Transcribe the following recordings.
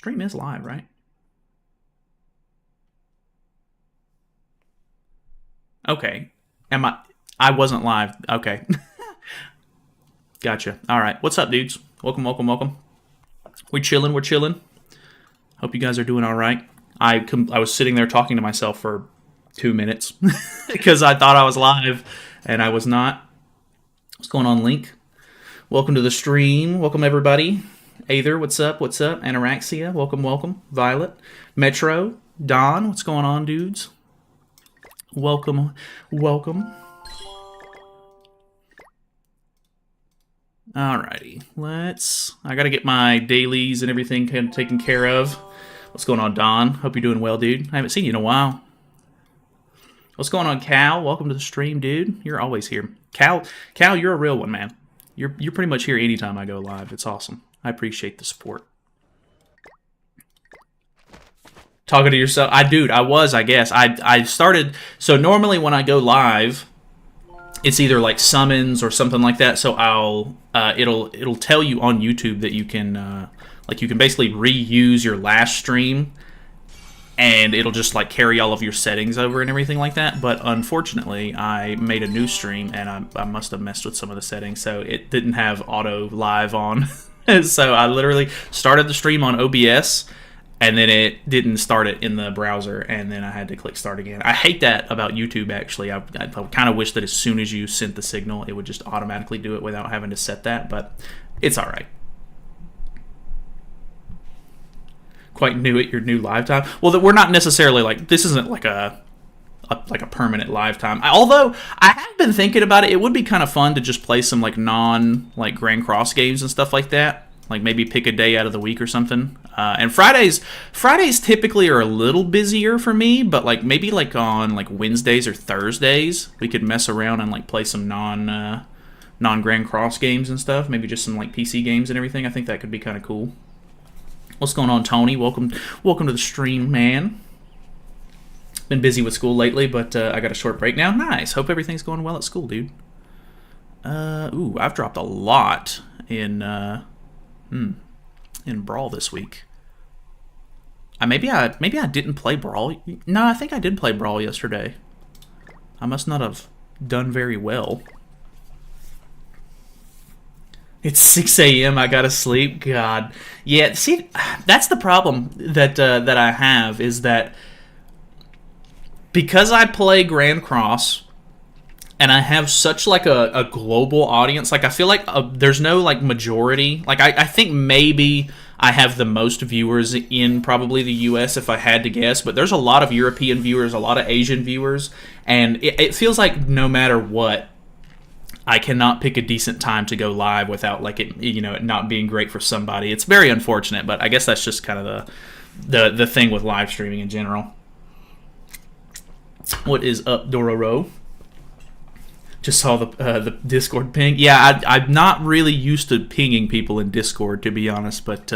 Stream is live, right? Okay. Am I? I wasn't live. Okay. Gotcha. All right. What's up, dudes? Welcome, welcome, welcome. We're chilling. We're chilling. Hope you guys are doing all right. I was sitting there talking to myself for 2 minutes because I thought I was live and I was not. What's going on, Link? Welcome to the stream. Welcome, everybody. Aether, what's up? What's up? Anoraxia, welcome, welcome. Violet, Metro, Don, what's going on, dudes? Welcome, welcome. Alrighty, I gotta get my dailies and everything kind of taken care of. What's going on, Don? Hope you're doing well, dude. I haven't seen you in a while. What's going on, Cal? Welcome to the stream, dude. You're always here. Cal, you're a real one, man. You're pretty much here anytime I go live. It's awesome. I appreciate the support. Talking to yourself. I guess. I started, so normally when I go live, it's either like summons or something like that, so it'll tell you on YouTube that you can basically reuse your last stream, and it'll just like carry all of your settings over and everything like that. But unfortunately, I made a new stream and I must have messed with some of the settings, so it didn't have auto live on. So I literally started the stream on OBS, and then it didn't start it in the browser, and then I had to click start again. I hate that about YouTube, actually. I kind of wish that as soon as you sent the signal, it would just automatically do it without having to set that, but it's all right. Quite new at your new live time. Well, we're not necessarily like, this isn't like a permanent live time. Although I have been thinking about it, it would be kind of fun to just play some like Grand Cross games and stuff like that. Like maybe pick a day out of the week or something. And Fridays typically are a little busier for me, but like maybe like on like Wednesdays or Thursdays, we could mess around and like play some non Grand Cross games and stuff. Maybe just some like PC games and everything. I think that could be kind of cool. What's going on, Tony? Welcome to the stream, man. Been busy with school lately, but I got a short break now. Nice. Hope everything's going well at school, dude. I've dropped a lot in Brawl this week. Maybe I didn't play Brawl. No, I think I did play Brawl yesterday. I must not have done very well. It's 6 a.m. I gotta sleep. God, yeah. See, that's the problem that I have, is that because I play Grand Cross and I have such like a global audience, like I feel like there's no like majority. Like I think maybe I have the most viewers in probably the US if I had to guess, but there's a lot of European viewers, a lot of Asian viewers, and it feels like no matter what, I cannot pick a decent time to go live without like it not being great for somebody. It's very unfortunate, but I guess that's just kind of the thing with live streaming in general. What is up, Dororo? Just saw the Discord ping. Yeah, I'm not really used to pinging people in Discord, to be honest, but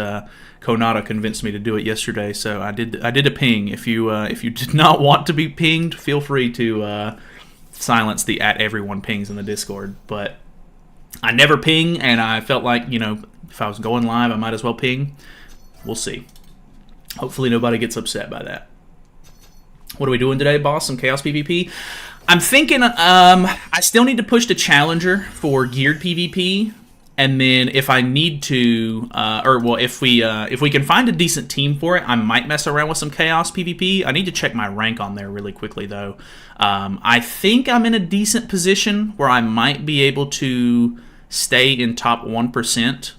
Konata convinced me to do it yesterday, so I did a ping. If you did not want to be pinged, feel free to silence the @everyone pings in the Discord. But I never ping, and I felt like if I was going live, I might as well ping. We'll see. Hopefully nobody gets upset by that. What are we doing today, boss? Some Chaos PvP? I'm thinking I still need to push the Challenger for geared PvP, and then if I need to, if we can find a decent team for it, I might mess around with some Chaos PvP. I need to check my rank on there really quickly, though. I think I'm in a decent position where I might be able to stay in top 1%,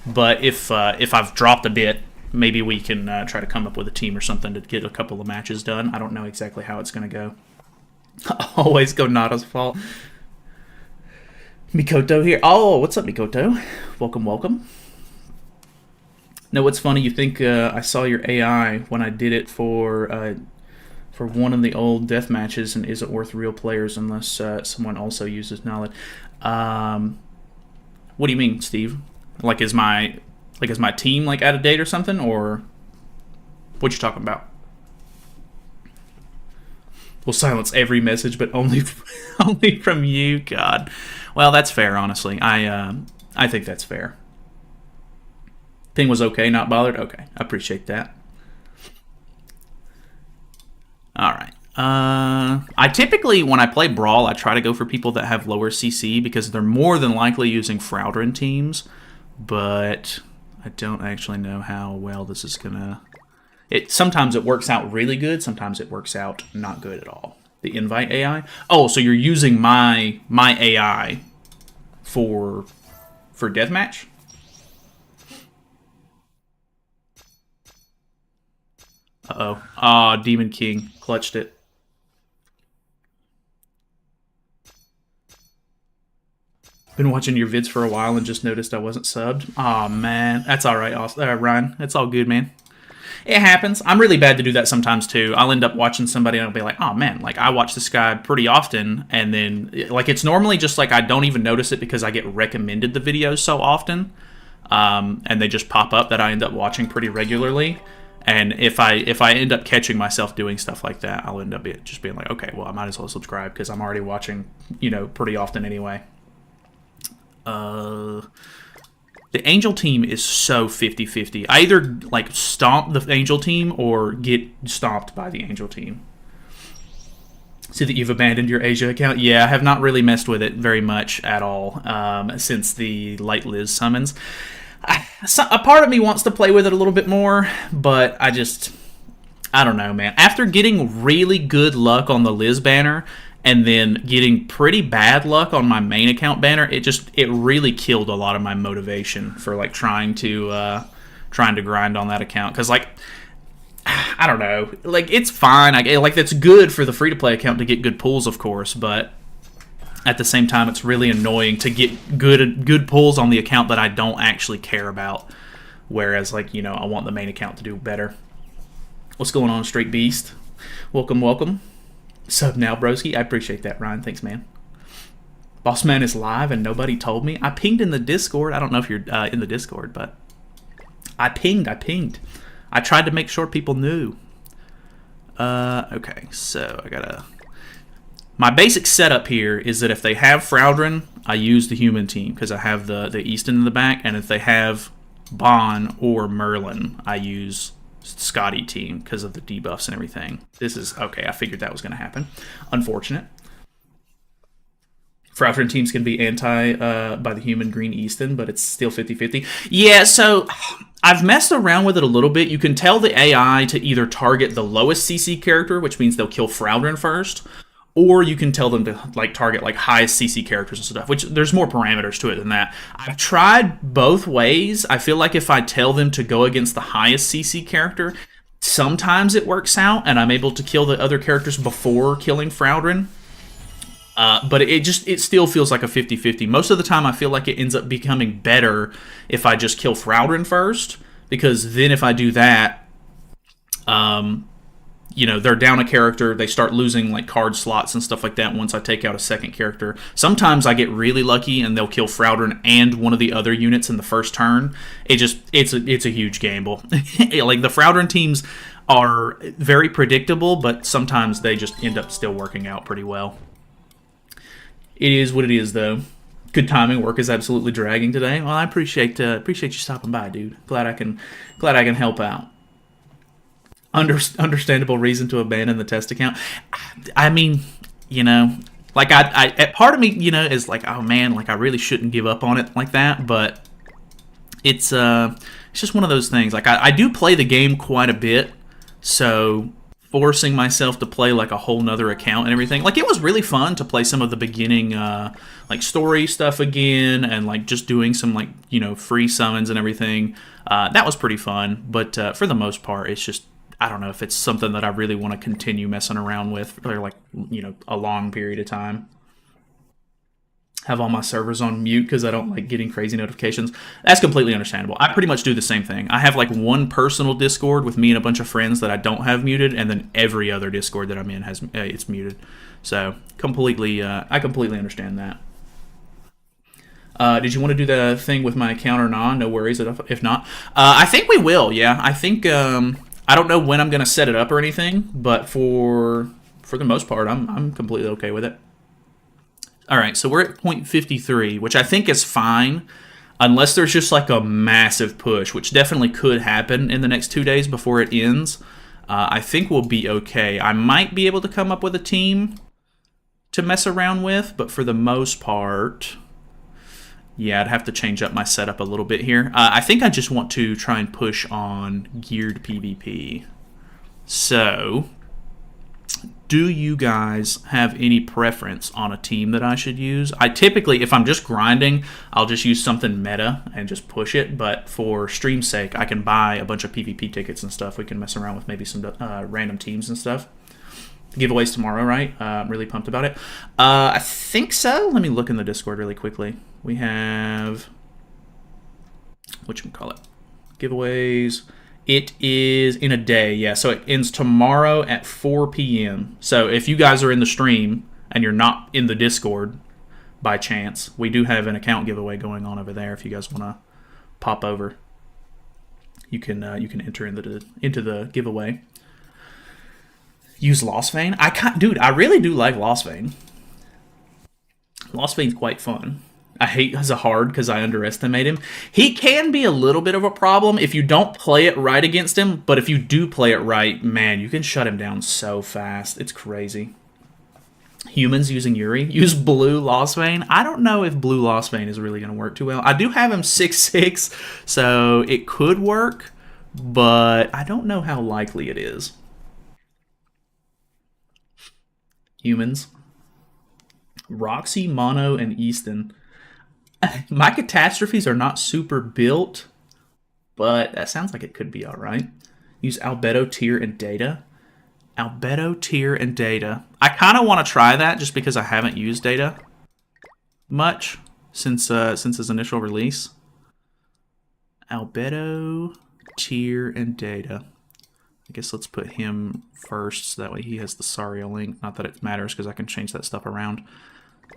but if I've dropped a bit, maybe we can try to come up with a team or something to get a couple of matches done. I don't know exactly how it's going to go. Always go Nada's fault. Mikoto here. Oh, what's up, Mikoto? Welcome, welcome. No, what's funny? You think I saw your AI when I did it for one of the old death matches, and isn't worth real players unless someone also uses Nalyd. What do you mean, Steve? Is my team like out of date or something, or what you talking about? We'll silence every message, but only from you. God, well, that's fair. Honestly, I think that's fair. Ping was okay, not bothered? Okay, I appreciate that. Alright. I typically, when I play Brawl, I try to go for people that have lower CC because they're more than likely using Fraudrin teams, but I don't actually know how well this is gonna... Sometimes it works out really good, sometimes it works out not good at all. The invite AI? Oh, so you're using my AI for deathmatch? Uh-oh. Ah, Demon King. Clutched it. Been watching your vids for a while and just noticed I wasn't subbed. Aw, man. That's alright, Ryan. It's all good, man. It happens. I'm really bad to do that sometimes, too. I'll end up watching somebody and I'll be like, oh, man, like, I watch this guy pretty often, and then, like, it's normally just, like, I don't even notice it because I get recommended the videos so often, and they just pop up that I end up watching pretty regularly. And if I end up catching myself doing stuff like that, I'll end up just being like, okay, well, I might as well subscribe because I'm already watching, you know, pretty often anyway. The Angel team is so 50-50. I either, like, stomp the Angel team or get stomped by the Angel team. See that you've abandoned your Asia account? Yeah, I have not really messed with it very much at all since the Light Liz summons. A part of me wants to play with it a little bit more, but I don't know, man. After getting really good luck on the Liz banner and then getting pretty bad luck on my main account banner, it really killed a lot of my motivation for, like, trying to grind on that account. Because, like, I don't know, like, it's fine. Like, that's good for the free-to-play account to get good pulls, of course, but at the same time, it's really annoying to get good pulls on the account that I don't actually care about. Whereas, like, you know, I want the main account to do better. What's going on, Straight Beast? Welcome, welcome. Sub now, broski. I appreciate that, Ryan. Thanks, man. Bossman is live and nobody told me. I pinged in the Discord. I don't know if you're in the Discord, but I pinged. I tried to make sure people knew. Okay, so I gotta... My basic setup here is that if they have Fraudrin, I use the human team because I have the Easton in the back, and if they have Bon or Merlin, I use Scotty team because of the debuffs and everything. This is okay. I figured that was going to happen. Unfortunate. Fraudrin teams can be anti by the human green Easton, but it's still 50-50. Yeah, so I've messed around with it a little bit. You can tell the AI to either target the lowest CC character, which means they'll kill Fraudrin first, or you can tell them to, like, target, like, highest CC characters and stuff, which there's more parameters to it than that. I've tried both ways. I feel like if I tell them to go against the highest CC character, sometimes it works out, and I'm able to kill the other characters before killing Fraudrin. But it still feels like a 50-50. Most of the time, I feel like it ends up becoming better if I just kill Fraudrin first, because then if I do that, you know, they're down a character, they start losing, like, card slots and stuff like that once I take out a second character. Sometimes I get really lucky and they'll kill Fraudrin and one of the other units in the first turn. It's a huge gamble. Like, the Fraudrin teams are very predictable, but sometimes they just end up still working out pretty well. It is what it is, though. Good timing. Work is absolutely dragging today. Well, I appreciate you stopping by, dude. Glad I can help out. Understandable reason to abandon the test account. I mean, you know, like, I part of me, you know, is like, oh man, like, I really shouldn't give up on it like that, but it's just one of those things. Like, I do play the game quite a bit, so forcing myself to play, like, a whole nother account and everything, like, it was really fun to play some of the beginning like, story stuff again, and, like, just doing some, like, you know, free summons and everything. That was pretty fun, but for the most part, it's just, I don't know if it's something that I really want to continue messing around with for, like, you know, a long period of time. Have all my servers on mute because I don't like getting crazy notifications. That's completely understandable. I pretty much do the same thing. I have, like, one personal Discord with me and a bunch of friends that I don't have muted, and then every other Discord that I'm in has it's muted. So I completely understand that. Did you want to do the thing with my account or not? No worries if not. I think we will. Yeah, I think. I don't know when I'm going to set it up or anything, but for the most part, I'm completely okay with it. All right, so we're at 0.53, which I think is fine. Unless there's just like a massive push, which definitely could happen in the next 2 days before it ends, I think we'll be okay. I might be able to come up with a team to mess around with, but for the most part, yeah, I'd have to change up my setup a little bit here. I think I just want to try and push on geared PvP. So, do you guys have any preference on a team that I should use? I typically, if I'm just grinding, I'll just use something meta and just push it. But for stream's sake, I can buy a bunch of PvP tickets and stuff. We can mess around with maybe some random teams and stuff. Giveaways tomorrow, right? I'm really pumped about it. I think so. Let me look in the Discord really quickly. We have... whatchamacallit? Giveaways... It is in a day, yeah. So it ends tomorrow at 4 p.m. So if you guys are in the stream and you're not in the Discord by chance, we do have an account giveaway going on over there. If you guys want to pop over, you can enter into the giveaway. Use Lost Vein. Dude, I really do like Lost Vein. Lost Vein's quite fun. I hate Zahard because I underestimate him. He can be a little bit of a problem if you don't play it right against him, but if you do play it right, man, you can shut him down so fast. It's crazy. Humans using Yuri. Use Blue Lost Vein. I don't know if Blue Lost Vein is really going to work too well. I do have him 6'6", so it could work, but I don't know how likely it is. Humans. Roxy, Mono, and Easton. My catastrophes are not super built, but that sounds like it could be alright. Use Albedo, Tier, and Data. Albedo, Tier, and Data. I kind of want to try that just because I haven't used Data much since his initial release. Albedo, Tier, and Data. I guess let's put him first so that way he has the Sario link. Not that it matters because I can change that stuff around.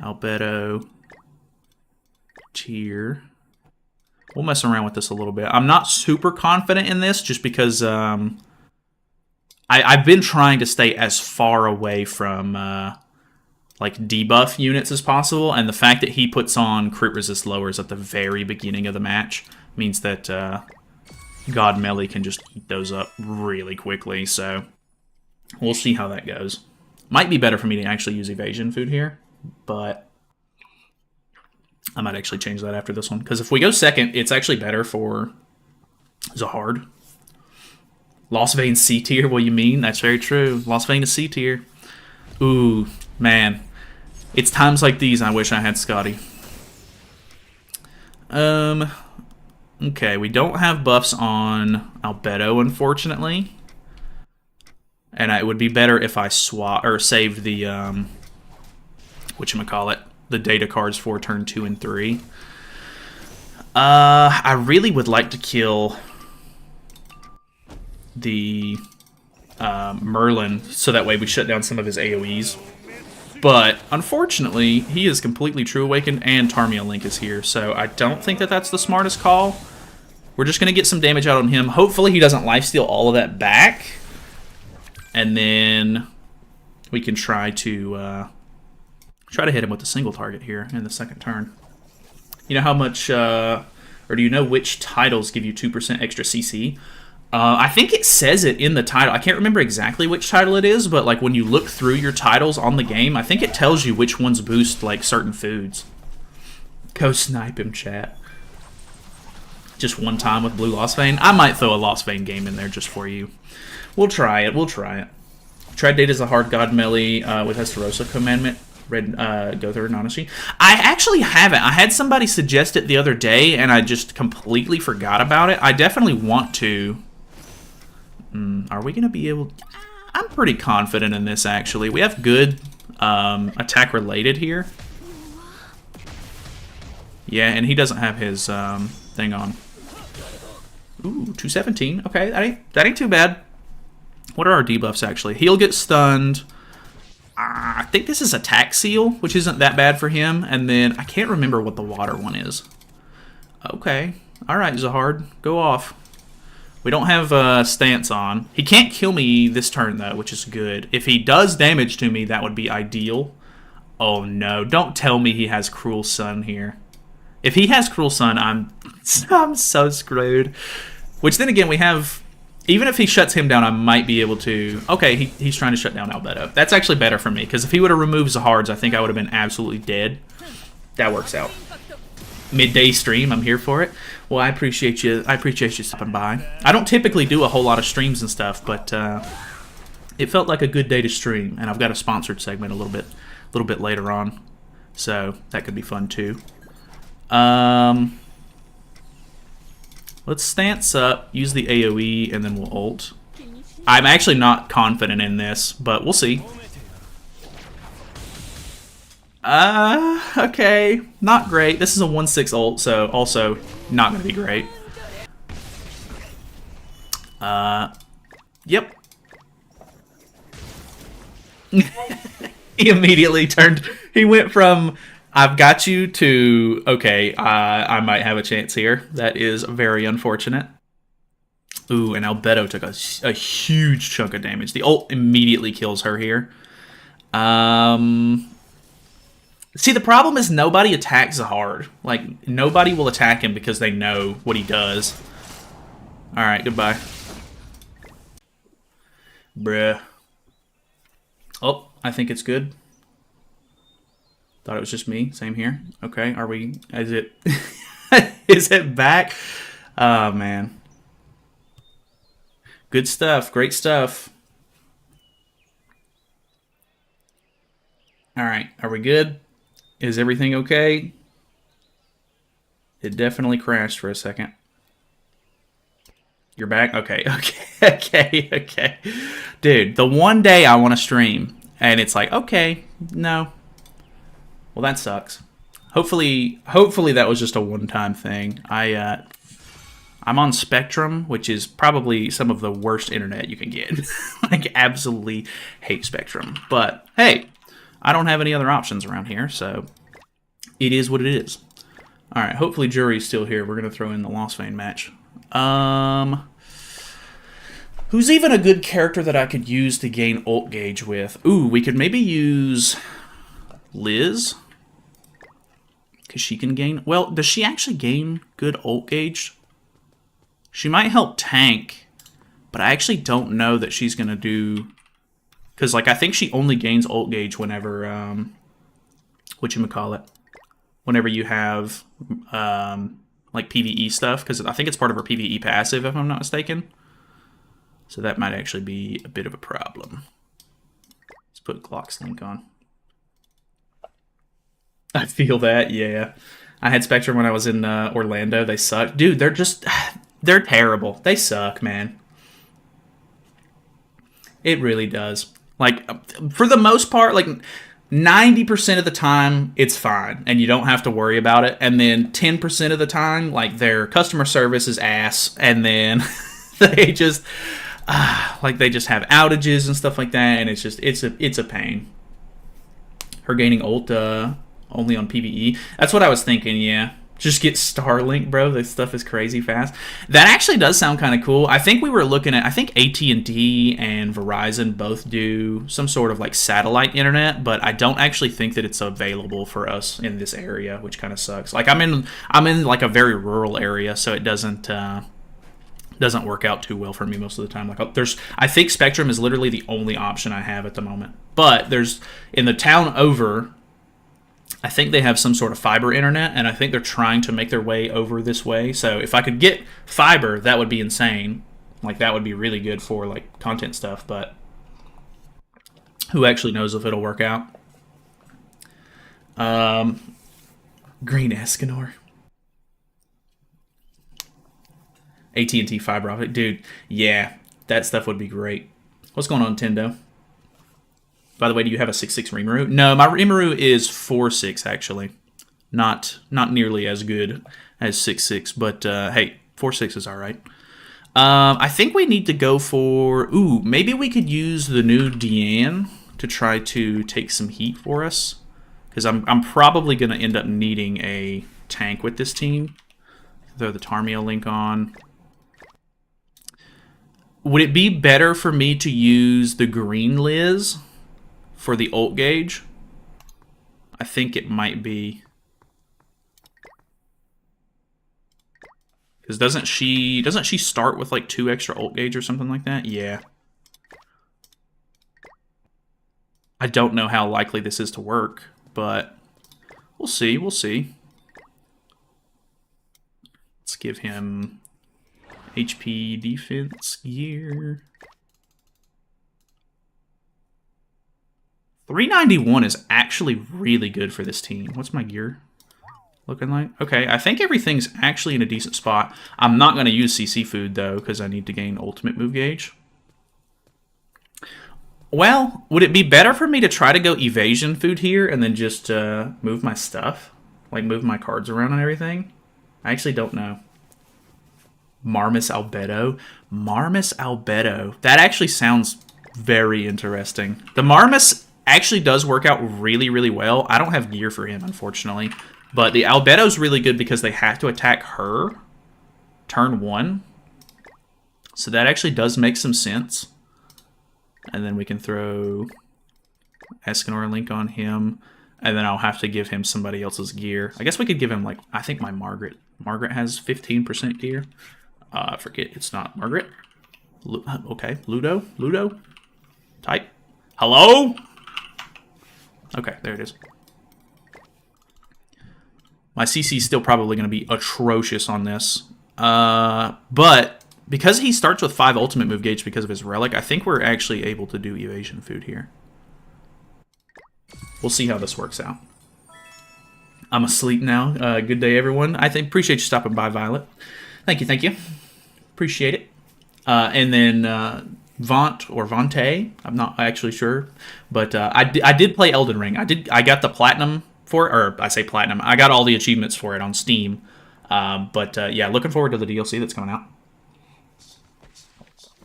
Albedo, Tier. We'll mess around with this a little bit. I'm not super confident in this just because I've been trying to stay as far away from like debuff units as possible, and the fact that he puts on crit resist lowers at the very beginning of the match means that God Melee can just eat those up really quickly, so we'll see how that goes. Might be better for me to actually use evasion food here, but I might actually change that after this one. Because if we go second, it's actually better for Zahard. Lost Vein C tier, what you mean? That's very true. Lost Vein is C tier. Ooh, man. It's times like these I wish I had Scotty. Okay, we don't have buffs on Albedo, unfortunately. And it would be better if I saved the whatchamacallit, the data cards for turn 2 and 3. I really would like to kill the Merlin so that way we shut down some of his AoEs. But unfortunately, he is completely True Awakened and Tarmia Link is here, so I don't think that that's the smartest call. We're just going to get some damage out on him. Hopefully he doesn't lifesteal all of that back. And then we can try to hit him with a single target here in the second turn. You know how much, or do you know which titles give you 2% extra CC? I think it says it in the title. I can't remember exactly which title it is, but like when you look through your titles on the game, I think it tells you which ones boost like certain foods. Go snipe him, chat. Just one time with Blue Lost Vein. I might throw a Lost Vein game in there just for you. We'll try it. We'll try it. Tried Data is a hard god melee with Hesterosa commandment. Red Gother Nanashi. I actually haven't. I had somebody suggest it the other day, and I just completely forgot about it. I definitely want to. Are we going to be able... I'm pretty confident in this, actually. We have good attack related here. Yeah, and he doesn't have his thing on. Ooh, 217. Okay, that ain't too bad. What are our debuffs, actually? He'll get stunned. I think this is Attack Seal, which isn't that bad for him. And then, I can't remember what the water one is. Okay. Alright, Zahard. Go off. We don't have Stance on. He can't kill me this turn, though, which is good. If he does damage to me, that would be ideal. Oh, no. Don't tell me he has Cruel Sun here. If he has Cruel Sun, I'm so screwed. Which then again, we have... Even if he shuts him down, I might be able to... Okay, he's trying to shut down Albedo. That's actually better for me, because if he would have removed Zahards, I think I would have been absolutely dead. That works out. Midday stream, I'm here for it. Well, I appreciate you stopping by. I don't typically do a whole lot of streams and stuff, but it felt like a good day to stream, and I've got a sponsored segment a little bit later on, so that could be fun too. Let's stance up, use the AoE, and then we'll ult. I'm actually not confident in this, but we'll see. Okay. Not great. This is a 1/6 ult, so also not going to be great. Yep. He immediately turned... He went from... I've got you to, okay, I might have a chance here. That is very unfortunate. Ooh, and Albedo took a huge chunk of damage. The ult immediately kills her here. See, the problem is nobody attacks Zahard. Like, nobody will attack him because they know what he does. Alright, goodbye. Bruh. Oh, I think it's good. Thought it was just me. Same here. Okay, are we... Is it... Is it back? Oh, man. Good stuff. Great stuff. Alright, are we good? Is everything okay? It definitely crashed for a second. You're back? Okay, okay. Dude, the one day I want to stream, and it's like, okay, no. Well, that sucks. Hopefully that was just a one-time thing. I'm on Spectrum, which is probably some of the worst internet you can get. Like, absolutely hate Spectrum. But, hey, I don't have any other options around here, so it is what it is. Alright, hopefully Jury's still here. We're going to throw in the Lost Vein match. Who's even a good character that I could use to gain ult gauge with? Ooh, we could maybe use... Liz, because she can gain... Well, does she actually gain good ult gauge? She might help tank, but I actually don't know that she's going to do... Because, like, I think she only gains ult gauge whenever, whatchamacallit? Whenever you have, like, PvE stuff, because I think it's part of her PvE passive, if I'm not mistaken. So that might actually be a bit of a problem. Let's put Glock's link on. I feel that, yeah. I had Spectrum when I was in Orlando. They suck. Dude, they're terrible. They suck, man. It really does. Like, for the most part, like, 90% of the time, it's fine, and you don't have to worry about it. And then 10% of the time, like, their customer service is ass, and then they just, like, they just have outages and stuff like that, and it's a pain. Her gaining ult, only on PvE. That's what I was thinking, yeah. Just get Starlink, bro. This stuff is crazy fast. That actually does sound kind of cool. I think we were looking at... I think AT&T and Verizon both do some sort of, like, satellite internet, but I don't actually think that it's available for us in this area, which kind of sucks. Like, I'm in like, a very rural area, so it doesn't work out too well for me most of the time. Like, I think Spectrum is literally the only option I have at the moment. But there's... In the town over... I think they have some sort of fiber internet, and I think they're trying to make their way over this way. So if I could get fiber, that would be insane. Like, that would be really good for, like, content stuff, but who actually knows if it'll work out? Green Escanor. AT&T fiber optic. Dude, yeah, that stuff would be great. What's going on, Nintendo? By the way, do you have a 6.6 Rimuru? No, my Rimuru is 4.6, actually. Not nearly as good as 6.6, but hey, 4.6 is all right. I think we need to go for... Ooh, maybe we could use the new Diane to try to take some heat for us. Because I'm probably going to end up needing a tank with this team. Throw the Tarmio link on. Would it be better for me to use the green Liz for the ult gauge? I think it might be. Because doesn't she start with like 2 extra ult gauge or something like that? Yeah. I don't know how likely this is to work, but we'll see. We'll see. Let's give him HP, defense, gear. 391 is actually really good for this team. What's my gear looking like? Okay, I think everything's actually in a decent spot. I'm not going to use CC food, though, because I need to gain ultimate move gauge. Well, would it be better for me to try to go evasion food here and then just move my stuff? Like, move my cards around and everything? I actually don't know. Marmus Albedo. Marmus Albedo. That actually sounds very interesting. The Marmus actually does work out really, really well. I don't have gear for him, unfortunately. But the Albedo's really good because they have to attack her turn 1. So that actually does make some sense. And then we can throw Escanor Link on him. And then I'll have to give him somebody else's gear. I guess we could give him, like, I think my Margaret. Margaret has 15% gear. I forget, it's not Margaret. Okay, Ludo? Ludo? Type. Hello? Okay, there it is. My CC is still probably going to be atrocious on this. But because he starts with 5 ultimate move gauge because of his relic, I think we're actually able to do evasion food here. We'll see how this works out. I'm asleep now. Good day, everyone. Appreciate you stopping by, Violet. Thank you, thank you. Appreciate it. And then Vaunt or Vante, I'm not actually sure, but I did play Elden Ring. I got the platinum for it, or I say platinum. I got all the achievements for it on Steam. Yeah, looking forward to the DLC that's coming out.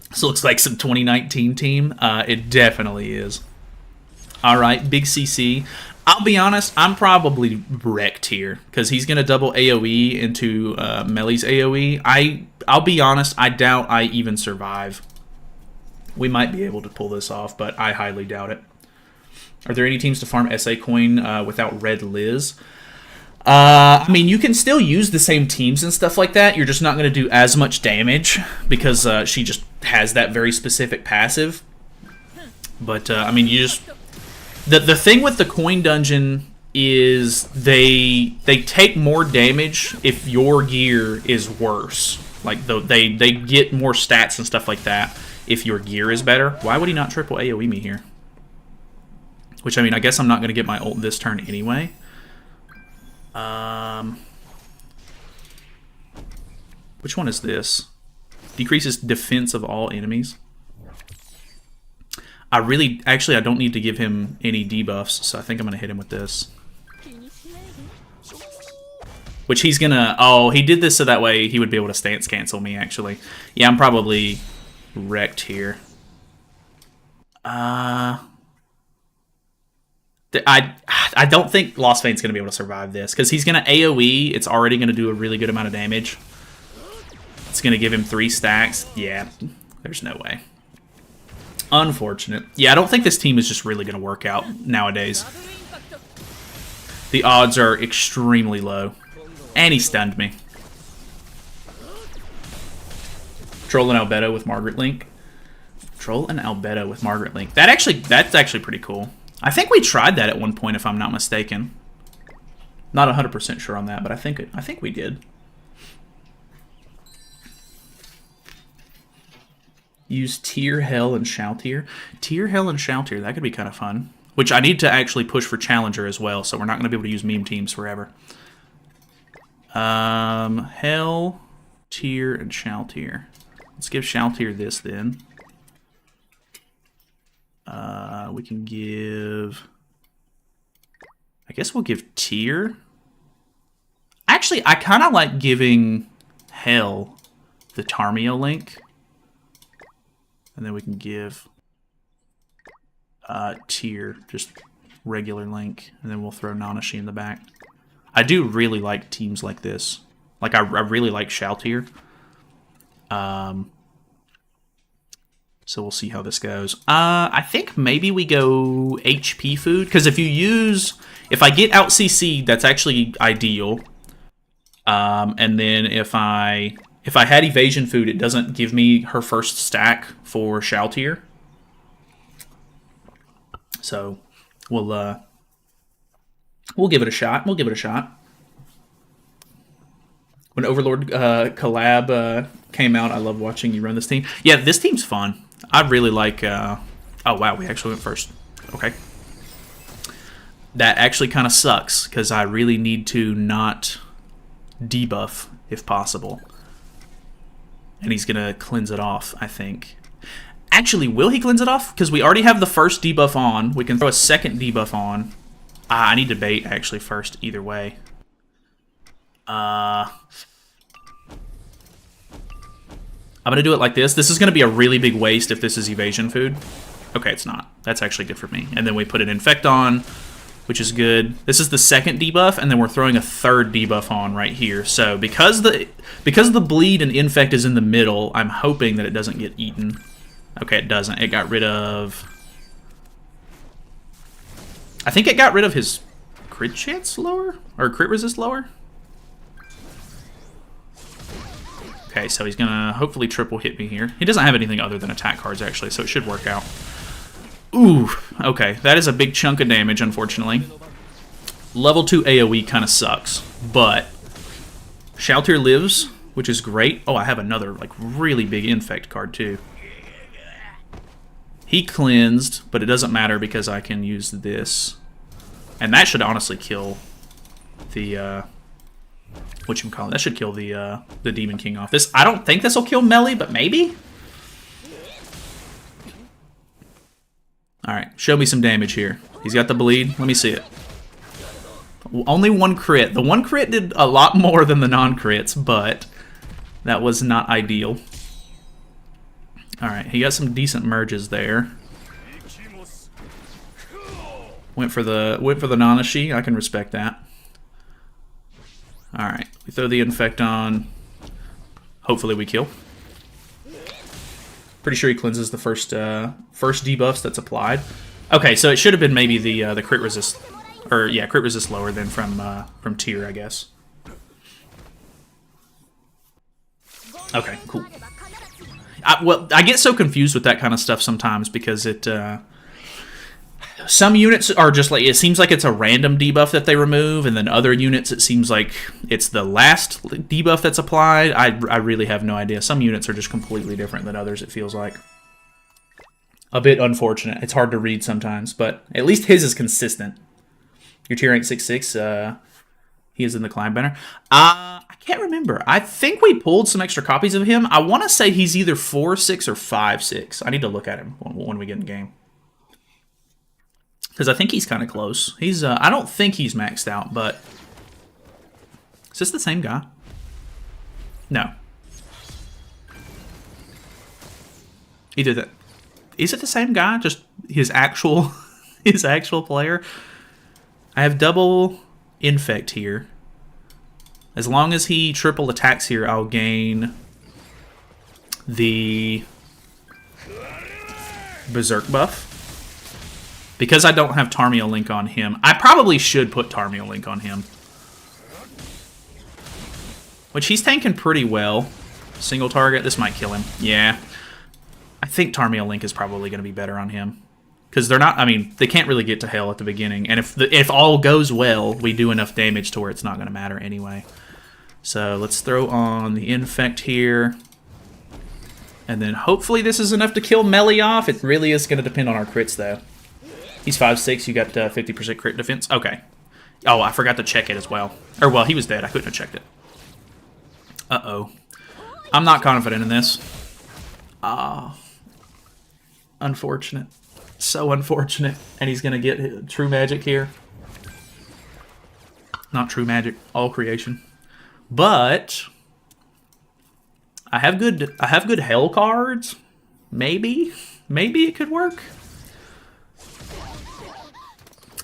This looks like some 2019 team. It definitely is. All right, big CC. I'll be honest, I'm probably wrecked here because he's going to double AoE into Melly's AoE. I'll be honest, I doubt I even survive. We might be able to pull this off, but I highly doubt it. Are there any teams to farm SA coin without Red Liz? I mean, you can still use the same teams and stuff like that. You're just not going to do as much damage because she just has that very specific passive. But, I mean, you just... The thing with the coin dungeon is they take more damage if your gear is worse. Like, they get more stats and stuff like that if your gear is better. Why would he not triple AoE me here? Which, I mean, I guess I'm not going to get my ult this turn anyway. Which one is this? Decreases defense of all enemies. Actually, I don't need to give him any debuffs, so I think I'm going to hit him with this. Which he's going to... Oh, he did this so that way he would be able to stance cancel me, actually. Yeah, I'm probably wrecked here. I don't think Lost Fane's going to be able to survive this, because he's going to AoE. It's already going to do a really good amount of damage. It's going to give him 3 stacks. Yeah, there's no way. Unfortunate. Yeah, I don't think this team is just really going to work out nowadays. The odds are extremely low. And he stunned me. Troll and Albedo with Margaret Link. Troll and Albedo with Margaret Link. That's actually pretty cool. I think we tried that at one point, if I'm not mistaken. Not 100% sure on that, but I think we did. Use Tier, Hell, and Shoutier. Tier, Hell, and Shoutier. That could be kind of fun. Which I need to actually push for Challenger as well, so we're not going to be able to use meme teams forever. Hell, Tier, and Shoutier. Let's give Shoutier this then. We can give... I guess we'll give Tier. Actually, I kind of like giving Hell the Tarmio link. And then we can give Tier just regular link. And then we'll throw Nanashi in the back. I do really like teams like this. Like, I really like Shoutier. So we'll see how this goes. I think maybe we go HP food. Because if I get out CC, that's actually ideal. And then if I If I had evasion food, it doesn't give me her first stack for Shaltir. So we'll give it a shot. We'll give it a shot. When Overlord collab came out, I love watching you run this team. Yeah, this team's fun. I really like... oh, wow, we actually went first. Okay. That actually kind of sucks, because I really need to not debuff, if possible. And he's going to cleanse it off, I think. Actually, will he cleanse it off? Because we already have the first debuff on. We can throw a second debuff on. I need to bait, actually, first, either way. I'm going to do it like this. This is going to be a really big waste if this is evasion food. Okay, it's not. That's actually good for me. And then we put an infect on, which is good. This is the second debuff, and then we're throwing a third debuff on right here. So because the bleed and infect is in the middle, I'm hoping that it doesn't get eaten. Okay, it doesn't. It got rid of... I think it got rid of his crit chance lower? Or crit resist lower? Okay, so he's gonna hopefully triple hit me here. He doesn't have anything other than attack cards, actually, so it should work out. Ooh, okay. That is a big chunk of damage, unfortunately. Level 2 AoE kind of sucks, but Shaltir lives, which is great. Oh, I have another, like, really big infect card, too. He cleansed, but it doesn't matter because I can use this. And that should honestly kill the, whatchamacallit. That should kill the Demon King off. This, I don't think this will kill Melee, but maybe? Alright, show me some damage here. He's got the bleed. Let me see it. Only one crit. The one crit did a lot more than the non-crits, but that was not ideal. Alright, he got some decent merges there. Went for the Nanashi. I can respect that. Alright, we throw the infect on. Hopefully we kill. Pretty sure he cleanses the first debuffs that's applied. Okay, so it should have been maybe the crit resist, or yeah, crit resist lower than from tier, I guess. Okay, cool. Well, I get so confused with that kind of stuff sometimes because it. Some units are just like, it seems like it's a random debuff that they remove, and then other units it seems like it's the last debuff that's applied. I really have no idea. Some units are just completely different than others, it feels like. A bit unfortunate. It's hard to read sometimes, but at least his is consistent. Your tier rank 6/6, he is in the climb banner. I can't remember. I think we pulled some extra copies of him. I want to say he's either 4/6 or 5/6. I need to look at him when we get in game. Because I think he's kind of close. He's I don't think he's maxed out, but... Is this the same guy? No. Either that... Is it the same guy? Just his actual... his actual player? I have double infect here. As long as he triple attacks here, I'll gain the Berserk buff. Because I don't have Tarmio Link on him, I probably should put Tarmio Link on him. Which he's tanking pretty well. Single target, this might kill him. Yeah. I think Tarmio Link is probably going to be better on him. Because they're not, I mean, they can't really get to hell at the beginning. And if all goes well, we do enough damage to where it's not going to matter anyway. So let's throw on the infect here. And then hopefully this is enough to kill Melee off. It really is going to depend on our crits though. He's 5/6, you got 50% crit defense. Okay. Oh, I forgot to check it as well. Or, well, he was dead. I couldn't have checked it. Uh-oh. I'm not confident in this. Ah. Unfortunate. So unfortunate. And he's going to get True Magic here. Not True Magic. All creation. But I have good Hell cards. Maybe. Maybe it could work.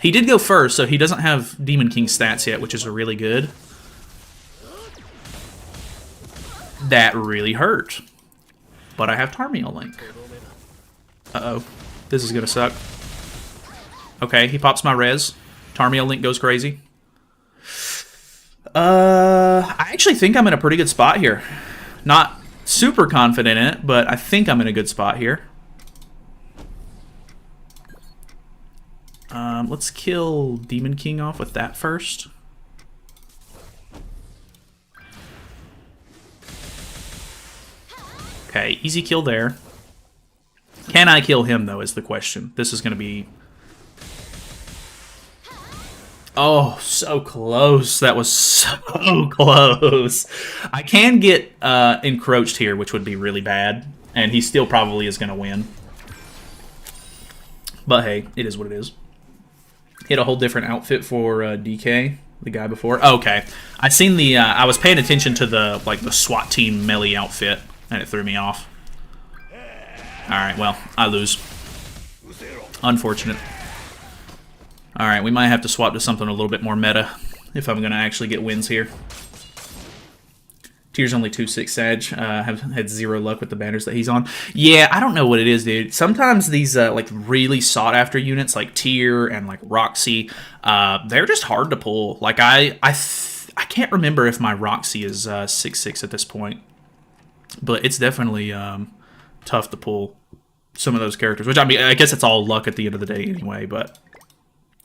He did go first, so he doesn't have Demon King stats yet, which is really good. That really hurt. But I have Tarmio Link. Uh-oh. This is going to suck. Okay, he pops my res. Tarmio Link goes crazy. I actually think I'm in a pretty good spot here. Not super confident in it, but I think I'm in a good spot here. Let's kill Demon King off with that first. Okay, easy kill there. Can I kill him, though, is the question. This is going to be... Oh, so close. That was so close. I can get encroached here, which would be really bad. And he still probably is going to win. But hey, it is what it is. He had a whole different outfit for DK, the guy before. Oh, okay. I seen the... I was paying attention to the SWAT team melee outfit, and it threw me off. Alright, well, I lose. Unfortunate. Alright, we might have to swap to something a little bit more meta if I'm going to actually get wins here. Tier's only 2-6 Sag. Have had zero luck with the banners that he's on. Yeah, I don't know what it is, dude. Sometimes these really sought-after units like Tier and like Roxy, they're just hard to pull. Like I can't remember if my Roxy is 6-6 at this point, but it's definitely tough to pull some of those characters. Which, I mean, I guess it's all luck at the end of the day anyway, but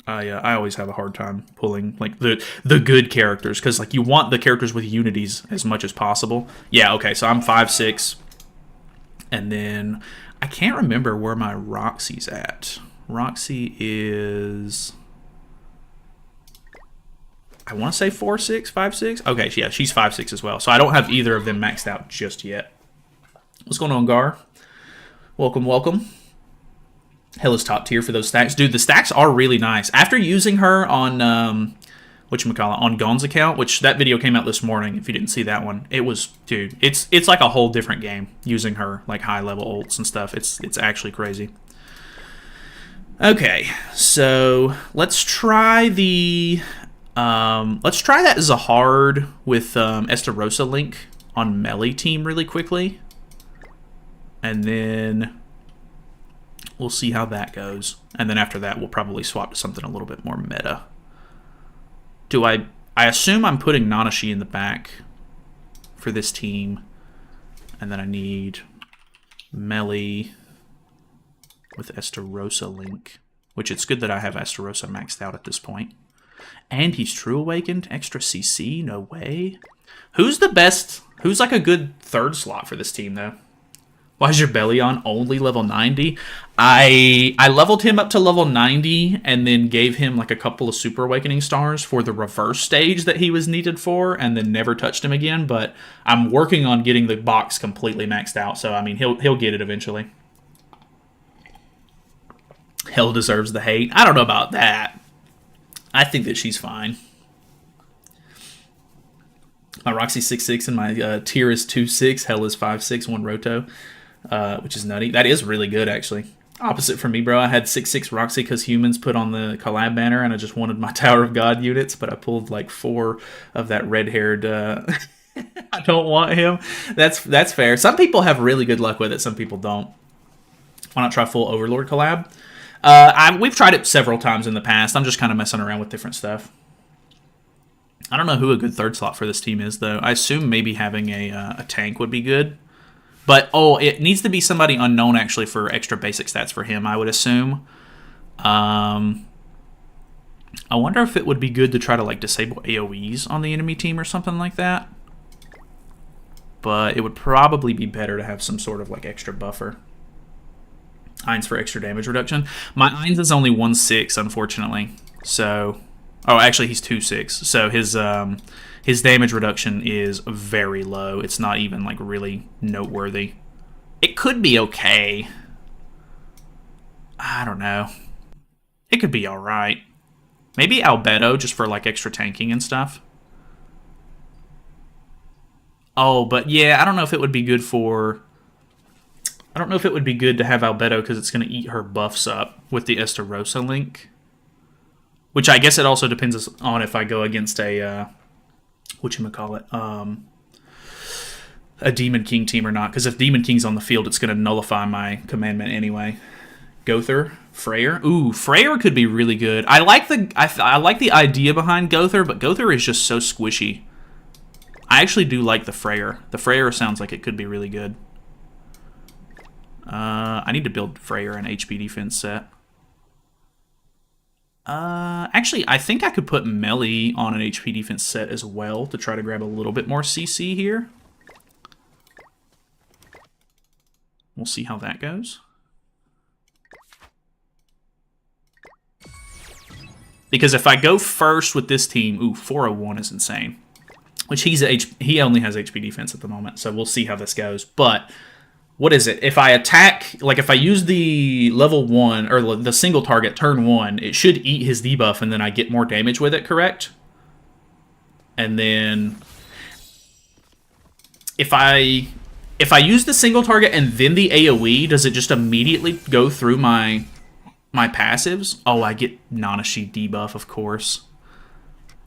I always have a hard time pulling like the good characters, because like you want the characters with unities as much as possible. Yeah, okay, so I'm 5-6, and then I can't remember where my Roxy's at. Roxy is, I want to say 4-6, 5-6. Okay, yeah, she's 5-6 as well. So I don't have either of them maxed out just yet. What's going on, Gar? Welcome, welcome. Hell is top tier for those stacks. Dude, the stacks are really nice. After using her on, whatchamacallit, on Gon's account, which that video came out this morning, if you didn't see that one, it was, dude, it's like a whole different game using her, like high-level ults and stuff. It's actually crazy. Okay, so let's try the, let's try that Zahard with Estarossa Link on melee team really quickly. And then we'll see how that goes. And then after that, we'll probably swap to something a little bit more meta. I assume I'm putting Nanashi in the back for this team. And then I need melee with Estarossa Link. Which it's good that I have Estarossa maxed out at this point. And he's True Awakened. Extra CC? No way. Who's the best? Who's like a good third slot for this team, though? Why is your belly on only level 90? I leveled him up to level 90 and then gave him like a couple of Super Awakening stars for the reverse stage that he was needed for, and then never touched him again. But I'm working on getting the box completely maxed out, so I mean he'll get it eventually. Hell deserves the hate. I don't know about that. I think that she's fine. My Roxy's 6-6 and my tier is 2-6. Hell is 5-6, 1 Roto. Which is nutty. That is really good, actually. Opposite for me, bro. I had 6-6 Roxy because humans put on the collab banner, and I just wanted my Tower of God units, but I pulled like 4 of that red-haired... I don't want him. That's fair. Some people have really good luck with it. Some people don't. Why not try full Overlord collab? We've tried it several times in the past. I'm just kind of messing around with different stuff. I don't know who a good third slot for this team is, though. I assume maybe having a tank would be good. But, oh, it needs to be somebody unknown, actually, for extra basic stats for him, I would assume. I wonder if it would be good to try to, like, disable AoEs on the enemy team or something like that. But it would probably be better to have some sort of, like, extra buffer. Eins for extra damage reduction. My Eins is only 1-6, unfortunately. So... Oh, actually, he's 2-6. So his damage reduction is very low. It's not even, like, really noteworthy. It could be okay. I don't know. It could be alright. Maybe Albedo, just for, like, extra tanking and stuff. Oh, but yeah, I don't know if it would be good for... I don't know if it would be good to have Albedo because it's going to eat her buffs up with the Estarossa Link. Which I guess it also depends on if I go against a, a Demon King team or not. Because if Demon King's on the field, it's going to nullify my commandment anyway. Gother, Freyr. Ooh, Freyr could be really good. I like the idea behind Gother, but Gother is just so squishy. I actually do like the Freyr. The Freyr sounds like it could be really good. I need to build Freyr an HP defense set. Actually, I think I could put Melee on an HP defense set as well to try to grab a little bit more CC here. We'll see how that goes. Because if I go first with this team, ooh, 401 is insane. Which he only has HP defense at the moment, so we'll see how this goes. But what is it? If I attack, like if I use the level 1 or the single target turn 1, it should eat his debuff and then I get more damage with it, correct? And then if I use the single target and then the AoE, does it just immediately go through my passives? Oh, I get Nanashi debuff, of course.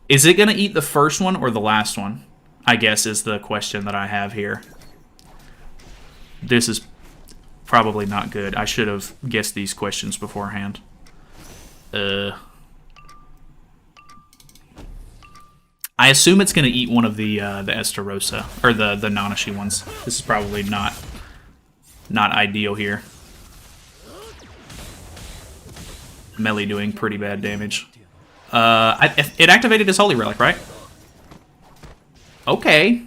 Is it going to eat the first one or the last one? I guess is the question that I have here. This is probably not good. I should have guessed these questions beforehand. I assume it's going to eat one of the Estarossa, or the Nanashi ones. This is probably not ideal here. Melee doing pretty bad damage. It activated his Holy Relic, right? Okay.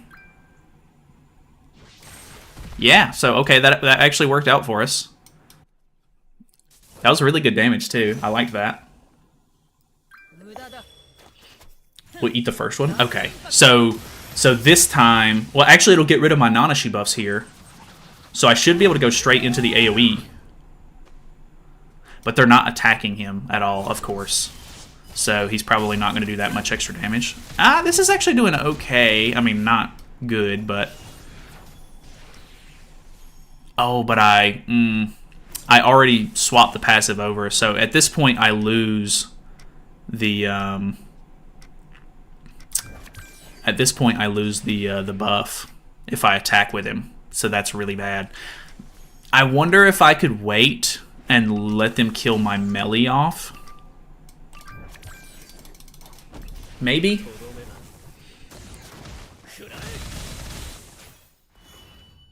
Yeah, so okay, that actually worked out for us. That was really good damage too. I liked that. We'll eat the first one? Okay. So this time, well actually it'll get rid of my Nanashi buffs here. So I should be able to go straight into the AoE. But they're not attacking him at all, of course. So he's probably not going to do that much extra damage. This is actually doing okay. I mean, not good, but... Oh, but I already swapped the passive over, so at this point I lose the... At this point I lose the buff if I attack with him, so that's really bad. I wonder if I could wait and let them kill my melee off. Maybe?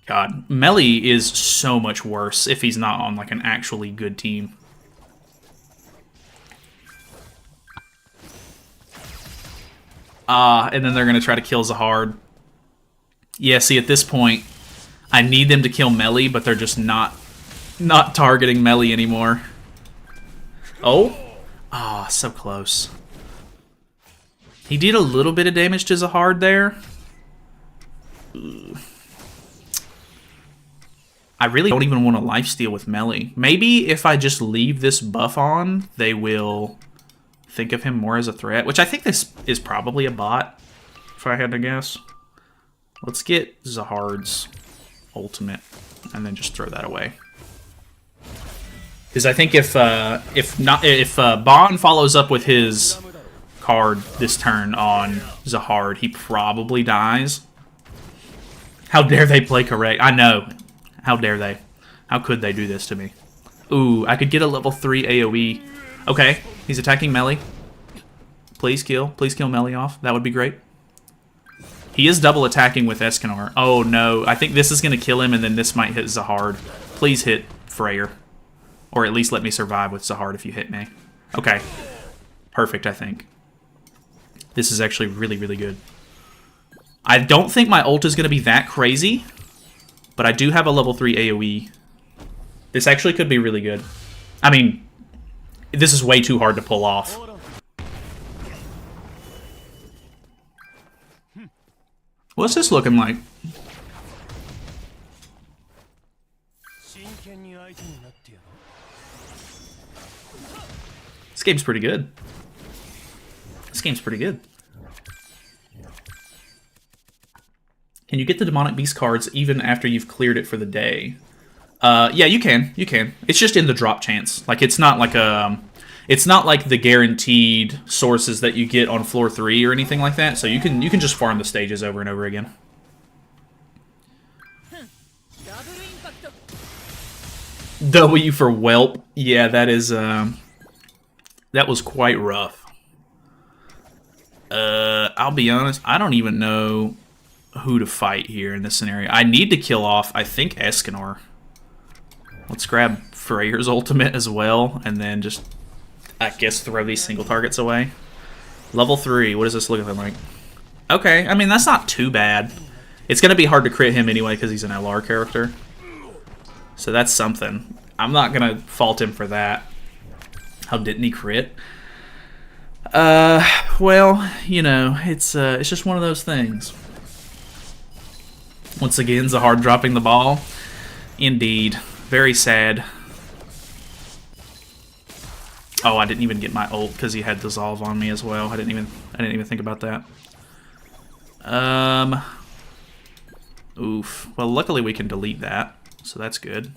God, melee is so much worse if he's not on like an actually good team. And then they're going to try to kill Zahard. Yeah, see, at this point, I need them to kill melee, but they're just not targeting melee anymore. Oh? Ah, so close. He did a little bit of damage to Zahard there. I really don't even want to lifesteal with melee. Maybe if I just leave this buff on, they will think of him more as a threat, which I think this is probably a bot, if I had to guess. Let's get Zahard's ultimate and then just throw that away. Because I think if Bond follows up with his card this turn on Zahard, he probably dies. How dare they play correct? I know. How dare they? How could they do this to me? Ooh, I could get a level 3 AoE. Okay, he's attacking melee. Please kill melee off. That would be great. He is double attacking with Escanor. Oh no, I think this is going to kill him and then this might hit Zahard. Please hit Freyr. Or at least let me survive with Zahard if you hit me. Okay. Perfect, I think. This is actually really, really good. I don't think my ult is going to be that crazy, but I do have a level 3 AoE. This actually could be really good. I mean, this is way too hard to pull off. What's this looking like? This game's pretty good. This game's pretty good. Can you get the Demonic Beast cards even after you've cleared it for the day? Yeah, you can. You can. It's just in the drop chance. Like it's not like the guaranteed sources that you get on floor 3 or anything like that. So you can just farm the stages over and over again. W for whelp. Yeah, that is that was quite rough. I'll be honest, I don't even know who to fight here in this scenario. I need to kill off, I think, Escanor. Let's grab Freyr's ultimate as well, and then just, I guess, throw these single targets away. Level 3, what is this looking like? Okay, I mean, that's not too bad. It's going to be hard to crit him anyway because he's an LR character. So that's something. I'm not going to fault him for that. How didn't he crit? Well, you know, it's just one of those things. Once again, Zahard dropping the ball. Indeed. Very sad. Oh, I didn't even get my ult because he had Dissolve on me as well. I didn't even think about that. Oof. Well, luckily we can delete that, so that's good.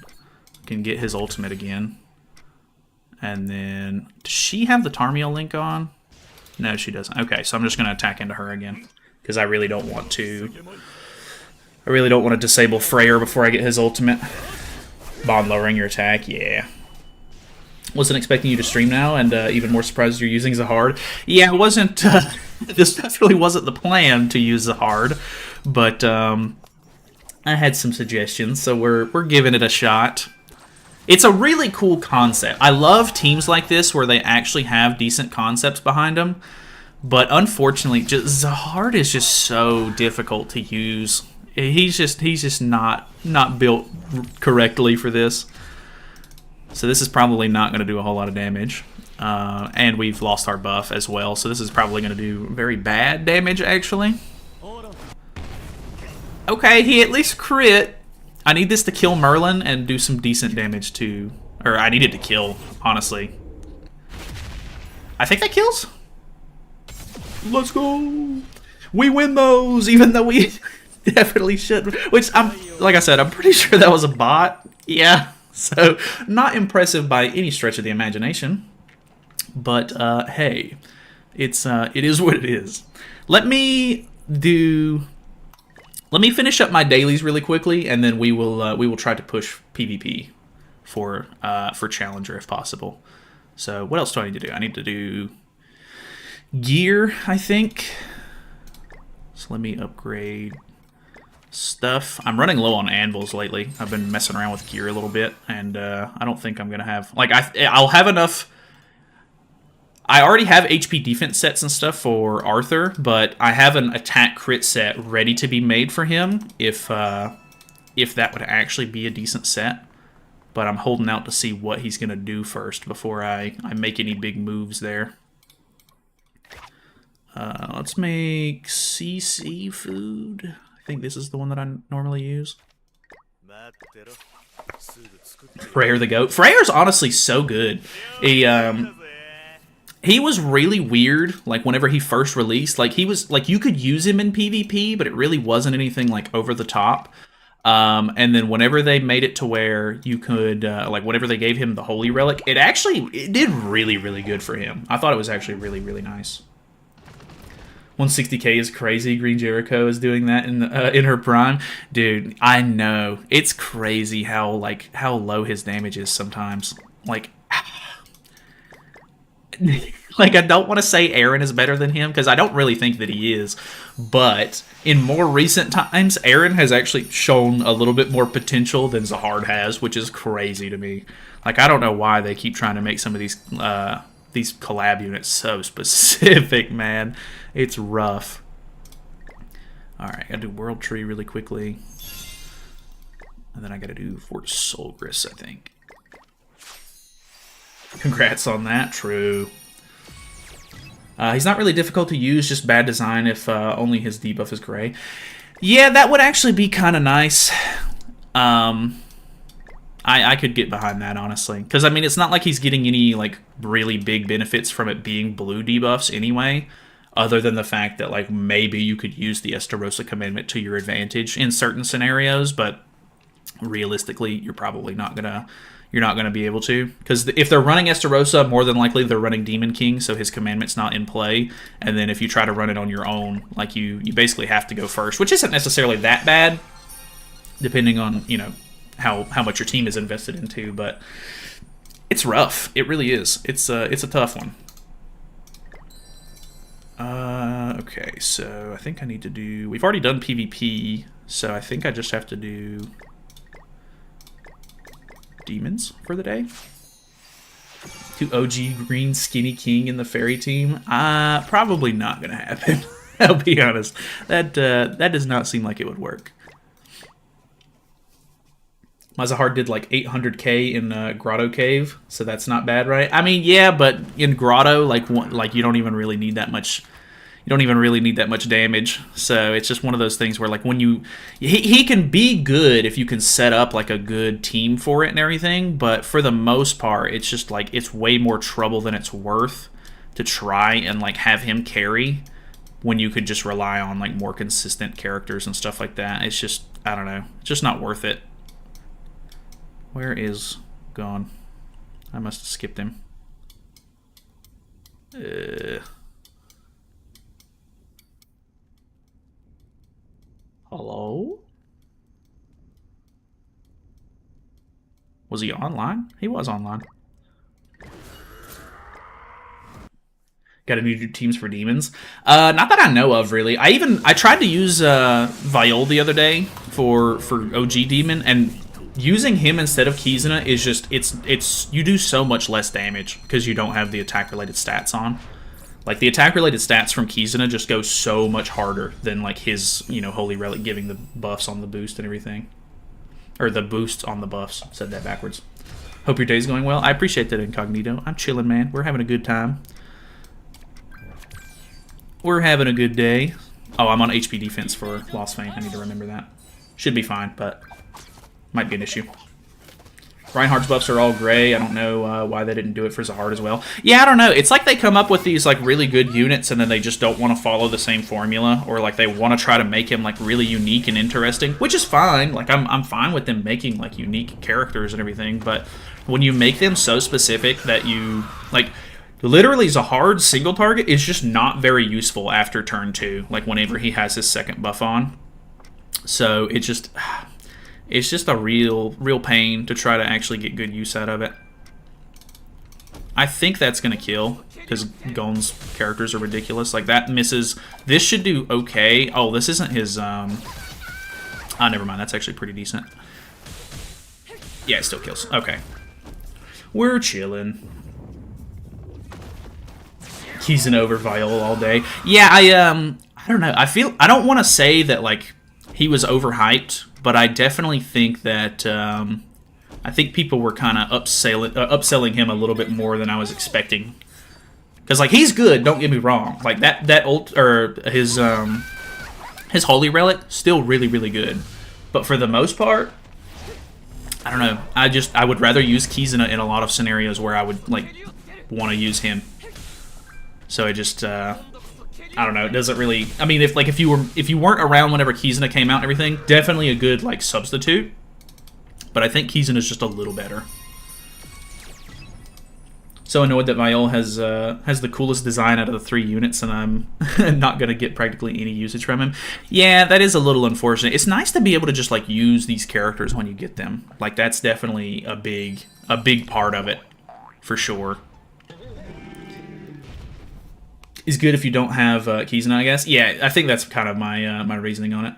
We can get his ultimate again. And then, does she have the Tarmiel link on? No, she doesn't. Okay, so I'm just going to attack into her again because I really don't want to. I really don't want to disable Freyr before I get his ultimate. Bond lowering your attack, yeah. Wasn't expecting you to stream now, and even more surprised you're using Zahard. Yeah, it wasn't. This definitely wasn't the plan to use Zahard, but I had some suggestions, so we're giving it a shot. It's a really cool concept. I love teams like this where they actually have decent concepts behind them, but unfortunately, Zahard is just so difficult to use. He's just not built correctly for this. So this is probably not going to do a whole lot of damage. And we've lost our buff as well, so this is probably going to do very bad damage, actually. Okay, he at least crit. I need this to kill Merlin and do some decent damage to... Or I need it to kill, honestly. I think that kills. Let's go. We win those, even though we definitely should. Which, like I said, I'm pretty sure that was a bot. Yeah. So, not impressive by any stretch of the imagination. But, hey, it is what it is. Let me finish up my dailies really quickly, and then we will try to push PvP for Challenger if possible. So, what else do I need to do? I need to do gear, I think. So let me upgrade stuff. I'm running low on anvils lately. I've been messing around with gear a little bit, and I don't think I'm gonna have I'll have enough. I already have HP defense sets and stuff for Arthur, but I have an attack crit set ready to be made for him if that would actually be a decent set. But I'm holding out to see what he's gonna do first before I make any big moves there. Let's make CC food. I think this is the one that I normally use. Freyr the goat. Freyr's honestly so good. He was really weird, like, whenever he first released. Like, he was, like, you could use him in PvP, but it really wasn't anything, like, over the top. And then whenever they made it to where you could, like, whenever they gave him the Holy Relic, it did really, really good for him. I thought it was actually really, really nice. 160k is crazy. Green Jericho is doing that in her prime. Dude, I know. It's crazy how low his damage is sometimes. Like, I don't want to say Aaron is better than him, because I don't really think that he is. But in more recent times, Aaron has actually shown a little bit more potential than Zahard has, which is crazy to me. Like, I don't know why they keep trying to make some of these collab units so specific, man. It's rough. Alright, I gotta do World Tree really quickly. And then I gotta do Fort Solgris, I think. Congrats on that, true. He's not really difficult to use, just bad design if only his debuff is gray. Yeah, that would actually be kind of nice. I could get behind that, honestly. Because, I mean, it's not like he's getting any, like, really big benefits from it being blue debuffs anyway, other than the fact that, like, maybe you could use the Estarossa Commandment to your advantage in certain scenarios, but realistically, you're probably not gonna be able to. Because if they're running Estarossa, more than likely they're running Demon King, so his commandment's not in play. And then if you try to run it on your own, like, you basically have to go first, which isn't necessarily that bad, depending on, you know, how much your team is invested into, but it's rough. It really is. It's a tough one. Okay, so I think I need to do... We've already done PvP, so I think I just have to do... demons for the day. To OG Green Skinny King in the fairy team? Probably not gonna happen. I'll be honest. That does not seem like it would work. Mazahar did like 800k in Grotto Cave, so that's not bad, right? I mean, yeah, but in Grotto, like you don't even really need that much. You don't even really need that much damage. So it's just one of those things where like when you he can be good if you can set up like a good team for it and everything, but for the most part, it's just like it's way more trouble than it's worth to try and like have him carry when you could just rely on like more consistent characters and stuff like that. It's just, I don't know, it's just not worth it. Where is gone? I must have skipped him. Hello? Was he online? He was online. Got to do teams for demons. Not that I know of, really. I tried to use Viol the other day for OG demon, and using him instead of Kizuna is just it's you do so much less damage because you don't have the attack related stats on. Like the attack related stats from Kizuna just go so much harder than like his, you know, Holy Relic giving the buffs on the boost and everything. Or the boosts on the buffs. Said that backwards. Hope your day's going well. I appreciate that, Incognito. I'm chilling, man. We're having a good time. We're having a good day. Oh, I'm on HP defense for Lost Fame. I need to remember that. Should be fine, but might be an issue. Reinhardt's buffs are all gray. I don't know why they didn't do it for Zahard as well. Yeah, I don't know. It's like they come up with these like really good units and then they just don't want to follow the same formula, or like they want to try to make him like really unique and interesting, which is fine. Like I'm fine with them making like unique characters and everything, but when you make them so specific that you like literally Zahard's single target is just not very useful after turn 2, like whenever he has his second buff on. So it's just a real pain to try to actually get good use out of it. I think that's going to kill, because Gon's characters are ridiculous. Like, that misses. This should do okay. Oh, this isn't his... Oh, never mind. That's actually pretty decent. Yeah, it still kills. Okay. We're chilling. Keysing over Viol all day. Yeah, I don't know. I don't want to say that, like, he was overhyped, but I definitely think that I think people were kind of upselling him a little bit more than I was expecting. Because like he's good, don't get me wrong. Like his Holy Relic still really good, but for the most part, I don't know. I would rather use Kizuna in a lot of scenarios where I would like want to use him. So it just I don't know. It doesn't really. I mean, if you weren't around whenever Kizuna came out and everything, definitely a good like substitute. But I think Kizuna is just a little better. So annoyed that Viol has the coolest design out of the 3 units, and I'm not gonna get practically any usage from him. Yeah, that is a little unfortunate. It's nice to be able to just like use these characters when you get them. Like that's definitely a big part of it, for sure. Is good if you don't have Kizuna, I guess. Yeah, I think that's kind of my reasoning on it.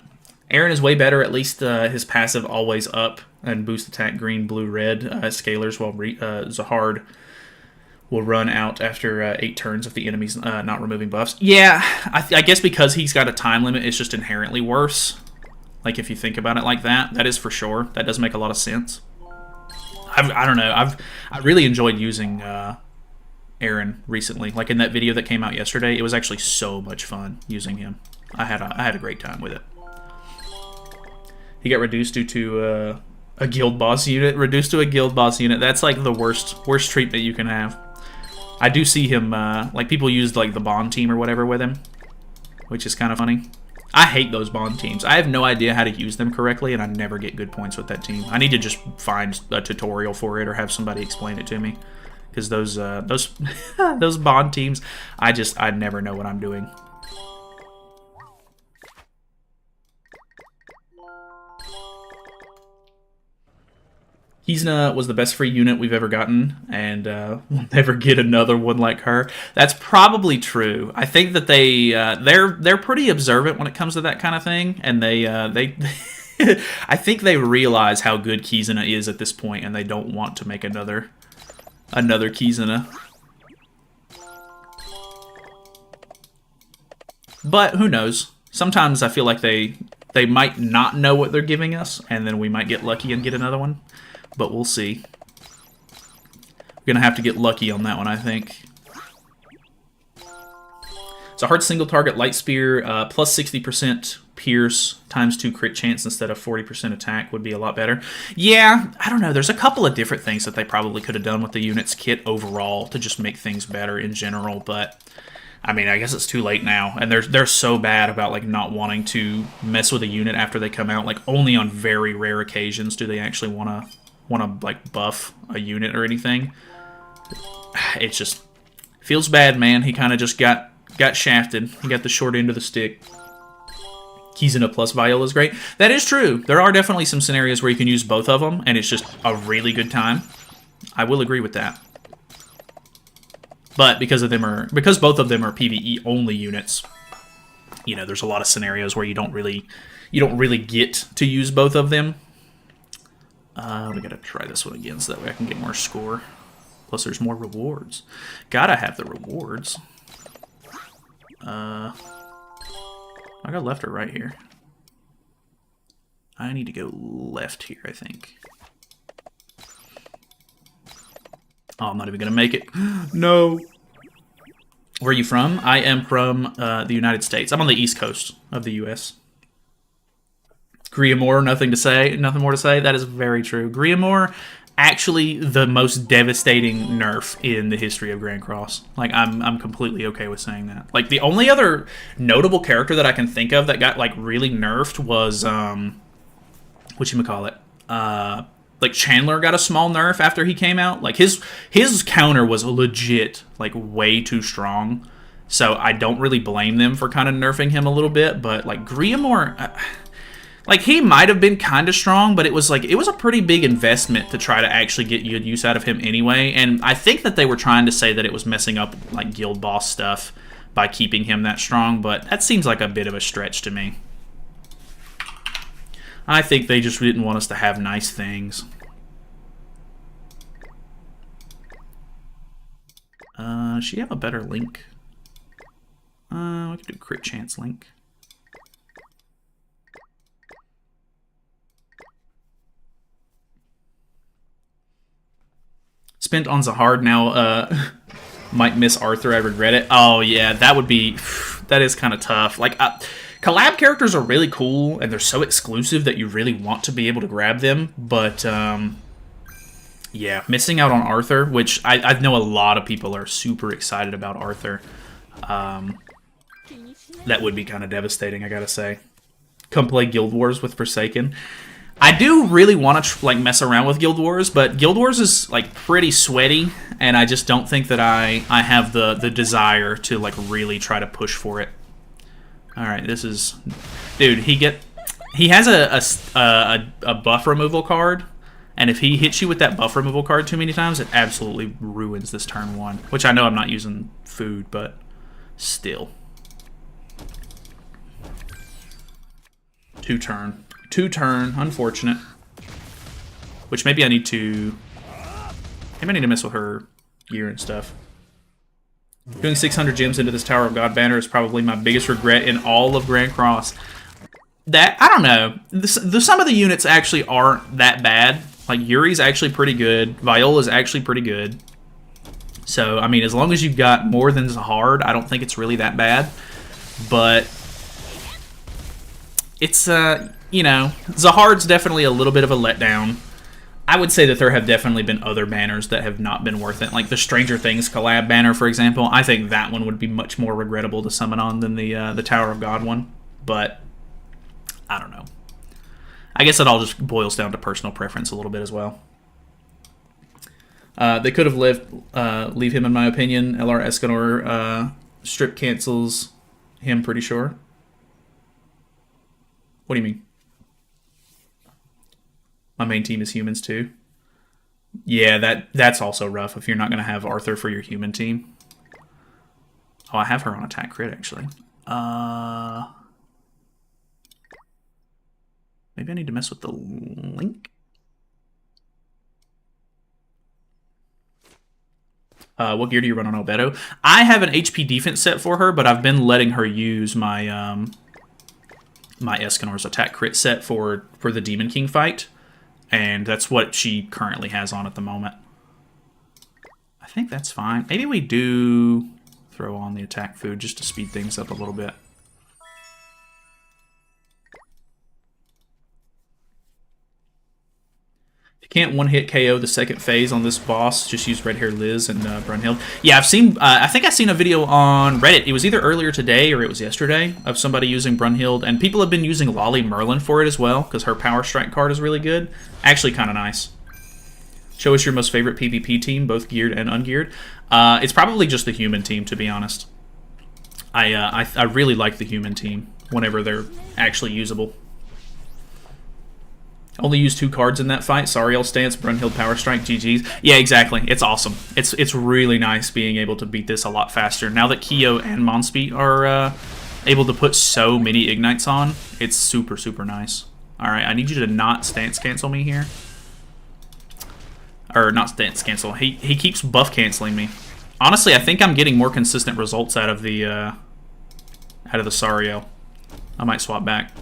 Aaron is way better. At least his passive always up and boost attack green, blue, red scalars, while Zahard will run out after 8 turns if the enemy's not removing buffs. Yeah, I guess because he's got a time limit, it's just inherently worse. Like if you think about it like that, that is for sure. That does make a lot of sense. I don't know. I really enjoyed using Aaron recently. Like in that video that came out yesterday, it was actually so much fun using him. I had a great time with it. He got reduced due to a guild boss unit. Reduced to a guild boss unit. That's like the worst treatment you can have. I do see him, like people used like the Bond team or whatever with him, which is kind of funny. I hate those Bond teams. I have no idea how to use them correctly, and I never get good points with that team. I need to just find a tutorial for it or have somebody explain it to me. Because those those Bond teams, I never know what I'm doing. Kizuna was the best free unit we've ever gotten, and we'll never get another one like her. That's probably true. I think that they're pretty observant when it comes to that kind of thing, and they I think they realize how good Kizuna is at this point, and they don't want to make another Kizuna. But who knows? Sometimes I feel like they might not know what they're giving us, and then we might get lucky and get another one. But we'll see. We're going to have to get lucky on that one, I think. It's a hard single target light spear, plus 60% pierce, times 2 crit chance instead of 40% attack would be a lot better. Yeah, I don't know. There's a couple of different things that they probably could have done with the unit's kit overall to just make things better in general, but I mean, I guess it's too late now, and they're so bad about like not wanting to mess with a unit after they come out. Like only on very rare occasions do they actually want to like buff a unit or anything. It just feels bad, man. He kind of just got shafted. He got the short end of the stick. Kizuna plus Viola is great. That is true. There are definitely some scenarios where you can use both of them, and it's just a really good time. I will agree with that. But because both of them are PvE only units, you know, there's a lot of scenarios where you don't really get to use both of them. We gotta try this one again so that way I can get more score. Plus, there's more rewards. Gotta have the rewards. I got left or right here. I need to go left here, I think. Oh, I'm not even gonna make it. No. Where are you from? I am from the United States. I'm on the East Coast of the U.S. Griamore, nothing more to say. That is very true. Griamore, actually the most devastating nerf in the history of Grand Cross. Like, I'm completely okay with saying that. Like, the only other notable character that I can think of that got, like, really nerfed was, whatchamacallit? Like, Chandler got a small nerf after he came out. Like, his counter was legit, like, way too strong. So I don't really blame them for kind of nerfing him a little bit. But, like, Griamore, like, he might have been kind of strong, but it was a pretty big investment to try to actually get good use out of him anyway. And I think that they were trying to say that it was messing up, like, guild boss stuff by keeping him that strong. But that seems like a bit of a stretch to me. I think they just didn't want us to have nice things. She have a better link? We could do crit chance link. Spent on Zahard now. Might miss Arthur. I regret it. Oh yeah, that is kind of tough. Like. Collab characters are really cool, and they're so exclusive that you really want to be able to grab them, but, yeah, missing out on Arthur, which I know a lot of people are super excited about Arthur. That would be kind of devastating, I gotta say. Come play Guild Wars with Forsaken. I do really want to, like, mess around with Guild Wars, but Guild Wars is, like, pretty sweaty, and I just don't think that I have the desire to, like, really try to push for it. Alright, this is... Dude, he has a buff removal card, and if he hits you with that buff removal card too many times, it absolutely ruins this turn 1. Which I know I'm not using food, but still. 2 turn. 2 turn, unfortunate. Which maybe I need to... Maybe I need to mess with her gear and stuff. Doing 600 gems into this Tower of God banner is probably my biggest regret in all of Grand Cross. That, I don't know. Some of the units actually aren't that bad. Like, Yuri's actually pretty good. Viola's actually pretty good. So, I mean, as long as you've got more than Zahard, I don't think it's really that bad. But it's, you know, Zahard's definitely a little bit of a letdown. I would say that there have definitely been other banners that have not been worth it. Like the Stranger Things collab banner, for example. I think that one would be much more regrettable to summon on than the Tower of God one. But, I don't know. I guess it all just boils down to personal preference a little bit as well. They could have leave him, in my opinion. LR Escanor strip cancels him, pretty sure. What do you mean? My main team is humans too. Yeah, that's also rough if you're not going to have Arthur for your human team. Oh, I have her on attack crit, actually. Maybe I need to mess with the link. What gear do you run on Oboro? I have an HP defense set for her, but I've been letting her use my my Escanor's attack crit set for the Demon King fight, and that's what she currently has on at the moment. I think that's fine. Maybe we do throw on the attack food just to speed things up a little bit. If you can't one-hit KO the second phase on this boss, just use Red Hair Liz and Brunhild. Yeah, I've seen. I think I've seen a video on Reddit. It was either earlier today or it was yesterday of somebody using Brunhild, and people have been using Lolly Merlin for it as well because her Power Strike card is really good. Actually, kind of nice. Show us your most favorite PvP team, both geared and ungeared. It's probably just the human team, to be honest. I really like the human team whenever they're actually usable. Only use 2 cards in that fight. Sariel stance, Brunhild Power Strike, GG's. Yeah, exactly. It's awesome. It's really nice being able to beat this a lot faster. Now that Kyo and Monspeed are able to put so many Ignites on, it's super, super nice. Alright, I need you to not stance cancel me here. Or not stance cancel. He keeps buff canceling me. Honestly, I think I'm getting more consistent results out of the Sariel. I might swap back.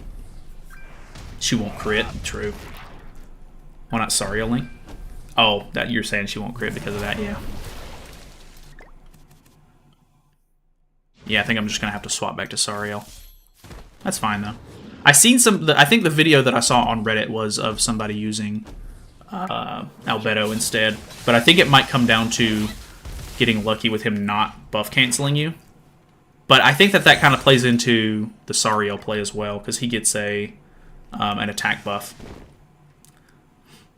She won't crit. True. Why not Sariel Link? Oh, that you're saying she won't crit because of that, yeah. Yeah, I think I'm just gonna have to swap back to Sariel. That's fine though. I seen some. I think the video that I saw on Reddit was of somebody using Albedo instead, but I think it might come down to getting lucky with him not buff canceling you. But I think that kind of plays into the Sariel play as well because he gets an attack buff.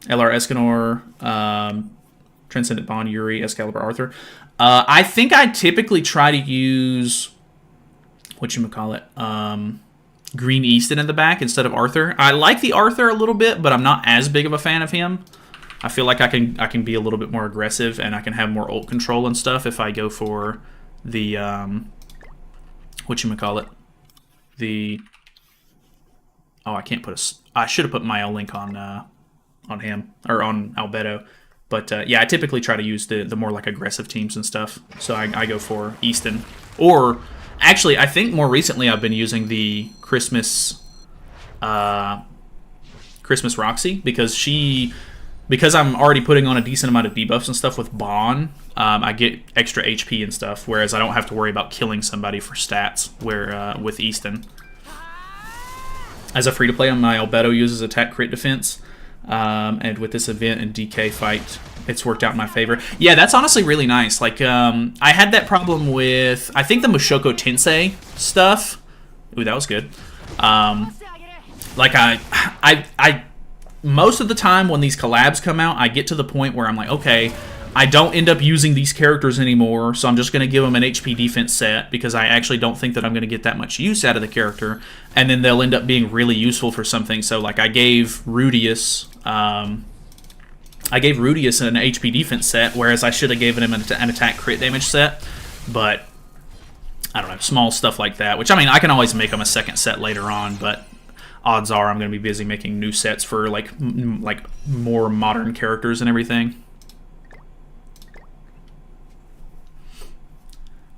LR Escanor, Transcendent Bond, Yuri, Excalibur, Arthur. I think I typically try to use Green Easton in the back instead of Arthur. I like the Arthur a little bit, but I'm not as big of a fan of him. I feel like I can be a little bit more aggressive and I can have more ult control and stuff if I go for the I can't put I should have put Myo Link on him or on Albedo, but yeah, I typically try to use the more like aggressive teams and stuff. So I go for Easton, or actually I think more recently I've been using the Christmas Roxy because I'm already putting on a decent amount of debuffs and stuff with Bon. I get extra HP and stuff, whereas I don't have to worry about killing somebody for stats. Where with Easton, as a free-to-play, my Albedo uses attack crit defense, and with this event and DK fight, it's worked out in my favor. Yeah, that's honestly really nice. Like, I had that problem with, I think, the Mushoku Tensei stuff. Ooh, that was good. Like, I most of the time when these collabs come out, I get to the point where I'm like, okay, I don't end up using these characters anymore, so I'm just going to give them an HP defense set because I actually don't think that I'm going to get that much use out of the character, and then they'll end up being really useful for something. So, like, I gave Rudius an HP defense set, whereas I should have given him an attack crit damage set, but I don't know, small stuff like that, which, I mean, I can always make them a second set later on, but odds are I'm going to be busy making new sets for, like more modern characters and everything.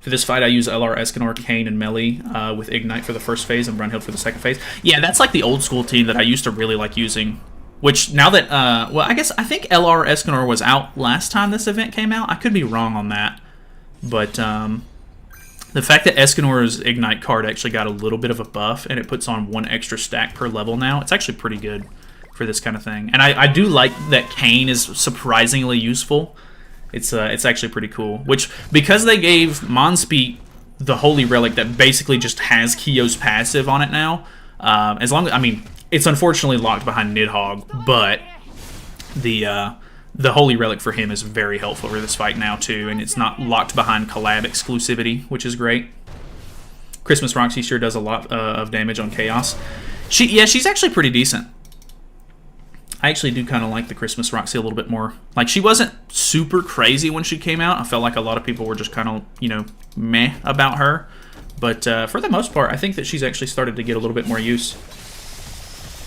For this fight, I use LR Escanor, Kane, and Melee with Ignite for the first phase and Brunhild for the second phase. Yeah, that's like the old school team that I used to really like using. Which, now that, well, I think LR Escanor was out last time this event came out. I could be wrong on that. But the fact that Escanor's Ignite card actually got a little bit of a buff, and it puts on 1 extra stack per level now, it's actually pretty good for this kind of thing. And I do like that Kane is surprisingly useful. It's actually pretty cool. Which, because they gave Monspeed the Holy Relic that basically just has Kyo's passive on it now, as long as, I mean, it's unfortunately locked behind Nidhogg, but the Holy Relic for him is very helpful for this fight now too, and it's not locked behind collab exclusivity, which is great. Christmas Roxy sure does a lot of damage on Chaos. She's actually pretty decent. I actually do kind of like the Christmas Roxy a little bit more. Like, she wasn't super crazy when she came out. I felt like a lot of people were just kind of, you know, meh about her. But for the most part, I think that she's actually started to get a little bit more use.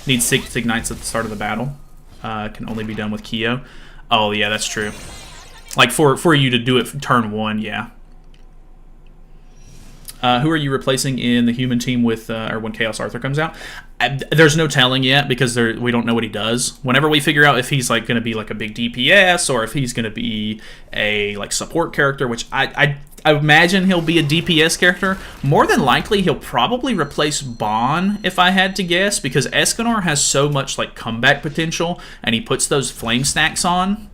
Needs 6 ignites at the start of the battle. Can only be done with Kyo. Oh, yeah, that's true. Like, for you to do it turn 1, yeah. Who are you replacing in the human team with, or when Chaos Arthur comes out? There's no telling yet because we don't know what he does. Whenever we figure out if he's like going to be like a big DPS or if he's going to be a like support character, which I imagine he'll be a DPS character. More than likely, he'll probably replace Bon if I had to guess, because Escanor has so much like comeback potential, and he puts those flame stacks on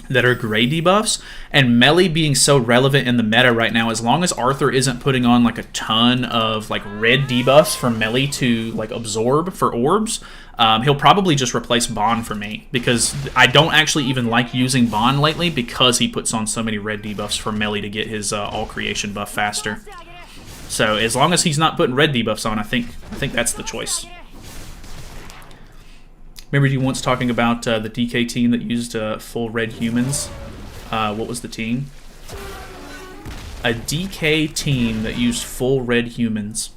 that are gray debuffs, and melee being so relevant in the meta right now, as long as Arthur isn't putting on like a ton of like red debuffs for melee to like absorb for orbs, he'll probably just replace Bon for me, because I don't actually even like using Bon lately because he puts on so many red debuffs for melee to get his all creation buff faster. So as long as he's not putting red debuffs on, I think that's the choice. Remember you once talking about the DK team that used full red humans? What was the team? A DK team that used full red humans.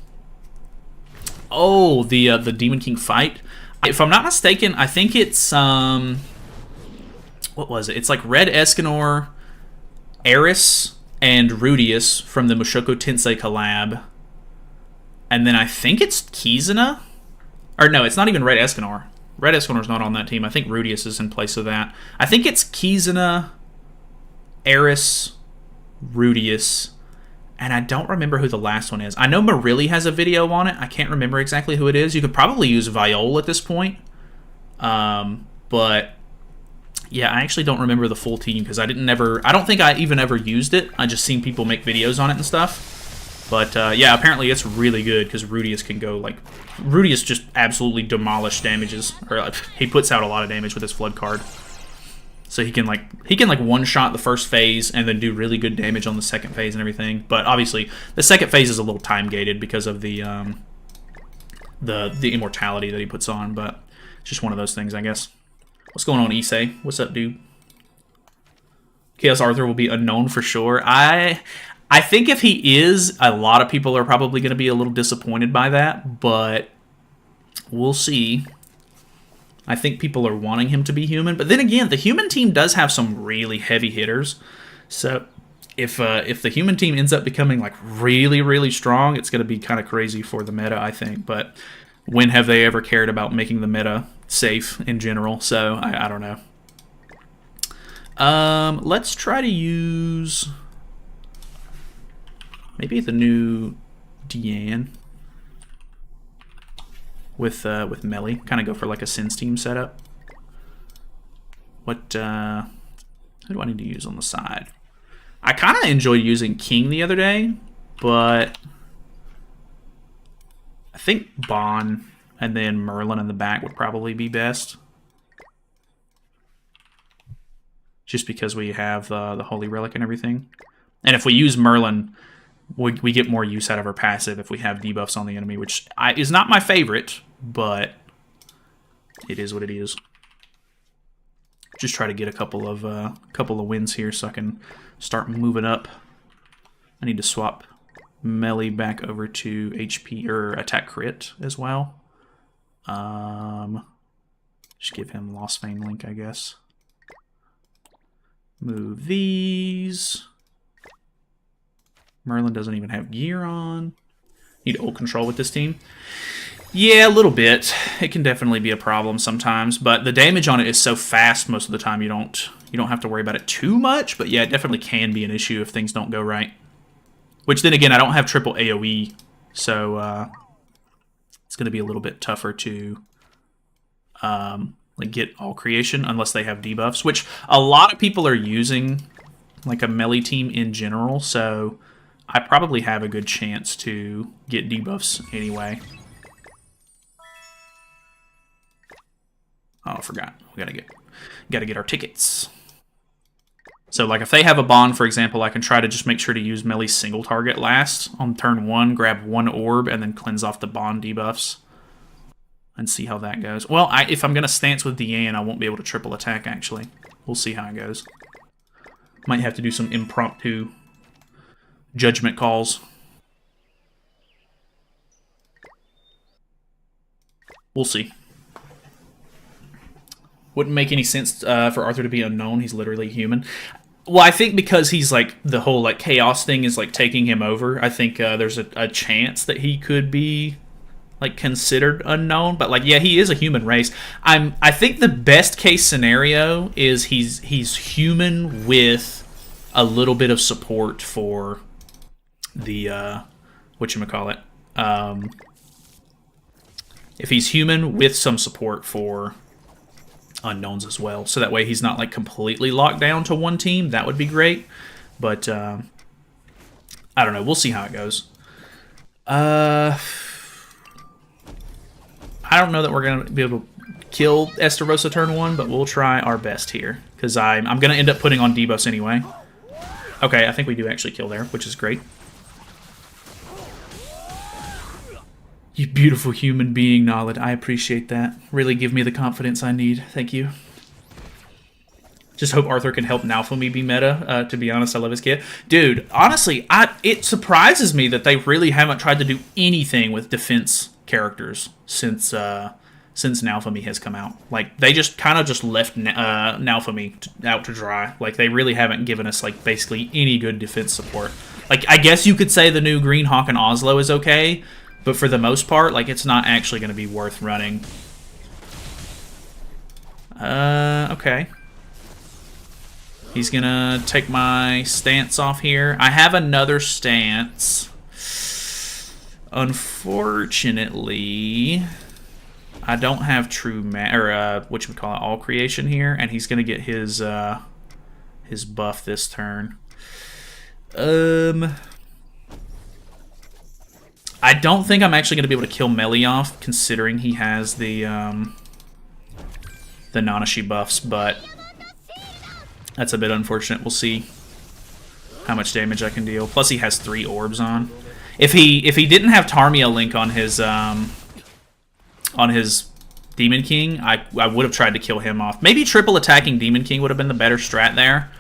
Oh, the Demon King fight? If I'm not mistaken, I think it's... what was it? It's like Red Escanor, Eris, and Rudius from the Mushoku Tensei collab. And then I think it's Kizuna? Or no, it's not even Red Escanor. Red Escanor's not on that team. I think Rudius is in place of that. I think it's Kizuna, Eris, Rudius, and I don't remember who the last one is. I know Marilli has a video on it. I can't remember exactly who it is. You could probably use Viol at this point. But yeah, I actually don't remember the full team because I don't think I even ever used it. I just seen people make videos on it and stuff. But yeah, apparently it's really good because Rudius can go like... Rudius just absolutely demolish damages. Or he puts out a lot of damage with his Flood card. So he can like one-shot the first phase and then do really good damage on the second phase and everything. But obviously, the second phase is a little time-gated because of the immortality that he puts on. But it's just one of those things, I guess. What's going on, Issei? What's up, dude? Chaos Arthur will be unknown for sure. I think if he is, a lot of people are probably going to be a little disappointed by that, but we'll see. I think people are wanting him to be human, but then again, the human team does have some really heavy hitters. So if the human team ends up becoming like really, really strong, it's going to be kind of crazy for the meta, I think. But when have they ever cared about making the meta safe in general? So I don't know. Let's try to use... maybe the new Deanne with Melly. Kind of go for like a Sins team setup. What who do I need to use on the side? I kind of enjoyed using King the other day, but I think Bon and then Merlin in the back would probably be best. Just because we have the Holy Relic and everything. And if we use Merlin... we get more use out of our passive if we have debuffs on the enemy, which is not my favorite, but it is what it is. Just try to get a couple of wins here so I can start moving up. I need to swap melee back over to HP or attack crit as well. Just give him Lost Fame Link, I guess. Move these. Merlin doesn't even have gear on. Need ult control with this team. Yeah, a little bit. It can definitely be a problem sometimes, but the damage on it is so fast most of the time you don't have to worry about it too much, but yeah, it definitely can be an issue if things don't go right. Which then again, I don't have triple AoE, so it's going to be a little bit tougher to like get all creation unless they have debuffs, which a lot of people are using like a melee team in general, so I probably have a good chance to get debuffs anyway. Oh, I forgot. We gotta get our tickets. So, like, if they have a bond, for example, I can try to just make sure to use melee single target last on turn 1, grab 1 orb, and then cleanse off the bond debuffs. and see how that goes. Well, if I'm going to stance with Deanne, I won't be able to triple attack, actually. We'll see how it goes. Might have to do some impromptu judgment calls. We'll see. Wouldn't make any sense for Arthur to be unknown. He's literally human. Well, I think because he's like the whole like chaos thing is like taking him over. I think there's a chance that he could be like considered unknown. But like, yeah, he is a human race. I think the best case scenario is he's human with a little bit of support for the whatchamacallit. If he's human with some support for unknowns as well, so that way he's not like completely locked down to one team. That would be great, but I don't know. We'll see how it goes. I don't know that we're gonna be able to kill Estarossa turn 1, but we'll try our best here because I'm gonna end up putting on debuffs anyway. Okay, I think we do actually kill there, which is great. You beautiful human being, Nalyd. I appreciate that. Really give me the confidence I need. Thank you. Just hope Arthur can help Naofumi be meta. To be honest, I love his kit. Dude, honestly, it surprises me that they really haven't tried to do anything with defense characters since Naofumi has come out. Like, they just kind of just left Naofumi out to dry. Like, they really haven't given us, like, basically any good defense support. Like, I guess you could say the new Green Hawk and Oslo is okay, but for the most part, like, it's not actually going to be worth running. Okay. He's going to take my stance off here. I have another stance. Unfortunately, I don't have true all creation here, and he's going to get his buff this turn. I don't think I'm actually going to be able to kill Melee off, considering he has the Nanashi buffs, but that's a bit unfortunate. We'll see how much damage I can deal. Plus, he has 3 orbs on. If he didn't have Tarmia Link on his Demon King, I would have tried to kill him off. Maybe triple attacking Demon King would have been the better strat there,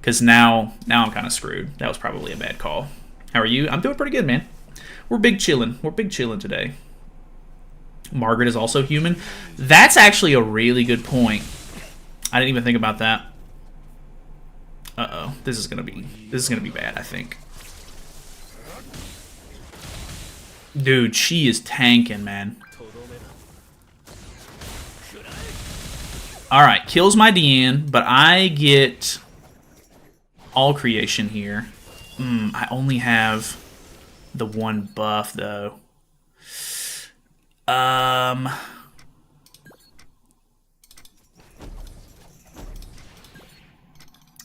because now I'm kind of screwed. That was probably a bad call. How are you? I'm doing pretty good, man. We're big chillin'. We're big chillin' today. Margaret is also human. That's actually a really good point. I didn't even think about that. Uh-oh. This is gonna be bad, I think. Dude, she is tanking, man. Alright, kills my Deanne, but I get all creation here. I only have the 1 buff, though. I'm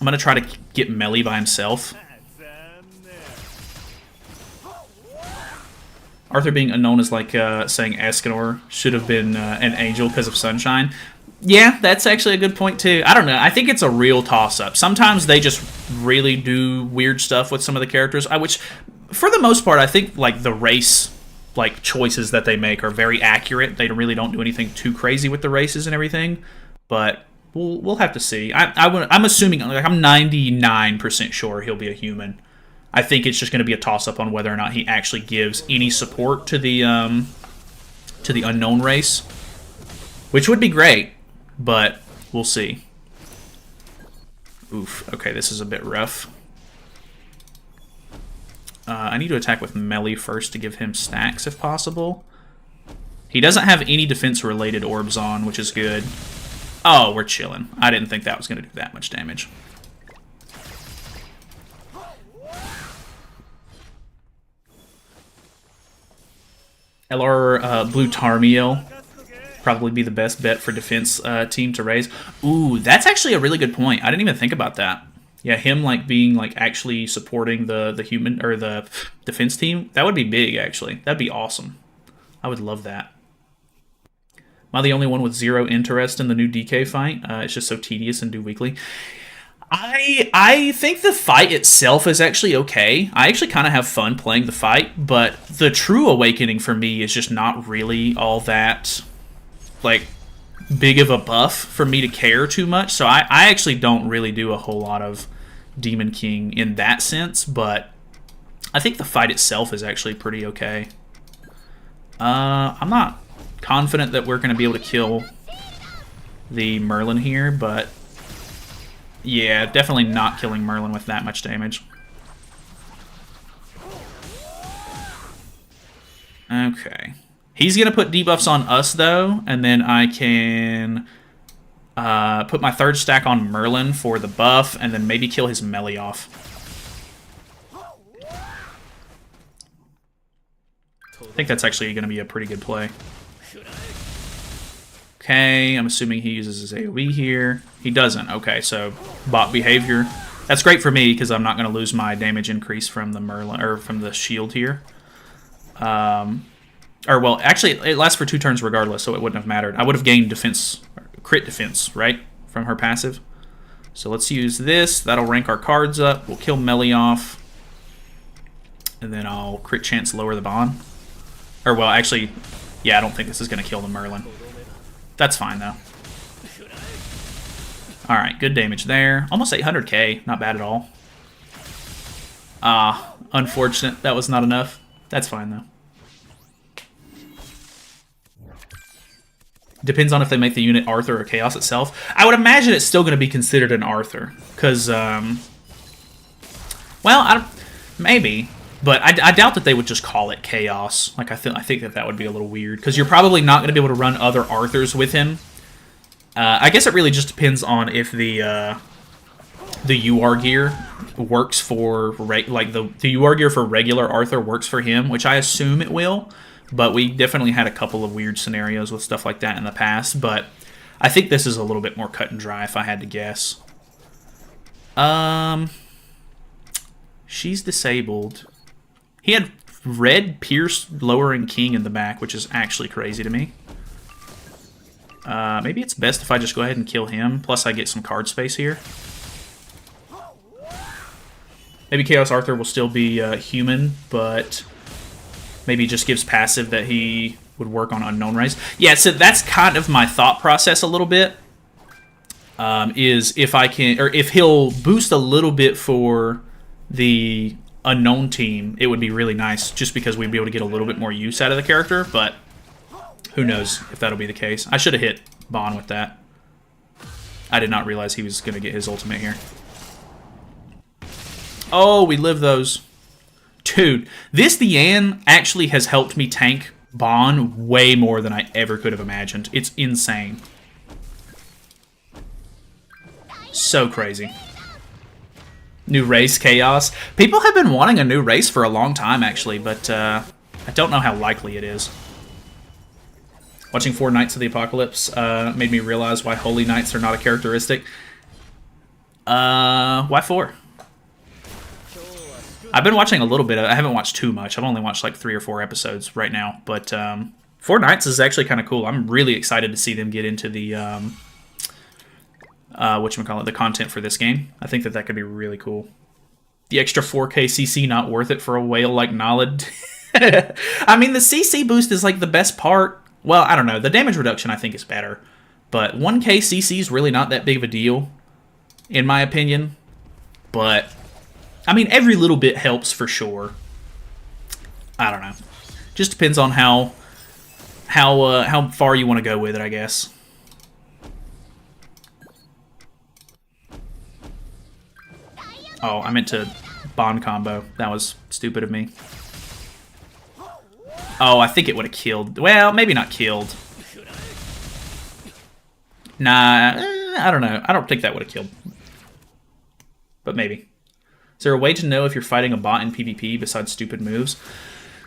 gonna try to get Melee by himself. Arthur being unknown is like saying Escanor should have been an angel because of Sunshine. Yeah, that's actually a good point, too. I don't know. I think it's a real toss-up. Sometimes they just really do weird stuff with some of the characters, which, for the most part, I think like the race like choices that they make are very accurate. They really don't do anything too crazy with the races and everything, but we'll have to see. I'm assuming, like, I'm 99% sure he'll be a human. I think it's just going to be a toss-up on whether or not he actually gives any support to the unknown race, which would be great, but we'll see. Oof. Okay, this is a bit rough. I need to attack with Melee first to give him stacks if possible. He doesn't have any defense-related orbs on, which is good. Oh, we're chilling. I didn't think that was going to do that much damage. LR Blue Tarmiel probably be the best bet for defense team to raise. Ooh, that's actually a really good point. I didn't even think about that. Yeah, him like being like actually supporting the human or the defense team, that would be big actually. That'd be awesome. I would love that. Am I the only one with 0 interest in the new DK fight? It's just so tedious and due weekly. I think the fight itself is actually okay. I actually kind of have fun playing the fight, but the true awakening for me is just not really all that like big of a buff for me to care too much. So I actually don't really do a whole lot of Demon King in that sense, but I think the fight itself is actually pretty okay. I'm not confident that we're going to be able to kill the Merlin here, but yeah, definitely not killing Merlin with that much damage. Okay. He's going to put debuffs on us, though, and then I can put my third stack on Merlin for the buff, and then maybe kill his melee off. I think that's actually going to be a pretty good play. Okay, I'm assuming he uses his AoE here. He doesn't. Okay, so bot behavior. That's great for me because I'm not going to lose my damage increase from the Merlin or from the shield here. Or well, actually, it lasts for 2 turns regardless, so it wouldn't have mattered. I would have gained defense, crit defense, right, from her passive. So let's use this. That'll rank our cards up. We'll kill melee off, and then I'll crit chance lower the bond. Or well, actually, yeah, I don't think this is going to kill the Merlin. That's fine, though. Alright, good damage there. Almost 800k. Not bad at all. Unfortunate. That was not enough. That's fine, though. Depends on if they make the unit Arthur or Chaos itself. I would imagine it's still going to be considered an Arthur. Because, well, maybe. But I doubt that they would just call it Chaos. Like I think that would be a little weird. Because you're probably not going to be able to run other Arthurs with him. I guess it really just depends on if the UR gear works for... like, the UR gear for regular Arthur works for him, which I assume it will. But we definitely had a couple of weird scenarios with stuff like that in the past. But I think this is a little bit more cut and dry, if I had to guess. She's disabled. He had red Pierce lowering King in the back, which is actually crazy to me. Maybe it's best if I just go ahead and kill him. Plus I get some card space here. Maybe Chaos Arthur will still be human, but maybe just gives passive that he would work on Unknown Race. Yeah, so that's kind of my thought process a little bit. Is if I can, or if he'll boost a little bit for the Unknown team, it would be really nice just because we'd be able to get a little bit more use out of the character, but who knows if that'll be the case. I should have hit Bon with that. I did not realize he was going to get his ultimate here. Oh, we live those. Dude, this Diane actually has helped me tank Bon way more than I ever could have imagined. It's insane. So crazy. New race, Chaos. People have been wanting a new race for a long time, actually, but I don't know how likely it is. Watching 4 Knights of the Apocalypse made me realize why Holy Knights are not a characteristic. Why 4? I've been watching a little bit. I haven't watched too much. I've only watched like 3 or 4 episodes right now. But 4 Knights is actually kind of cool. I'm really excited to see them get into the whatchamacallit, the content for this game. I think that could be really cool. The extra 4k CC not worth it for a whale like Nalyd. I mean, the CC boost is like the best part. Well, I don't know. The damage reduction I think is better. But 1k CC is really not that big of a deal, in my opinion. But, I mean, every little bit helps for sure. I don't know. Just depends on how far you want to go with it, I guess. Oh, I meant to bond combo. That was stupid of me. Oh, I think it would have killed. Well, maybe not killed. Nah, I don't know. I don't think that would have killed. But maybe. Is there a way to know if you're fighting a bot in PvP besides stupid moves?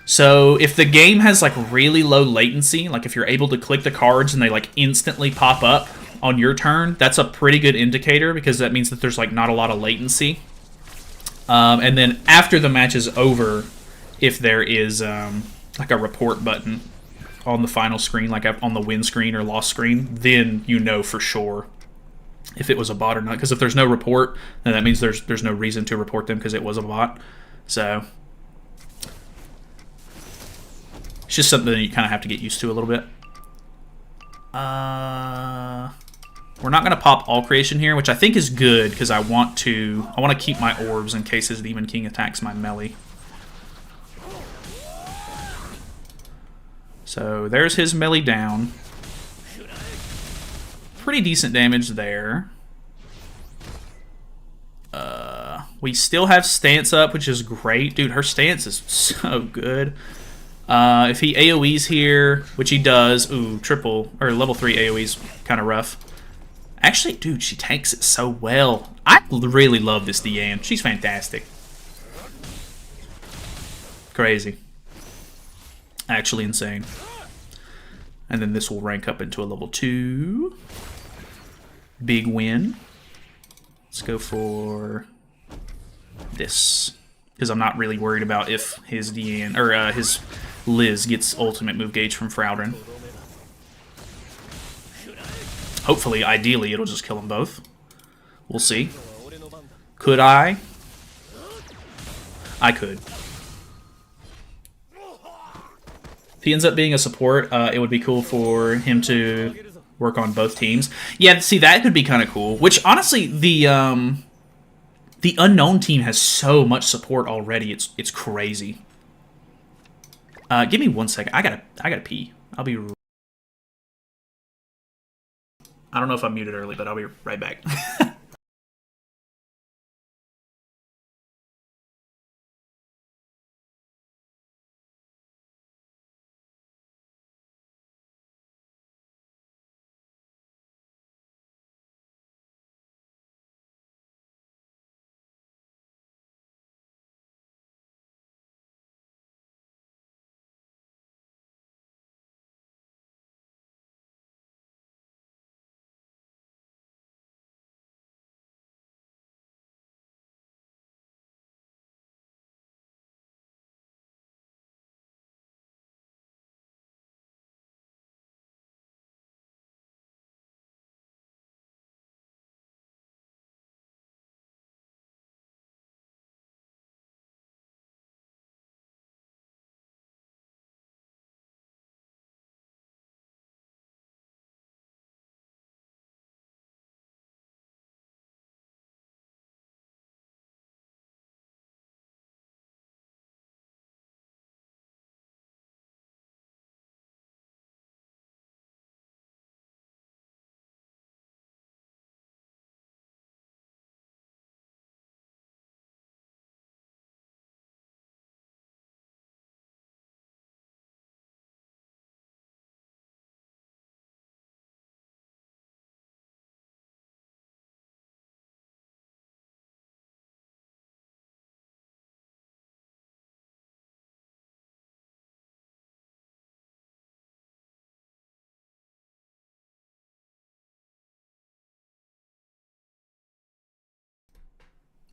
So, if the game has, like, really low latency, like if you're able to click the cards and they, like, instantly pop up on your turn, that's a pretty good indicator because that means that there's, like, not a lot of latency. And then after the match is over, if there is like a report button on the final screen, like on the win screen or loss screen, then you know for sure if it was a bot or not. Because if there's no report, then that means there's no reason to report them because it was a bot. So it's just something that you kind of have to get used to a little bit. We're not going to pop all creation here, which I think is good because I want to keep my orbs in case his Demon King attacks my melee. So there's his melee down. Pretty decent damage there. We still have stance up, which is great. Dude, her stance is so good. If he AoEs here, which he does, ooh, triple, or level 3 AoE's kind of rough. Actually, dude, she tanks it so well. I really love this Diane. She's fantastic. Crazy. Actually insane. And then this will rank up into a level 2. Big win. Let's go for this. Because I'm not really worried about if his Diane, or his Liz gets ultimate move gauge from Frowdren. Hopefully, ideally, it'll just kill them both. We'll see. Could I? I could. If he ends up being a support, it would be cool for him to work on both teams. Yeah, see, that could be kind of cool. Which, honestly, the Unknown team has so much support already. It's crazy. Give me 1 second. I gotta pee. I'll be. I don't know if I'm muted early, but I'll be right back.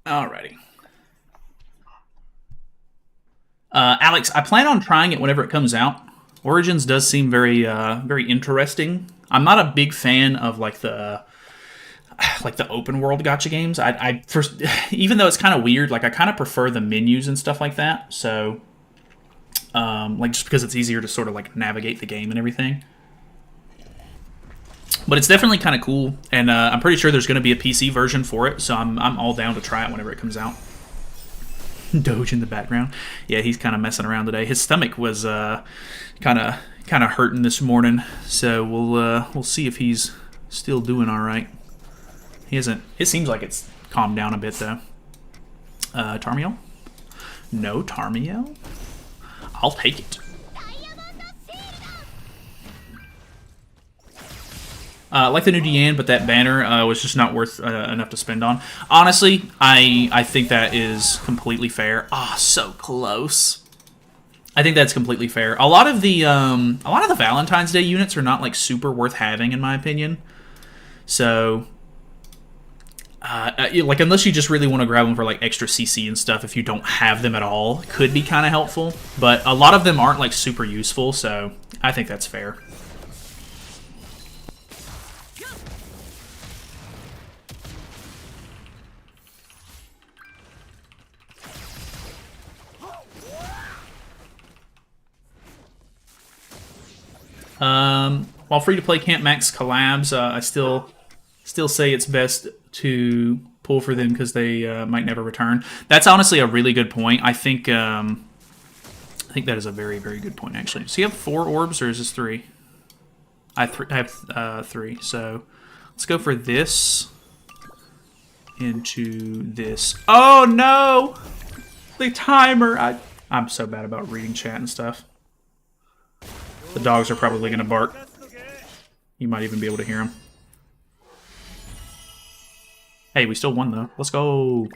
Alrighty. Alex, I plan on trying it whenever it comes out. Origins does seem very, very interesting. I'm not a big fan of like the open world gacha games. I first, even though it's kind of weird, like I kind of prefer the menus and stuff like that. So, like just because it's easier to sort of like navigate the game and everything. But it's definitely kind of cool, and I'm pretty sure there's going to be a PC version for it, so I'm all down to try it whenever it comes out. Doge in the background. Yeah, he's kind of messing around today. His stomach was kind of hurting this morning, so we'll see if he's still doing all right. He isn't. It seems like it's calmed down a bit though. Tarmiel? No Tarmiel? I'll take it. Like the new Diane, but that banner was just not worth enough to spend on. Honestly, I think that is completely fair. Ah, so close. I think that's completely fair. A lot of the Valentine's Day units are not like super worth having, in my opinion. So, like unless you just really want to grab them for like extra CC and stuff, if you don't have them at all, it could be kind of helpful. But a lot of them aren't like super useful, so I think that's fair. While free-to-play can't max collabs, I still say it's best to pull for them because they might never return. That's honestly a really good point. I think that is a very, very good point, actually. So you have 4 orbs, or is this 3? I have 3, so let's go for this into this. Oh, no! The timer! I'm so bad about reading chat and stuff. The dogs are probably going to bark. You might even be able to hear them. Hey, we still won, though. Let's go.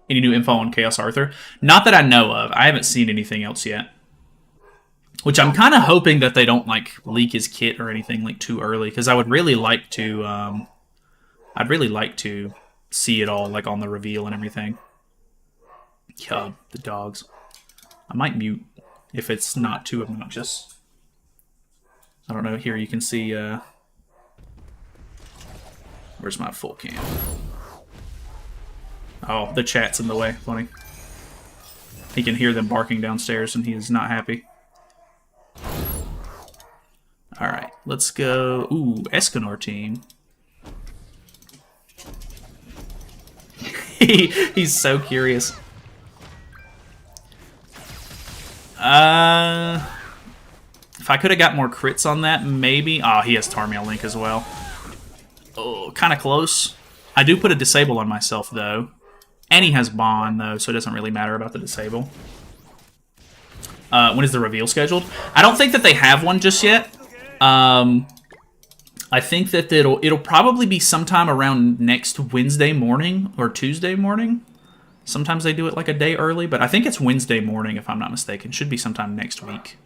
Any new info on Chaos Arthur? Not that I know of. I haven't seen anything else yet. Which I'm kind of hoping that they don't, like, leak his kit or anything, like, too early. Because I would really like to, I'd really like to see it all, like, on the reveal and everything. Yeah, the dogs. I might mute if it's not too obnoxious. I don't know. Here you can see, where's my full cam? Oh, the chat's in the way. Funny. He can hear them barking downstairs, and he is not happy. Alright, let's go... Ooh, Escanor team. He's so curious. If I could have got more crits on that, maybe... Oh, he has Tarmiel Link as well. Oh, kind of close. I do put a disable on myself, though. And he has Bond, though, so it doesn't really matter about the disable. When is the reveal scheduled? I don't think that they have one just yet. I think that it'll probably be sometime around next Wednesday morning or Tuesday morning. Sometimes they do it like a day early, but I think it's Wednesday morning, if I'm not mistaken. Should be sometime next week.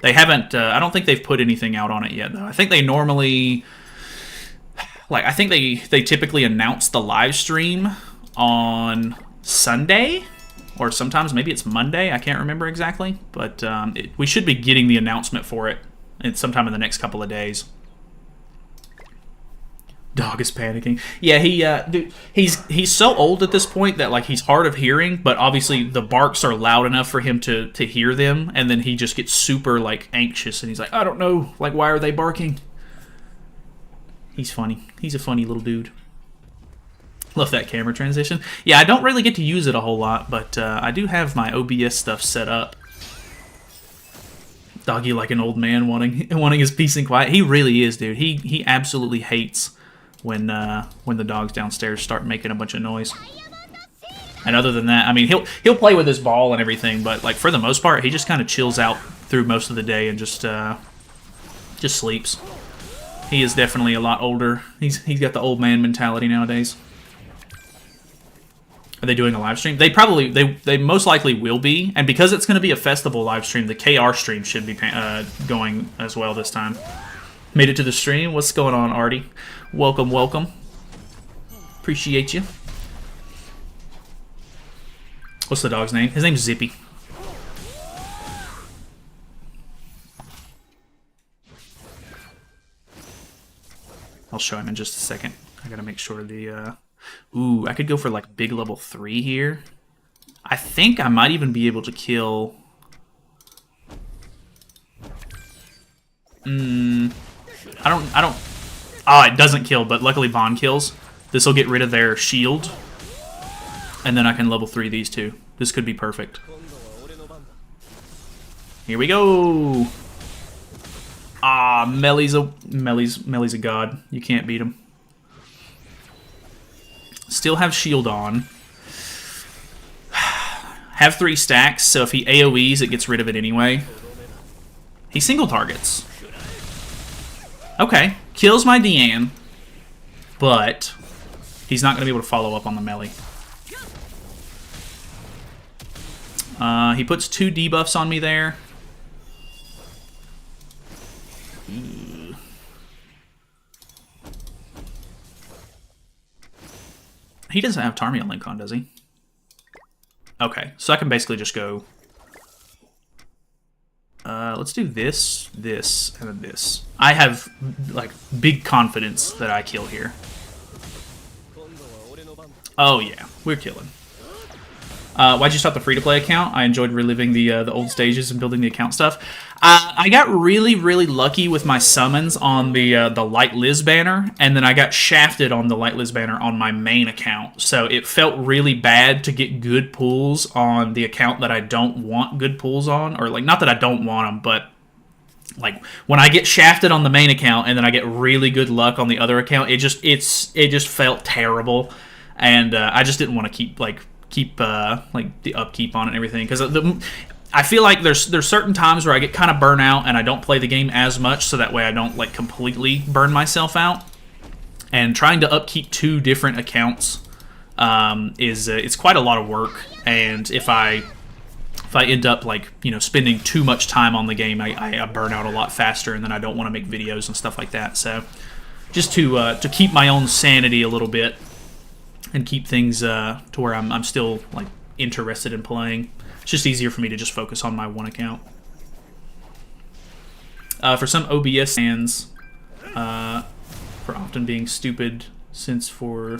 They haven't... I don't think they've put anything out on it yet, though. I think they normally... Like, I think they typically announce the live stream on Sunday, or sometimes maybe it's Monday. I can't remember exactly, but we should be getting the announcement for it sometime in the next couple of days. Dog is panicking. Yeah, dude, he's so old at this point that, like, he's hard of hearing, but obviously the barks are loud enough for him to hear them, and then he just gets super, like, anxious, and he's like, I don't know, like, why are they barking? He's funny. He's a funny little dude. Love that camera transition. Yeah, I don't really get to use it a whole lot, but I do have my OBS stuff set up. Doggy like an old man wanting his peace and quiet. He really is, dude. He absolutely hates when the dogs downstairs start making a bunch of noise. And other than that, I mean, he'll play with his ball and everything, but like for the most part, he just kind of chills out through most of the day and just sleeps. He is definitely a lot older. He's got the old man mentality nowadays. Are they doing a live stream? They most likely will be, and because it's going to be a festival live stream, the KR stream should be going as well this time. Made it to the stream. What's going on, Artie? Welcome, welcome. Appreciate you. What's the dog's name? His name's Zippy. I'll show him in just a second. I gotta make sure the... Ooh, I could go for like big level 3 here. I think I might even be able to kill... I don't... Oh, it doesn't kill, but luckily Bond kills. This will get rid of their shield. And then I can level 3 these two. This could be perfect. Here we go! Ah, Melly's a god. You can't beat him. Still have shield on. Have 3 stacks, so if he AoEs, it gets rid of it anyway. He single targets. Okay, kills my Deanne, but he's not going to be able to follow up on the melee. He puts 2 debuffs on me there. He doesn't have Tarmiel Link on, does he? Okay, so I can basically just go... let's do this, this, and then this. I have, like, big confidence that I kill here. Oh, yeah. We're killing. Why'd you start the free-to-play account? I enjoyed reliving the old stages and building the account stuff. I got really, really lucky with my summons on the Light Liz banner, and then I got shafted on the Light Liz banner on my main account. So it felt really bad to get good pulls on the account that I don't want good pulls on, or like not that I don't want them, but like when I get shafted on the main account and then I get really good luck on the other account, it just felt terrible, and I just didn't want to keep the upkeep on it and everything, because I feel like there's certain times where I get kind of burnt out and I don't play the game as much, so that way I don't like completely burn myself out. And trying to upkeep 2 different accounts it's quite a lot of work, and if I end up like spending too much time on the game, I burn out a lot faster, and then I don't want to make videos and stuff like that. So just to keep my own sanity a little bit and keep things to where I'm still like interested in playing. It's just easier for me to just focus on my one account. For some OBS fans, for often being stupid, since for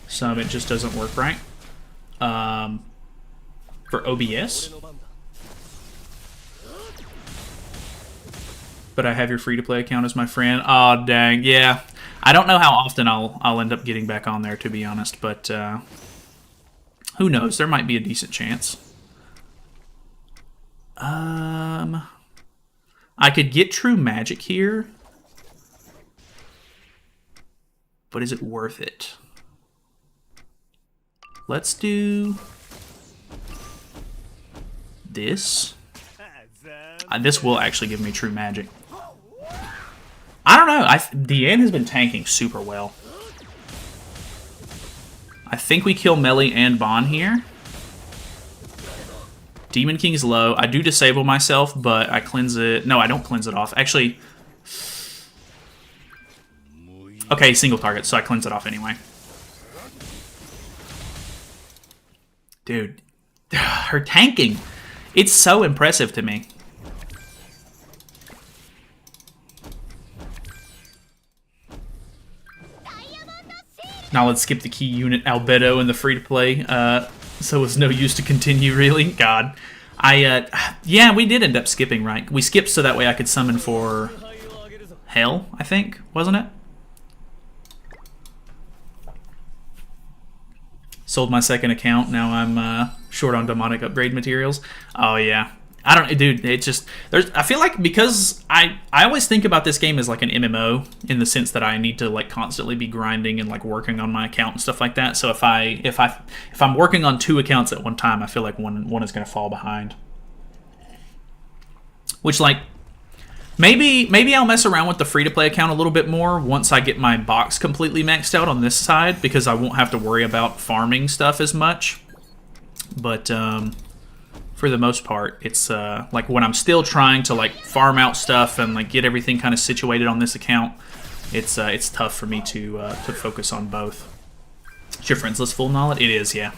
some it just doesn't work right. For OBS. But I have your free-to-play account as my friend. Oh dang, yeah. I don't know how often I'll end up getting back on there, to be honest, but who knows? There might be a decent chance. I could get True Magic here, but is it worth it? Let's do this. This will actually give me True Magic. I don't know. Deanne has been tanking super well. I think we kill Melee and Bon here. Demon King's low. I do disable myself, but I cleanse it. No, I don't cleanse it off. Actually, okay, single target, so I cleanse it off anyway. Dude, her tanking, it's so impressive to me. Now let's skip the key unit Albedo in the free-to-play, so it's no use to continue, really. God. Yeah, we did end up skipping, right? We skipped so that way I could summon for Hell, I think, wasn't it? Sold my second account, now I'm short on demonic upgrade materials. Oh yeah. I don't, dude, it's just, I feel like because I always think about this game as like an MMO in the sense that I need to like constantly be grinding and like working on my account and stuff like that. So if I'm working on 2 accounts at one time, I feel like one is going to fall behind. Which like, maybe I'll mess around with the free-to-play account a little bit more once I get my box completely maxed out on this side, because I won't have to worry about farming stuff as much. But, for the most part, it's like when I'm still trying to like farm out stuff and like get everything kind of situated on this account, it's tough for me to focus on both. Is your friends list full, Nalyd? It is, yeah.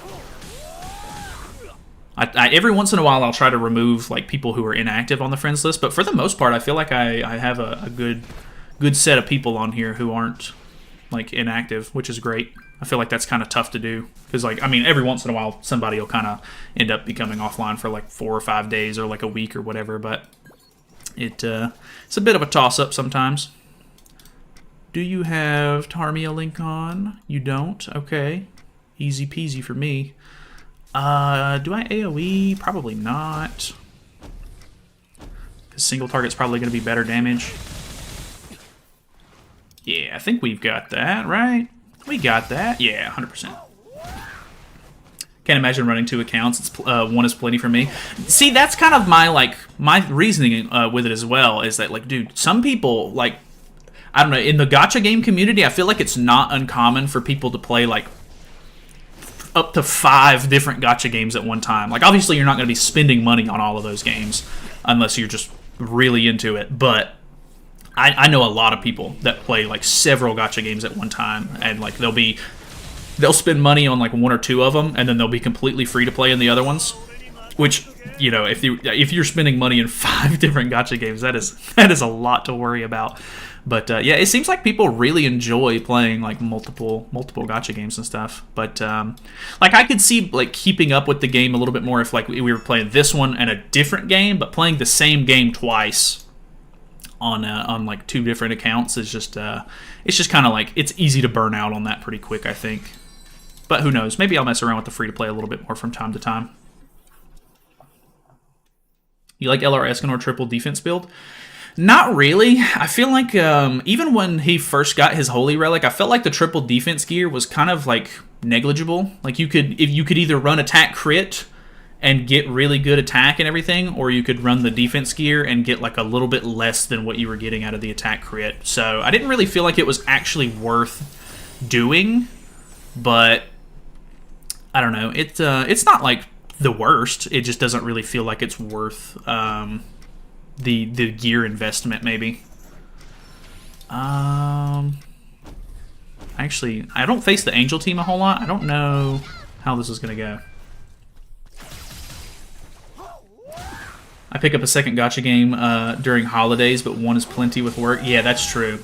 I every once in a while I'll try to remove like people who are inactive on the friends list, but for the most part I feel like I have a good set of people on here who aren't like inactive, which is great. I feel like that's kind of tough to do because, like, I mean, every once in a while somebody will kind of end up becoming offline for like 4 or 5 days or like a week or whatever, but it's a bit of a toss-up sometimes. Do you have Tarmia link on? You don't? Okay. Easy peasy for me. Do I AoE? Probably not. Because single target's probably going to be better damage. Yeah, I think we've got that, right? We got that. Yeah, 100%. Can't imagine running 2 accounts. It's one is plenty for me. See, that's kind of my reasoning with it as well, is that, like, dude, some people, like, I don't know, in the gacha game community, I feel like it's not uncommon for people to play, like, up to 5 different gacha games at one time. Like, obviously you're not going to be spending money on all of those games unless you're just really into it, but I know a lot of people that play like several gacha games at one time, and like they'll spend money on like 1 or 2 of them, and then they'll be completely free to play in the other ones. Which, you know, if you're spending money in 5 different gacha games, that is a lot to worry about. But yeah, it seems like people really enjoy playing like multiple gacha games and stuff. But like I could see like keeping up with the game a little bit more if like we were playing this one and a different game, but playing the same game twice on like 2 different accounts is just it's just kind of like it's easy to burn out on that pretty quick, I think. But who knows? Maybe I'll mess around with the free to play a little bit more from time to time. You like LR Escanor triple defense build? Not really. I feel like even when he first got his Holy Relic, I felt like the triple defense gear was kind of like negligible. Like you could either run attack crit and get really good attack and everything, or you could run the defense gear and get like a little bit less than what you were getting out of the attack crit. So I didn't really feel like it was actually worth doing, but I don't know. It's not like the worst. It just doesn't really feel like it's worth the gear investment, maybe. Actually, I don't face the Angel team a whole lot. I don't know how this is gonna go. I pick up a second gacha game during holidays, but one is plenty with work. Yeah, that's true.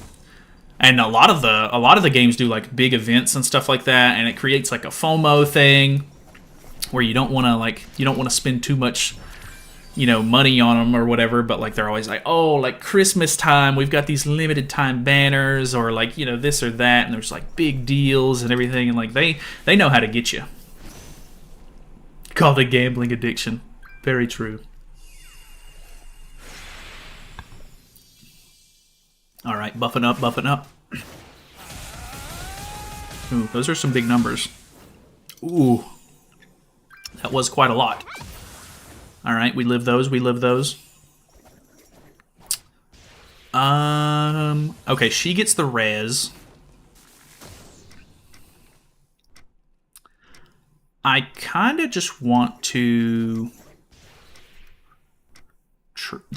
And a lot of the games do like big events and stuff like that, and it creates like a FOMO thing where you don't want to spend too much, you know, money on them or whatever, but like they're always like, oh, like Christmas time, we've got these limited time banners, or like, you know, this or that, and there's like big deals and everything, and like they know how to get you. Called a gambling addiction. Very true. All right, buffing up, buffing up. Ooh, those are some big numbers. Ooh, that was quite a lot. All right, we live those, we live those. Okay, she gets the res. I kind of just want to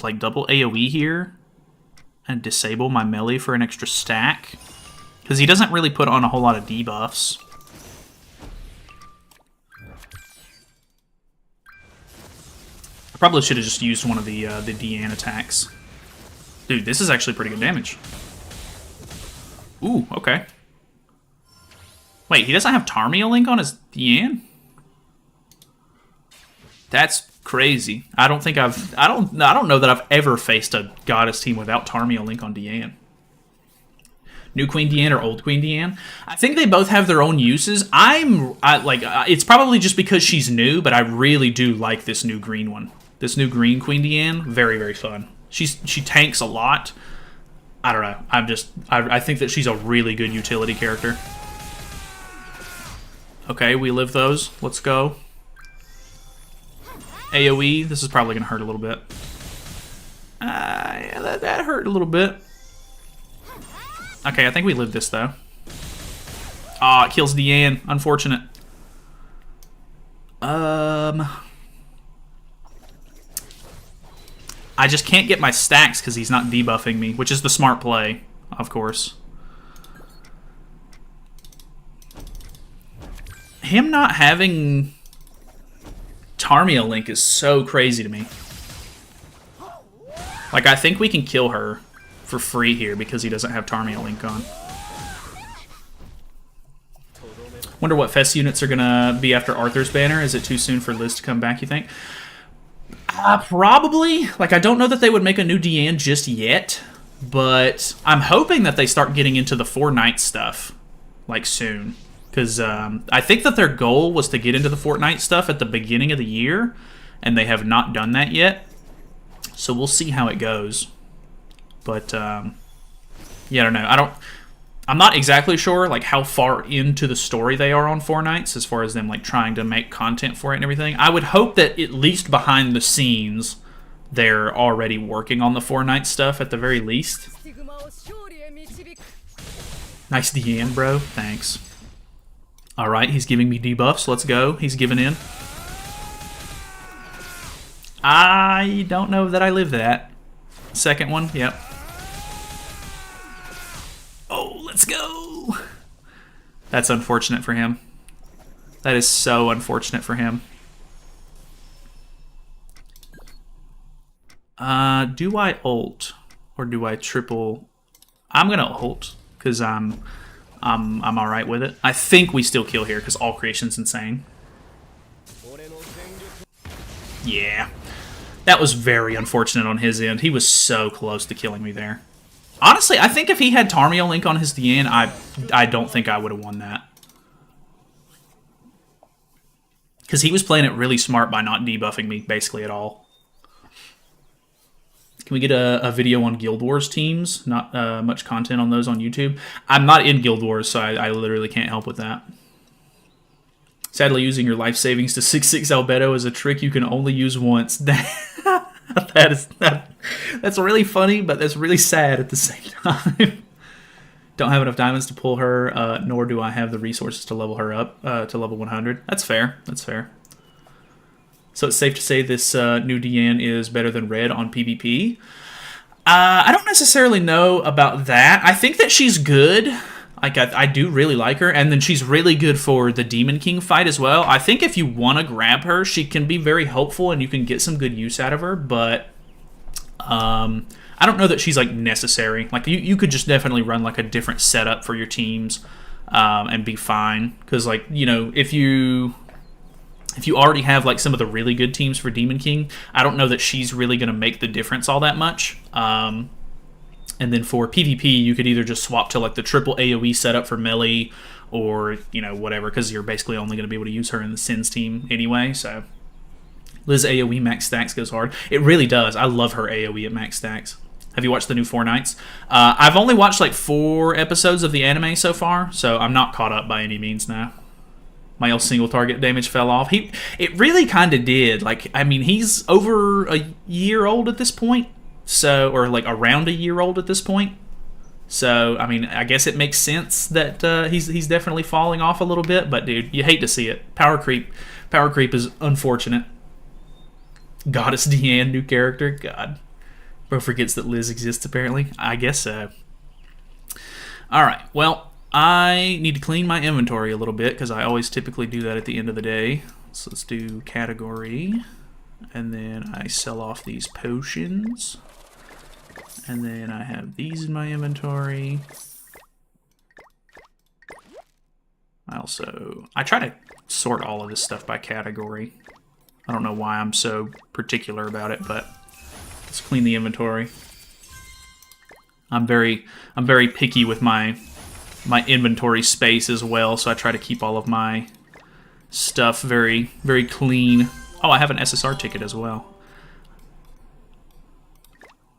like double AoE here and disable my melee for an extra stack, because he doesn't really put on a whole lot of debuffs. I probably should have just used one of the Deanne attacks. Dude, this is actually pretty good damage. Ooh, okay. Wait, he doesn't have Tarmia Link on his Deanne? That's crazy. I don't know that I've ever faced a Goddess team without Tarmia Link on Deanne. New Queen Deanne or Old Queen Deanne? I think they both have their own uses. It's probably just because she's new, but I really do like this new green one. This new green Queen Deanne, very, very fun. She tanks a lot. I don't know. I think that she's a really good utility character. Okay, we live those. Let's go. AoE, this is probably going to hurt a little bit. Yeah, that hurt a little bit. Okay, I think we live this, though. Aw, it kills Deanne. Unfortunate. I just can't get my stacks because he's not debuffing me, which is the smart play, of course. Him not having Tarmia Link is so crazy to me. Like, I think we can kill her for free here because he doesn't have Tarmia Link on. Wonder what Fest units are gonna be after Arthur's banner. Is it too soon for Liz to come back, you think? Probably. Like, I don't know that they would make a new Deanne just yet, but I'm hoping that they start getting into the 4-night stuff, like, soon. Because I think that their goal was to get into the Fortnite stuff at the beginning of the year, and they have not done that yet. So we'll see how it goes. But yeah, I don't know. I'm not exactly sure like how far into the story they are on 4 nights as far as them like trying to make content for it and everything. I would hope that at least behind the scenes they're already working on the 4-night stuff at the very least. Nice Deanne, bro. Thanks. Alright, he's giving me debuffs. Let's go. He's giving in. I don't know that I live that. Second one, yep. Oh, let's go! That's unfortunate for him. That is so unfortunate for him. Do I ult or do I triple? I'm gonna ult because I'm all right with it. I think we still kill here because all creation's insane. Yeah, that was very unfortunate on his end. He was so close to killing me there. Honestly, I think if he had Tarmio Link on his DN, I don't think I would have won that. Because he was playing it really smart by not debuffing me basically at all. Can we get a video on Guild Wars teams? Not much content on those on YouTube. I'm not in Guild Wars, so I literally can't help with that. Sadly, using your life savings to 6/6 Albedo is a trick you can only use once. That's really funny, but that's really sad at the same time. Don't have enough diamonds to pull her, nor do I have the resources to level her up to level 100. That's fair. That's fair. So it's safe to say this new Diane is better than Red on PvP. I don't necessarily know about that. I think that she's good. Like I do really like her, and then she's really good for the Demon King fight as well. I think if you want to grab her, she can be very helpful, and you can get some good use out of her. But I don't know that she's like necessary. Like you could just definitely run like a different setup for your teams and be fine. Because like if you already have like some of the really good teams for Demon King, I don't know that she's really going to make the difference all that much. And then for PvP, you could either just swap to like the triple AoE setup for melee, or whatever, because you're basically only going to be able to use her in the Sins team anyway. So Liz AoE max stacks goes hard. It really does. I love her AoE at max stacks. Have you watched the new Four Knights? I've only watched like 4 episodes of the anime so far, so I'm not caught up by any means now. My L single target damage fell off. It really kind of did. Like, I mean, he's over a year old at this point. So, or like around a year old at this point. So, I mean, I guess it makes sense that he's definitely falling off a little bit. But dude, you hate to see it. Power creep is unfortunate. Goddess Deanne, new character. God, bro forgets that Liz exists. Apparently, I guess so. All right. Well, I need to clean my inventory a little bit because I always typically do that at the end of the day. So let's do category, and then I sell off these potions. And then I have these in my inventory. I try to sort all of this stuff by category. I don't know why I'm so particular about it, but let's clean the inventory. I'm very picky with my inventory space as well, so I try to keep all of my stuff very, very clean. Oh, I have an SSR ticket as well.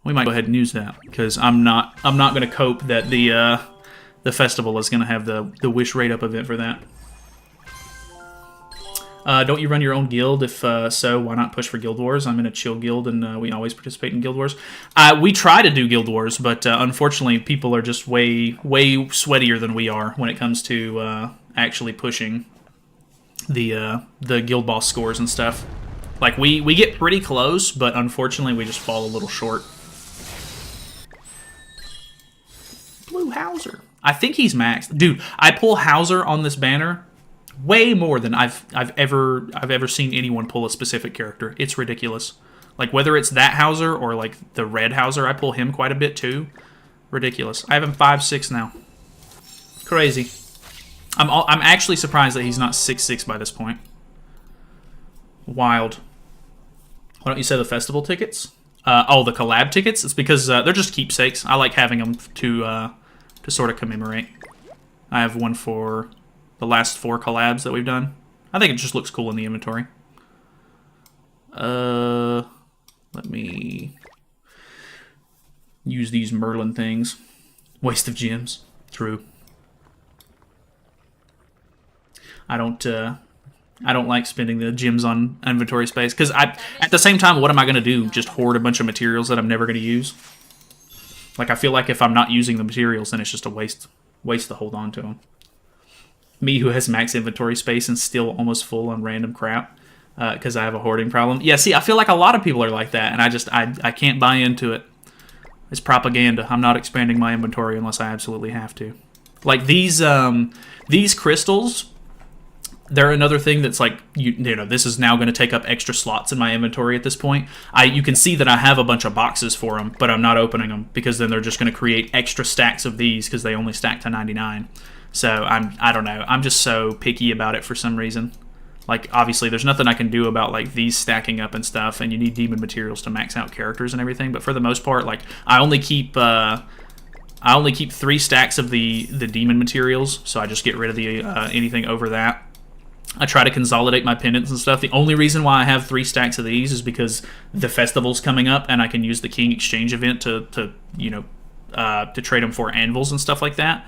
We might go ahead and use that because I'm not going to cope that the festival is going to have the Wish Rate Up event for that. Don't you run your own guild? If so, why not push for Guild Wars? I'm in a chill guild, and we always participate in Guild Wars. We try to do Guild Wars, but unfortunately, people are just way sweatier than we are when it comes to actually pushing the guild boss scores and stuff. Like we get pretty close, but unfortunately, we just fall a little short. Blue Hauser. I think he's maxed. Dude, I pull Hauser on this banner way more than I've ever seen anyone pull a specific character. It's ridiculous. Like whether it's that Hauser or like the red Hauser, I pull him quite a bit too. Ridiculous. I have him 5/6 now. Crazy. I'm actually surprised that he's not 6/6 by this point. Wild. Why don't you say the festival tickets? Oh, the collab tickets? It's because they're just keepsakes. I like having them to sort of commemorate. I have one for the last 4 collabs that we've done. I think it just looks cool in the inventory. Let me use these Merlin things. Waste of gems. True. I don't like spending the gems on inventory space because at the same time, what am I going to do? Just hoard a bunch of materials that I'm never going to use? Like I feel like if I'm not using the materials, then it's just a waste to hold on to them. Me who has max inventory space and still almost full on random crap because I have a hoarding problem. Yeah, see, I feel like a lot of people are like that, and I can't buy into it. It's propaganda. I'm not expanding my inventory unless I absolutely have to. Like these crystals, They're another thing that's like, you know, this is now going to take up extra slots in my inventory at this point. You can see that I have a bunch of boxes for them, but I'm not opening them because then they're just going to create extra stacks of these because they only stack to 99. So I don't know. I'm just so picky about it for some reason. Like, obviously, there's nothing I can do about, like, these stacking up and stuff, and you need demon materials to max out characters and everything, but for the most part, like, I only keep 3 stacks of the demon materials, so I just get rid of the anything over that. I try to consolidate my pendants and stuff. The only reason why I have 3 stacks of these is because the festival's coming up, and I can use the King Exchange event to trade them for anvils and stuff like that.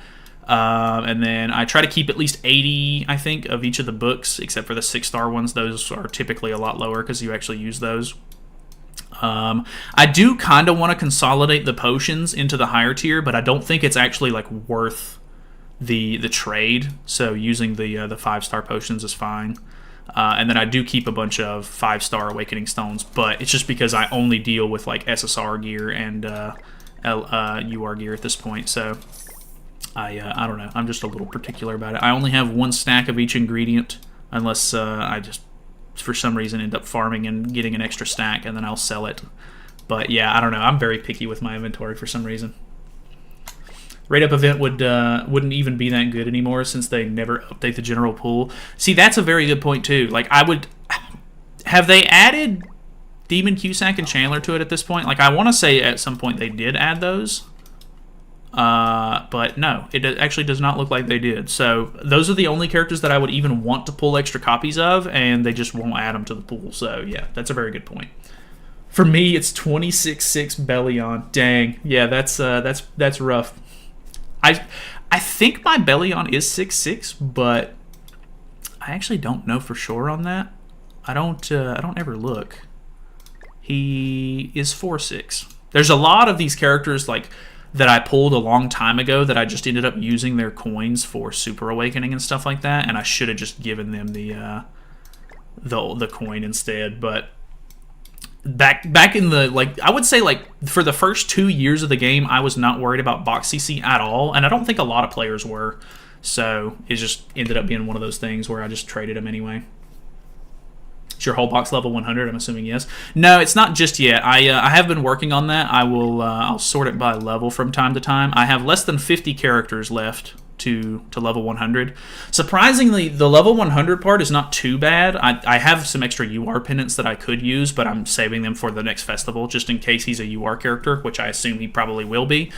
And then I try to keep at least 80, I think, of each of the books, except for the 6-star ones. Those are typically a lot lower because you actually use those. I do kind of want to consolidate the potions into the higher tier, but I don't think it's actually like worth the trade. So using the 5-star potions is fine. And then I do keep a bunch of 5-star awakening stones, but it's just because I only deal with like SSR gear and UR gear at this point. So I don't know. I'm just a little particular about it. I only have 1 stack of each ingredient, unless I just, for some reason, end up farming and getting an extra stack, and then I'll sell it. But yeah, I don't know. I'm very picky with my inventory for some reason. Raid Up event wouldn't even be that good anymore since they never update the general pool. See, that's a very good point too. Like, have they added Demon Cusack and Chandler to it at this point? Like, I want to say at some point they did add those. But no, it actually does not look like they did. So those are the only characters that I would even want to pull extra copies of, and they just won't add them to the pool. So yeah, that's a very good point. For me, it's 26-6 Bellion. Dang, yeah, that's rough. I think my Bellion is 6-6, but I actually don't know for sure on that. I don't ever look. He is 4-6. There's a lot of these characters like that I pulled a long time ago that I just ended up using their coins for Super Awakening and stuff like that, and I should have just given them the coin instead. But back in the, like, I would say, like, for the first 2 years of the game, I was not worried about box CC at all, and I don't think a lot of players were. So it just ended up being one of those things where I just traded them anyway. Is your whole box level 100? I'm assuming yes. No, it's not just yet. I have been working on that. I'll sort it by level from time to time. I have less than 50 characters left to level 100. Surprisingly, the level 100 part is not too bad. I have some extra UR pendants that I could use, but I'm saving them for the next festival just in case he's a UR character, which I assume he probably will be.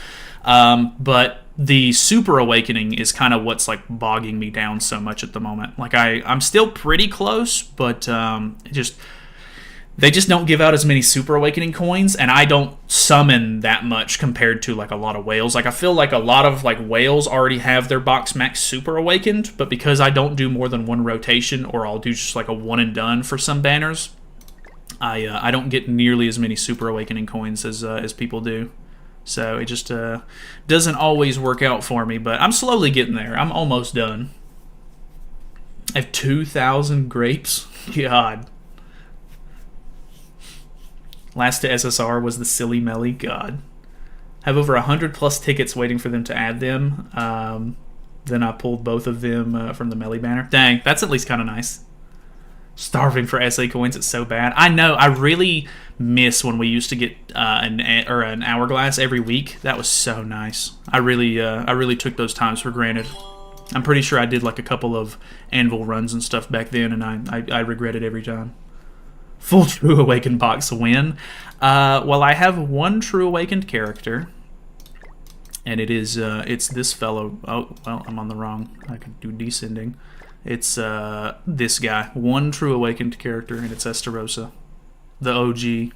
But the Super Awakening is kind of what's like bogging me down so much at the moment. Like I'm still pretty close, but they just don't give out as many Super Awakening coins, and I don't summon that much compared to like a lot of whales. Like I feel like a lot of like whales already have their box max Super Awakened, but because I don't do more than 1 rotation, or I'll do just like a one and done for some banners, I don't get nearly as many Super Awakening coins as people do. So it just doesn't always work out for me, but I'm slowly getting there. I'm almost done. I have 2,000 grapes. God. Last to SSR was the Silly Melly. God. Have over 100 plus tickets waiting for them to add them. Then I pulled both of them from the Melly banner. Dang, that's at least kind of nice. Starving for SA coins, it's so bad. I know, I really miss when we used to get an hourglass every week. That was so nice. I really took those times for granted. I'm pretty sure I did like a couple of anvil runs and stuff back then, and I regret it every time. Full True Awakened box win. Well, I have 1 True Awakened character, and it's this fellow. Oh, well, I'm on the wrong. I could do descending. It's this guy. 1 True Awakened character, and it's Estarossa. The OG.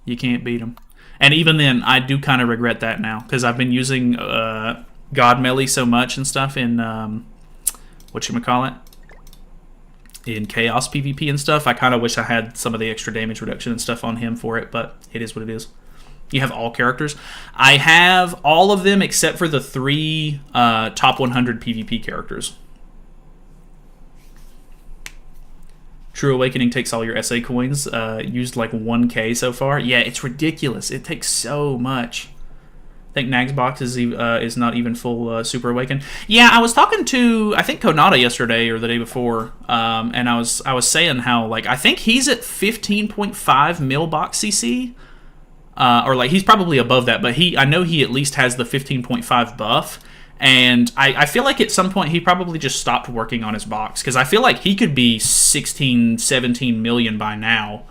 You can't beat him. And even then, I do kind of regret that now, because I've been using God Melee so much and stuff in, whatchamacallit? In Chaos PvP and stuff. I kind of wish I had some of the extra damage reduction and stuff on him for it, but it is what it is. You have all characters. I have all of them except for the 3 top 100 PvP characters. True Awakening takes all your SA coins. Used like 1k so far. Yeah, it's ridiculous. It takes so much. I think Nagsbox is not even full Super Awakened. Yeah, I was talking to I think Konata yesterday or the day before, and I was saying how like I think he's at 15.5 mil box CC, or like he's probably above that, but I know he at least has the 15.5 buff. And I feel like at some point he probably just stopped working on his box, because I feel like he could be 16, 17 million by now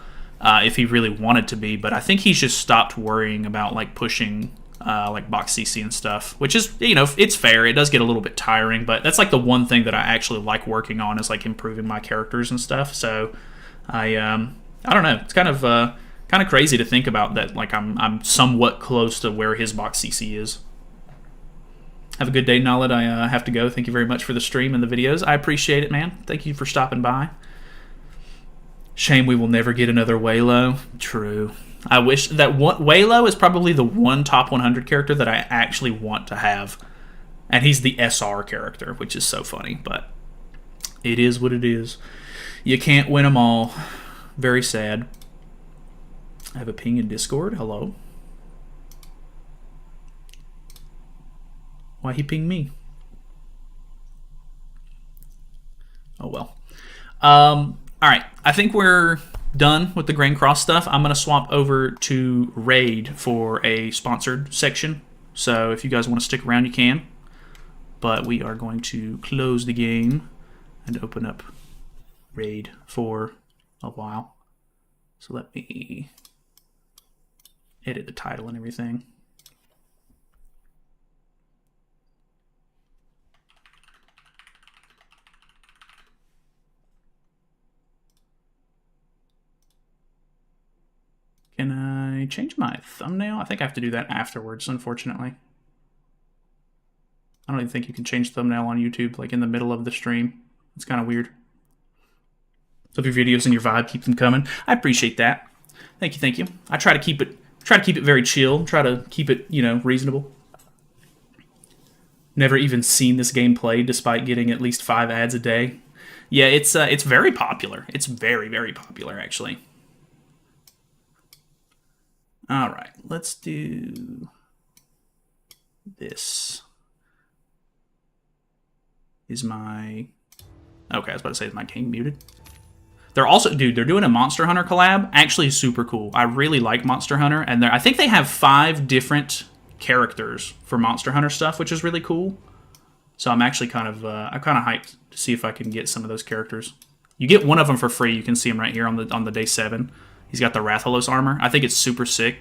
if he really wanted to be. But I think he's just stopped worrying about like pushing like box CC and stuff, which is, you know, it's fair. It does get a little bit tiring, but that's like the one thing that I actually like working on is like improving my characters and stuff. So I don't know. It's kind of crazy to think about that. Like I'm somewhat close to where his box CC is. Have a good day, Nalyd. I have to go. Thank you very much for the stream and the videos. I appreciate it, man. Thank you for stopping by. Shame we will never get another Waylo. True. I wish that Waylo is probably the one top 100 character that I actually want to have. And he's the SR character, which is so funny. But it is what it is. You can't win them all. Very sad. I have a ping in Discord. Hello. Why he pinged me? Oh well. All right. I think we're done with the Grand Cross stuff. I'm going to swap over to Raid for a sponsored section. So if you guys want to stick around, you can. But we are going to close the game and open up Raid for a while. So let me edit the title and everything. Can I change my thumbnail? I think I have to do that afterwards, unfortunately. I don't even think you can change thumbnail on YouTube, like in the middle of the stream. It's kind of weird. So if your videos and your vibe, keep them coming. I appreciate that. Thank you, thank you. I try to keep it very chill. Try to keep it, you know, reasonable. Never even seen this game played, despite getting at least 5 ads a day. Yeah, it's very popular. It's very, very popular, actually. All right, let's do this. Is my... Okay, I was about to say, is my game muted? They're also... Dude, they're doing a Monster Hunter collab. Actually super cool. I really like Monster Hunter. And I think they have 5 different characters for Monster Hunter stuff, which is really cool. So I'm actually kind of hyped to see if I can get some of those characters. You get one of them for free. You can see him right here on the day 7. He's got the Rathalos armor. I think it's super sick.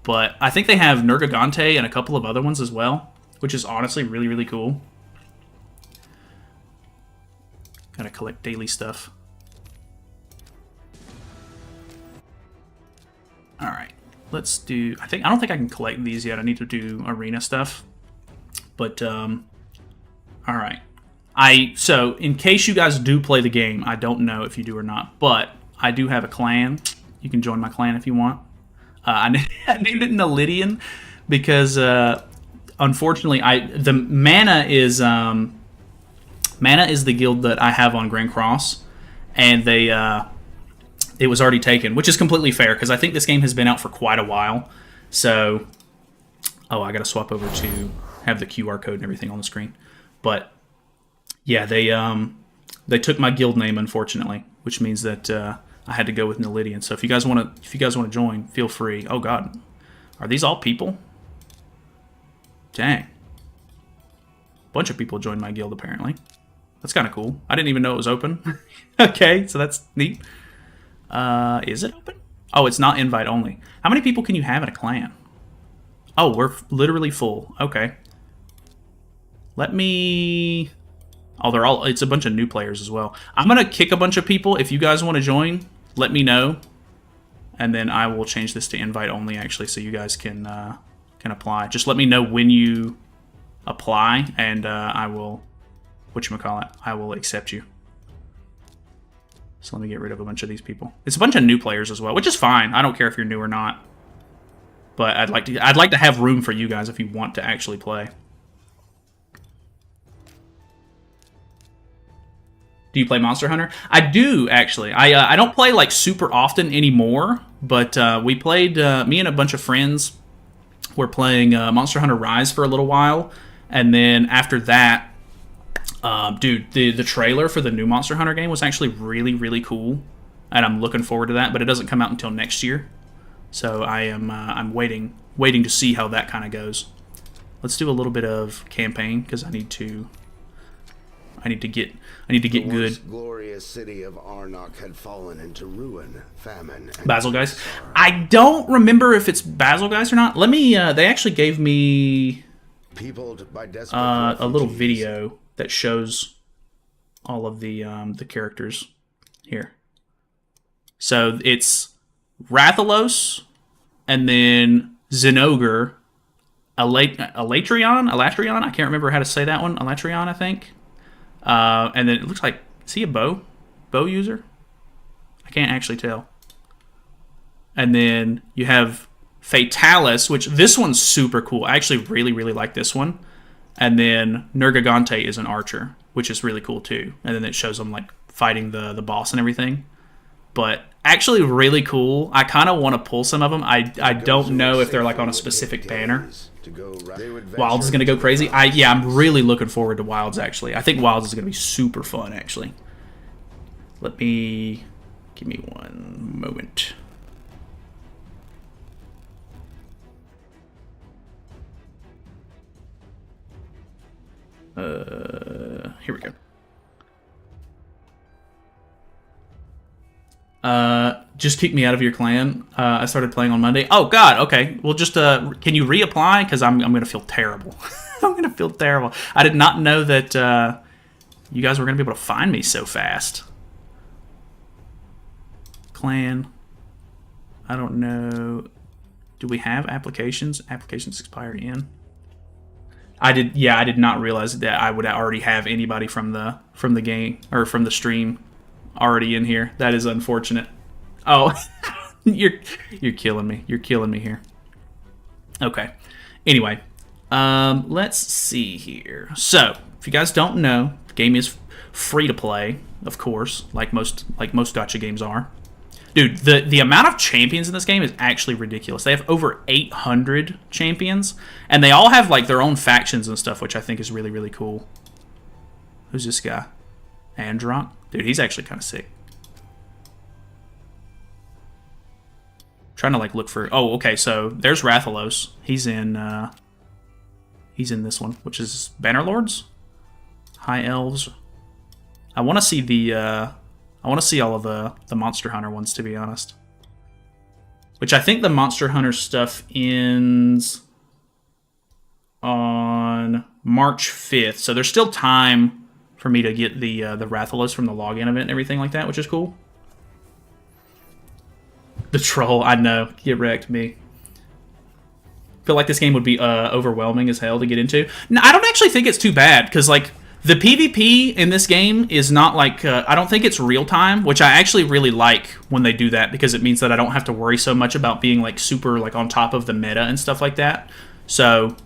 But I think they have Nergigante and a couple of other ones as well, which is honestly really, really cool. Gotta collect daily stuff. Alright, let's do... I don't think I can collect these yet. I need to do arena stuff. But, alright. So, in case you guys do play the game, I don't know if you do or not, but I do have a clan. You can join my clan if you want. I named it Nalydian because, unfortunately, the Mana is the guild that I have on Grand Cross, and it was already taken, which is completely fair because I think this game has been out for quite a while. So, oh, I got to swap over to have the QR code and everything on the screen, but yeah, they took my guild name, unfortunately, which means that I had to go with Nalydian. So if you guys want to join, feel free. Oh God, are these all people? Dang, bunch of people joined my guild apparently. That's kind of cool. I didn't even know it was open. Okay, so that's neat. Is it open? Oh, it's not invite only. How many people can you have in a clan? Oh, we're literally full. Okay. Let me... Oh, it's a bunch of new players as well. I'm going to kick a bunch of people. If you guys want to join, let me know. And then I will change this to invite only, actually, so you guys can apply. Just let me know when you apply, and I will... Whatchamacallit? I will accept you. So let me get rid of a bunch of these people. It's a bunch of new players as well, which is fine. I don't care if you're new or not. But I'd like to have room for you guys if you want to actually play. Do you play Monster Hunter? I do, actually. I don't play like super often anymore, but we played, me and a bunch of friends, we're playing Monster Hunter Rise for a little while, and then after that, dude, the trailer for the new Monster Hunter game was actually really, really cool, and I'm looking forward to that. But it doesn't come out until next year, so I'm waiting to see how that kind of goes. Let's do a little bit of campaign because I need to get good. Glorious city of Arnok had fallen into ruin, famine, and Basilgeist. I don't remember if it's Basilgeist or not. Let me. They actually gave me peopled by a little video that shows all of the characters here. So it's Rathalos, and then Zinogre, Elatrion. I can't remember how to say that one. Elatrion, I think. And then it looks like, is he a bow user? I can't actually tell. And then you have Fatalis, which this one's super cool. I actually really, really like this one. And then Nergigante is an archer, which is really cool too. And then it shows them like fighting the boss and everything. But actually really cool. I kind of want to pull some of them. I don't know if they're like on a specific banner. Wilds is going to go crazy. I'm really looking forward to Wilds, actually. I think Wilds is going to be super fun, actually. Give me one moment. Here we go. Just kick me out of your clan. I started playing on Monday. Oh God, okay. Well, just can you reapply? Because I'm gonna feel terrible. I'm gonna feel terrible. I did not know that you guys were gonna be able to find me so fast. Clan. I don't know. Do we have applications? Applications expire in. I did not realize that I would already have anybody from the game or from the stream already in here. That is unfortunate. Oh, you're killing me. You're killing me here. Okay. Anyway, let's see here. So, if you guys don't know, the game is free to play, of course, like most gacha games are. Dude, the amount of champions in this game is actually ridiculous. They have over 800 champions, and they all have like their own factions and stuff, which I think is really, really cool. Who's this guy? Androck? Dude, he's actually kind of sick. Trying to like look for. Oh, okay. So there's Rathalos. He's in this one, which is Bannerlords, High Elves. I want to see all of the Monster Hunter ones, to be honest. Which I think the Monster Hunter stuff ends on March 5th, so there's still time for me to get the Rathalos from the login event and everything like that, which is cool. The troll, I know. Get wrecked, me. Feel like this game would be overwhelming as hell to get into. No, I don't actually think it's too bad, because like the PvP in this game is not like I don't think it's real time, which I actually really like when they do that, because it means that I don't have to worry so much about being like super like on top of the meta and stuff like that. So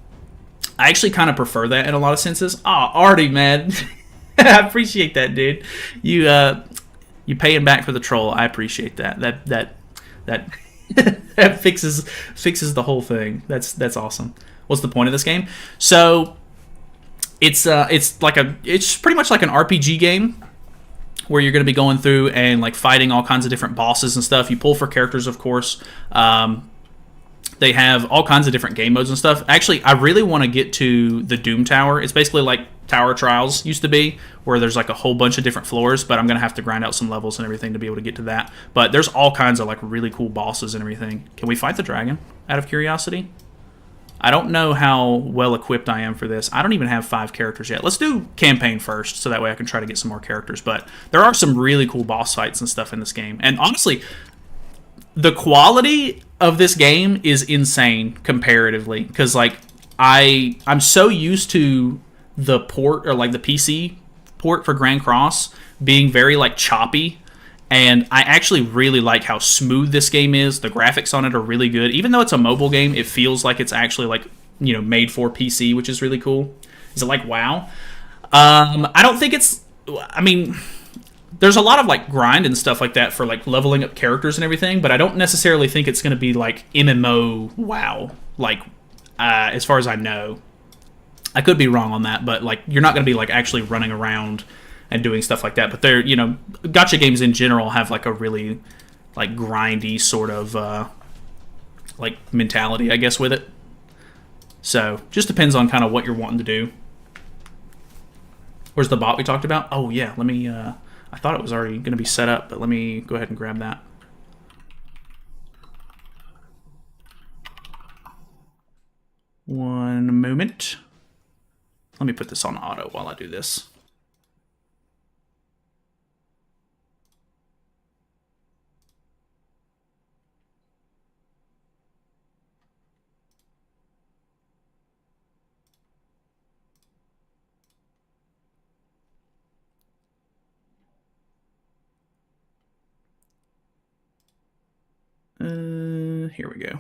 I actually kind of prefer that in a lot of senses. Oh, Artie, man. I appreciate that, dude. You paying back for the troll. I appreciate that. That fixes the whole thing. That's awesome. What's the point of this game? So it's pretty much like an RPG game where you're going to be going through and like fighting all kinds of different bosses and stuff. You pull for characters, of course. They have all kinds of different game modes and stuff. Actually, I really want to get to the Doom Tower. It's basically like Tower Trials used to be, where there's like a whole bunch of different floors, but I'm going to have to grind out some levels and everything to be able to get to that. But there's all kinds of like really cool bosses and everything. Can we fight the dragon, out of curiosity? I don't know how well equipped I am for this. I don't even have 5 characters yet. Let's do campaign first, so that way I can try to get some more characters. But there are some really cool boss fights and stuff in this game. And honestly, the quality of this game is insane comparatively, because like I'm so used to the port, or like the PC port for Grand Cross being very like choppy, and I actually really like how smooth this game is. The graphics on it are really good. Even though it's a mobile game, it feels like it's actually like, you know, made for PC, which is really cool. Is it like WoW? I don't think it's, I mean, there's a lot of like grind and stuff like that for like leveling up characters and everything, but I don't necessarily think it's going to be like MMO WoW. Like, as far as I know. I could be wrong on that, but like you're not going to be like actually running around and doing stuff like that. But they're, you know, gacha games in general have like a really like grindy sort of like mentality, I guess, with it. So just depends on kind of what you're wanting to do. Where's the bot we talked about? Oh yeah, let me. I thought it was already going to be set up, but let me go ahead and grab that. One moment. Let me put this on auto while I do this. Here we go.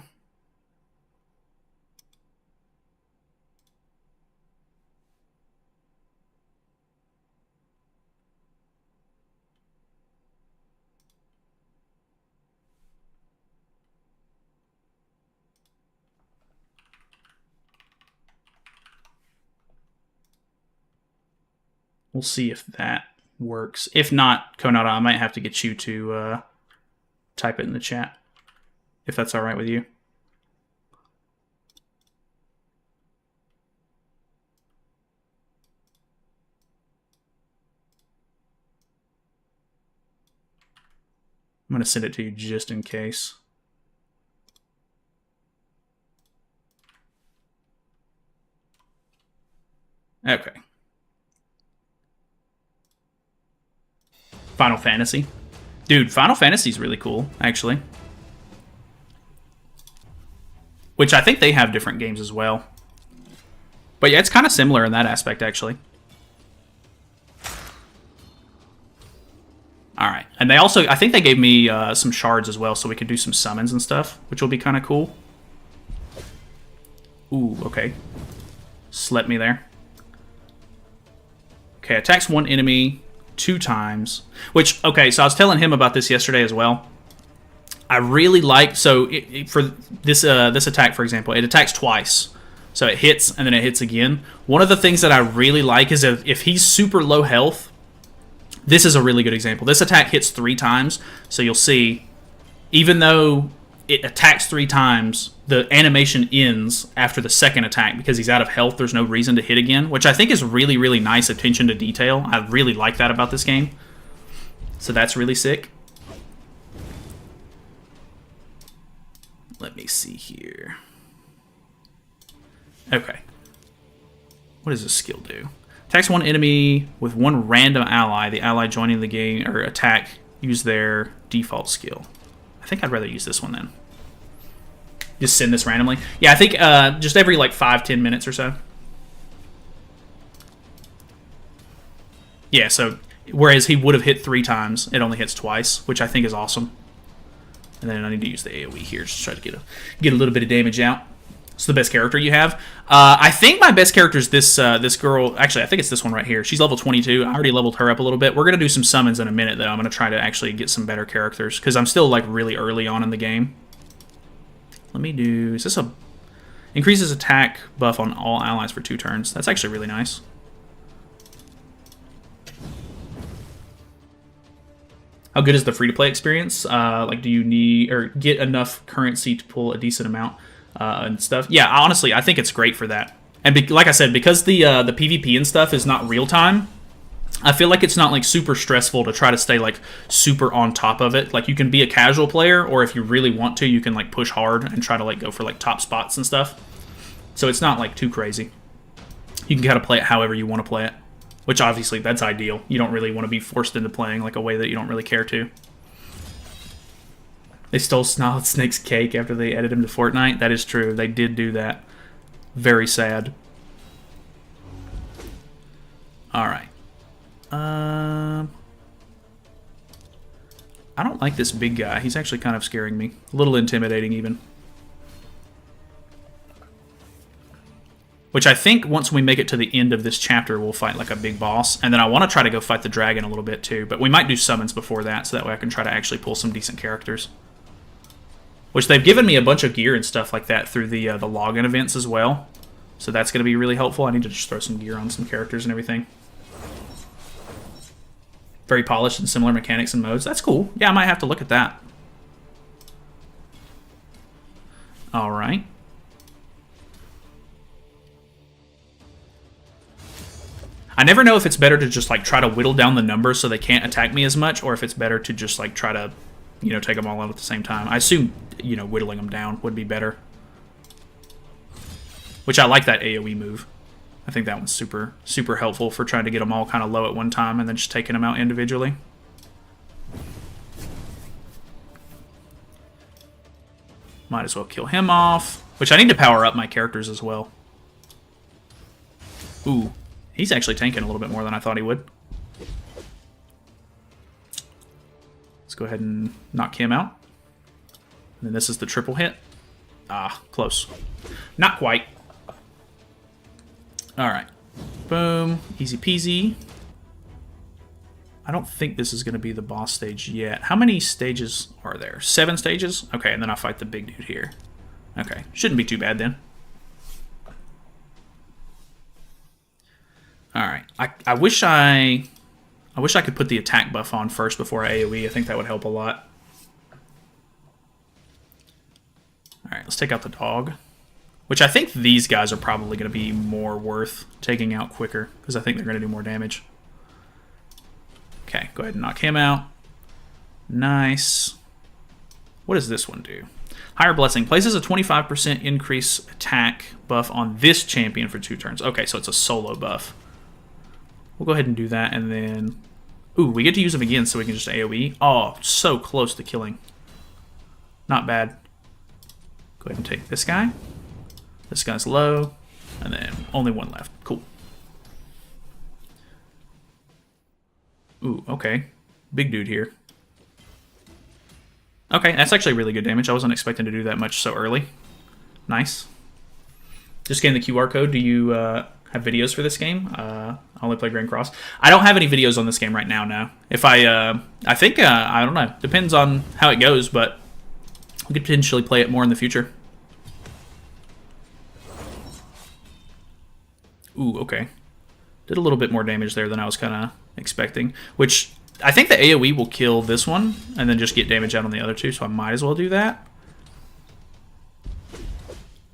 We'll see if that works. If not, Konata, I might have to get you to type it in the chat, if that's all right with you. I'm going to send it to you just in case. Okay. Final Fantasy. Dude, Final Fantasy is really cool, actually. Which I think they have different games as well. But yeah, it's kind of similar in that aspect, actually. Alright. And they also, I think they gave me some shards as well, so we could do some summons and stuff, which will be kind of cool. Ooh, okay. Slept me there. Okay, attacks one enemy 2 times. Which, okay, so I was telling him about this yesterday as well. I really like, so for this this attack, for example, it attacks twice. So it hits, and then it hits again. One of the things that I really like is if he's super low health, this is a really good example. This attack hits 3 times, so you'll see, even though it attacks 3 times, the animation ends after the second attack because he's out of health. There's no reason to hit again, which I think is really, really nice attention to detail. I really like that about this game. So that's really sick. Let me see here. Okay. What does this skill do? Attacks one enemy with one random ally. The ally joining the game or attack use their default skill. I think I'd rather use this one then. Just send this randomly. Yeah, I think just every like 5-10 minutes or so. Yeah, so whereas he would have hit 3 times, it only hits twice, which I think is awesome. And then I need to use the AoE here just to try to get a little bit of damage out. It's the best character you have. I think my best character is this this girl. Actually, I think it's this one right here. She's level 22. I already leveled her up a little bit. We're going to do some summons in a minute, though. I'm going to try to actually get some better characters because I'm still like really early on in the game. Let me do... Is this a... Increases attack buff on all allies for 2 turns. That's actually really nice. How good is the free-to-play experience? Like, do you need... Or get enough currency to pull a decent amount and stuff? Yeah, honestly, I think it's great for that. And like I said, because the PvP and stuff is not real-time, I feel like it's not like super stressful to try to stay like super on top of it. Like you can be a casual player, or if you really want to, you can like push hard and try to like go for like top spots and stuff. So it's not like too crazy. You can kind of play it however you want to play it, which obviously that's ideal. You don't really want to be forced into playing like a way that you don't really care to. They stole Solid Snake's cake after they added him to Fortnite. That is true. They did do that. Very sad. All right. I don't like this big guy. He's actually kind of scaring me. A little intimidating, even. Which I think once we make it to the end of this chapter, we'll fight like a big boss. And then I want to try to go fight the dragon a little bit too. But we might do summons before that, so that way I can try to actually pull some decent characters. Which they've given me a bunch of gear and stuff like that through the login events as well. So that's going to be really helpful. I need to just throw some gear on some characters and everything. Very polished and similar mechanics and modes. That's cool. Yeah, I might have to look at that. Alright. I never know if it's better to just like try to whittle down the numbers so they can't attack me as much, or if it's better to just like try to, you know, take them all out at the same time. I assume, you know, whittling them down would be better. Which I like that AoE move. I think that one's super, super helpful for trying to get them all kind of low at one time and then just taking them out individually. Might as well kill him off. Which I need to power up my characters as well. Ooh. He's actually tanking a little bit more than I thought he would. Let's go ahead and knock him out. And then this is the triple hit. Ah, close. Not quite. Alright. Boom. Easy peasy. I don't think this is going to be the boss stage yet. How many stages are there? 7 stages? Okay, and then I fight the big dude here. Okay. Shouldn't be too bad then. Alright. I wish I could put the attack buff on first before AoE. I think that would help a lot. Alright, let's take out the dog. Which I think these guys are probably going to be more worth taking out quicker, because I think they're going to do more damage. Okay, go ahead and knock him out. Nice. What does this one do? Higher Blessing. Places a 25% increase attack buff on this champion for 2 turns. Okay, so it's a solo buff. We'll go ahead and do that, and then... Ooh, we get to use him again so we can just AoE. Oh, so close to killing. Not bad. Go ahead and take this guy. This guy's low. And then only one left. Cool. Ooh, okay. Big dude here. Okay, that's actually really good damage. I wasn't expecting to do that much so early. Nice. Just scan the QR code. Do you have videos for this game? I only play Grand Cross. I don't have any videos on this game right now, no. If I think, I don't know. Depends on how it goes, but we could potentially play it more in the future. Ooh, okay. Did a little bit more damage there than I was kind of expecting. Which, I think the AoE will kill this one, and then just get damage out on the other two, so I might as well do that.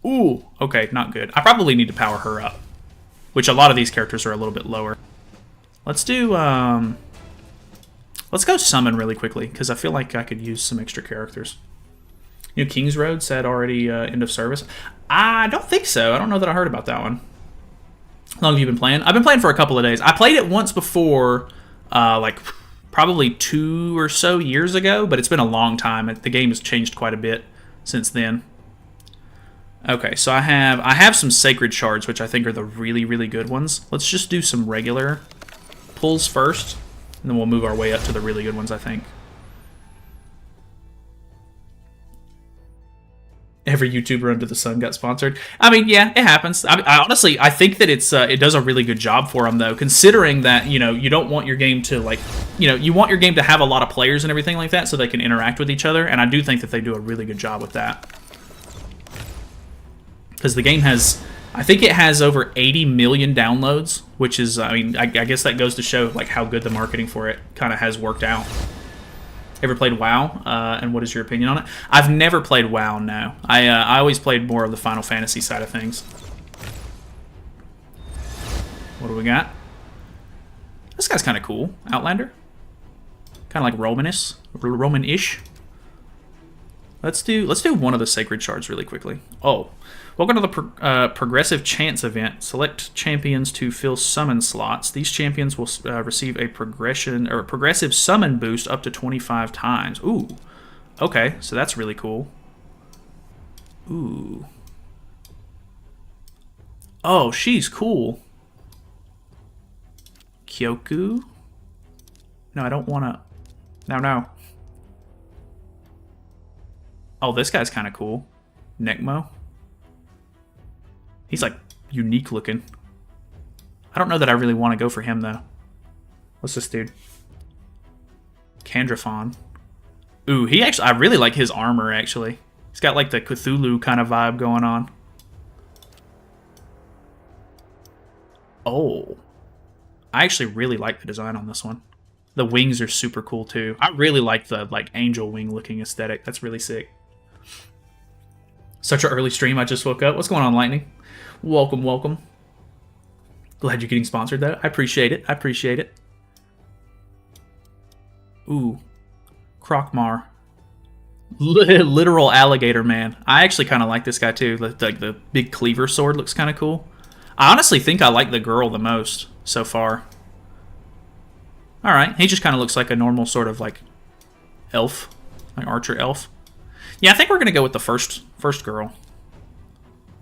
Ooh, okay, not good. I probably need to power her up. Which a lot of these characters are a little bit lower. Let's do, let's go summon really quickly, because I feel like I could use some extra characters. You know, King's Road said already end of service. I don't think so. I don't know that I heard about that one. How long have you been playing? I've been playing for a couple of days. I played it once before, like probably 2 or so years ago, but it's been a long time. The game has changed quite a bit since then. Okay, so I have some Sacred Shards, which I think are the really, really good ones. Let's just do some regular pulls first, and then we'll move our way up to the really good ones, I think. Every YouTuber under the sun got sponsored. I mean, yeah, it happens. I honestly, I think that it does a really good job for them, though, considering that, you know, you don't want your game to, like, you know, you want your game to have a lot of players and everything like that so they can interact with each other, and I do think that they do a really good job with that. Because the game has, I think it has over 80 million downloads, which is, I mean, I guess that goes to show, like, how good the marketing for it kind of has worked out. Ever played WoW? And what is your opinion on it? I've never played WoW, no. I always played more of the Final Fantasy side of things. What do we got? This guy's kind of cool. Outlander. Kind of like Roman-ish. Let's do one of the Sacred Shards really quickly. Oh. Welcome to the Progressive Chance event. Select champions to fill summon slots. These champions will receive a progressive summon boost up to 25 times. Ooh. Okay, so that's really cool. Ooh. Oh, she's cool. Kyoku? No, I don't want to... No. Oh, this guy's kind of cool. Necmo. He's, like, unique looking. I don't know that I really want to go for him, though. What's this dude? Candrafon. Ooh, he actually... I really like his armor, actually. He's got like the Cthulhu kind of vibe going on. Oh. I actually really like the design on this one. The wings are super cool too. I really like the like angel wing looking aesthetic. That's really sick. Such an early stream. I just woke up. What's going on, Lightning? Welcome, welcome. Glad you're getting sponsored though. I appreciate it. I appreciate it. Ooh. Krokmar. Literal alligator man. I actually kind of like this guy too. Like the big cleaver sword looks kind of cool. I honestly think I like the girl the most so far. Alright, he just kind of looks like a normal sort of like elf. Like archer elf. Yeah, I think we're going to go with the first girl.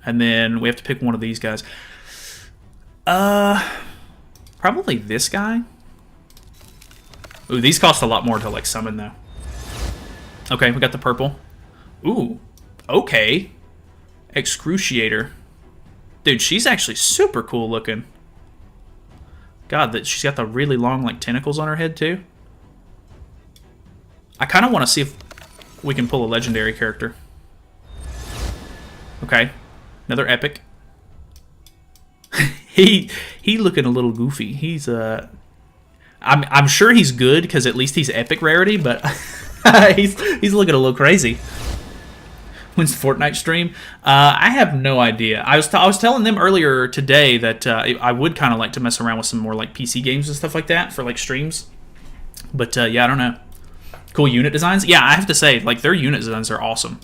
And then we have to pick one of these guys. Probably this guy. Ooh, these cost a lot more to like summon though. Okay, we got the purple. Ooh, okay. Excruciator. Dude, she's actually super cool looking. God, that she's got the really long like tentacles on her head too. I kind of want to see if we can pull a legendary character. Okay, another epic. he looking a little goofy. He's I'm sure he's good because at least he's epic rarity, but he's looking a little crazy. When's the Fortnite stream? I have no idea. I was telling them earlier today that I would kind of like to mess around with some more like PC games and stuff like that for like streams. But yeah, I don't know. Cool unit designs. Yeah, I have to say like their unit designs are awesome.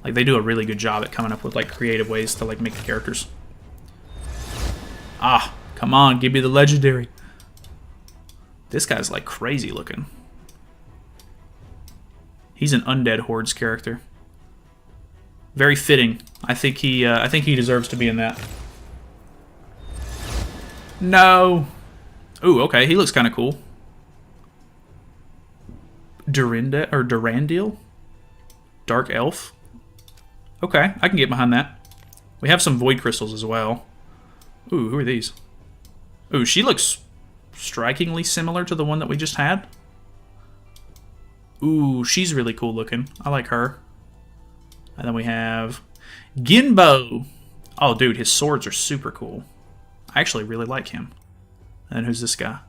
Like they do a really good job at coming up with like creative ways to like make the characters. Ah, come on, give me the legendary. This guy's like crazy looking. He's an Undead Hordes character. Very fitting. I think he deserves to be in that. No. Ooh, okay. He looks kind of cool. Durandil? Dark Elf? Okay, I can get behind that. We have some Void Crystals as well. Ooh, who are these? Ooh, she looks strikingly similar to the one that we just had. Ooh, she's really cool looking. I like her. And then we have Ginbo. Oh, dude, his swords are super cool. I actually really like him. And who's this guy?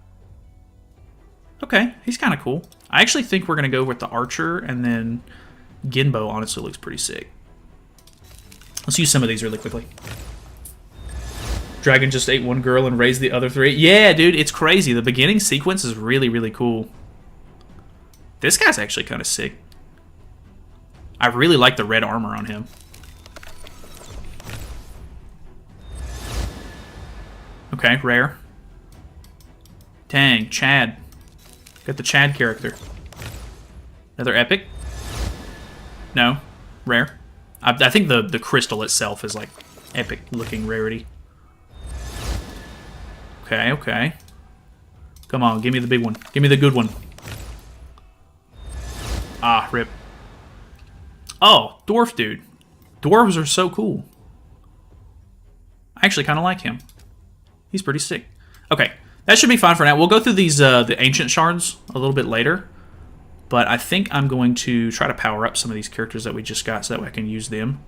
Okay, he's kind of cool. I actually think we're going to go with the archer, and then Ginbo honestly looks pretty sick. Let's use some of these really quickly. Dragon just ate one girl and raised the other three. Yeah, dude, it's crazy. The beginning sequence is really, really cool. This guy's actually kind of sick. I really like the red armor on him. Okay, rare. Dang, Chad. Got the Chad character. Another epic? No, rare. I think the crystal itself is like epic looking rarity. Okay, okay. Come on, give me the big one. Give me the good one. Ah, rip. Oh, dwarf dude. Dwarves are so cool. I actually kind of like him. He's pretty sick. Okay, that should be fine for now. We'll go through these the ancient shards a little bit later. But I think I'm going to try to power up some of these characters that we just got so that way I can use them.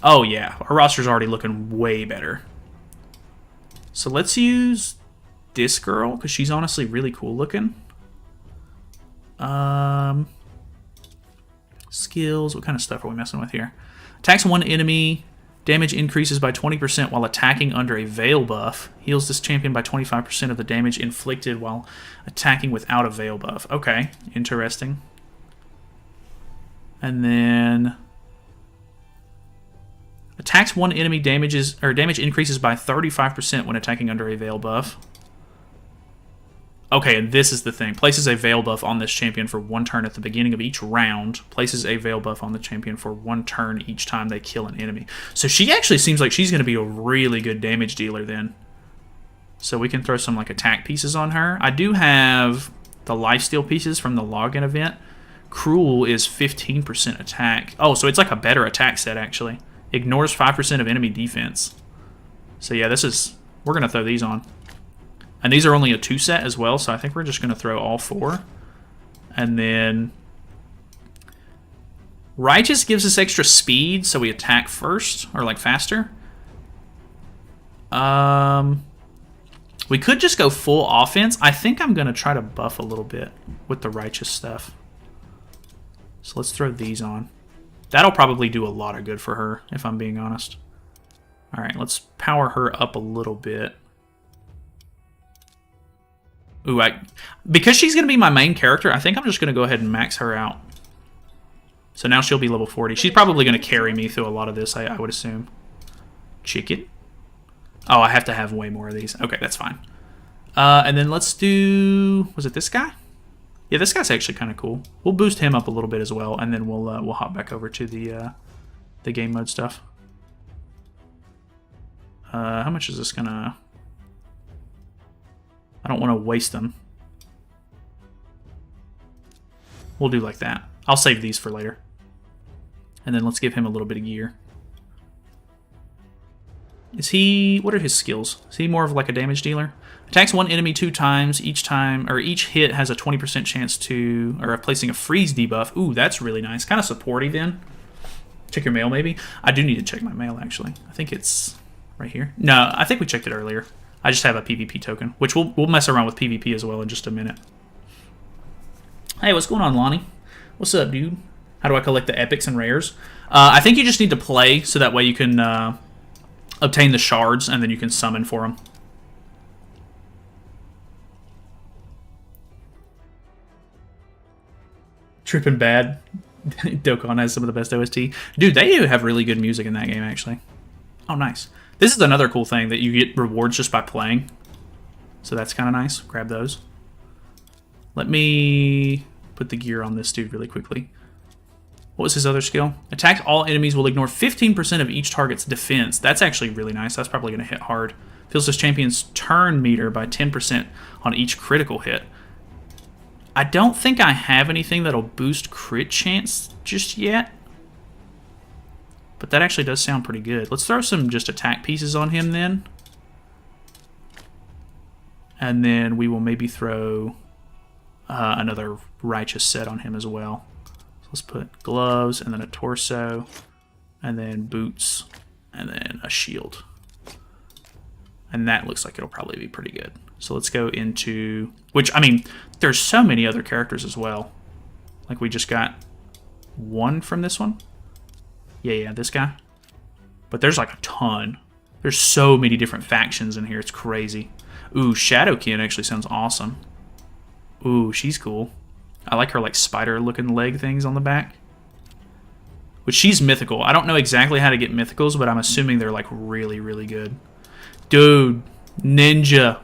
Oh yeah, our roster's already looking way better. So let's use this girl, because she's honestly really cool looking. Skills, what kind of stuff are we messing with here? Attacks one enemy, damage increases by 20% while attacking under a Veil buff. Heals this champion by 25% of the damage inflicted while attacking without a Veil buff. Okay, interesting. And then attacks one enemy, damage increases by 35% when attacking under a Veil buff. Okay, and this is the thing. Places a Veil buff on this champion for one turn at the beginning of each round. Places a Veil buff on the champion for one turn each time they kill an enemy. So she actually seems like she's going to be a really good damage dealer then. So we can throw some like attack pieces on her. I do have the lifesteal pieces from the login event. Cruel is 15% attack. Oh, so it's like a better attack set actually. Ignores 5% of enemy defense. So yeah, we're going to throw these on. And these are only a 2 set as well, so I think we're just going to throw all 4. And then Righteous gives us extra speed, so we attack first, or like faster. We could just go full offense. I think I'm going to try to buff a little bit with the Righteous stuff. So let's throw these on. That'll probably do a lot of good for her, if I'm being honest. Alright, let's power her up a little bit. Ooh, because she's going to be my main character, I think I'm just going to go ahead and max her out. So now she'll be level 40. She's probably going to carry me through a lot of this, I would assume. Chicken? Oh, I have to have way more of these. Okay, that's fine. And then let's do... Was it this guy? Yeah, this guy's actually kind of cool. We'll boost him up a little bit as well, and then we'll hop back over to the game mode stuff. How much is this going to... I don't want to waste them. We'll do like that. I'll save these for later. And then let's give him a little bit of gear. Is he... What are his skills? Is he more of like a damage dealer? Attacks one enemy 2 times. Each time, or each hit has a 20% chance to... Or placing a freeze debuff. Ooh, that's really nice. Kind of supporty then. Check your mail, maybe? I do need to check my mail, actually. I think it's right here. No, I think we checked it earlier. I just have a PvP token, which we'll mess around with PvP as well in just a minute. Hey, what's going on, Lonnie? What's up, dude? How do I collect the epics and rares? I think you just need to play, so that way you can obtain the shards, and then you can summon for them. Trippin' Bad. Dokkan has some of the best OST. Dude, they do have really good music in that game, actually. Oh, nice. This is another cool thing, that you get rewards just by playing. So that's kind of nice. Grab those. Let me put the gear on this dude really quickly. What was his other skill? Attacks all enemies will ignore 15% of each target's defense. That's actually really nice. That's probably going to hit hard. Fills this champion's turn meter by 10% on each critical hit. I don't think I have anything that'll boost crit chance just yet. But that actually does sound pretty good. Let's throw some just attack pieces on him then. And then we will maybe throw another righteous set on him as well. So let's put gloves and then a torso. And then boots. And then a shield. And that looks like it'll probably be pretty good. So let's go into... Which, I mean, there's so many other characters as well. Like we just got one from this one. Yeah, this guy. But there's like a ton. There's so many different factions in here. It's crazy. Ooh, Shadowkin actually sounds awesome. Ooh, she's cool. I like her like spider-looking leg things on the back. Which she's mythical. I don't know exactly how to get mythicals, but I'm assuming they're like really, really good. Dude, ninja.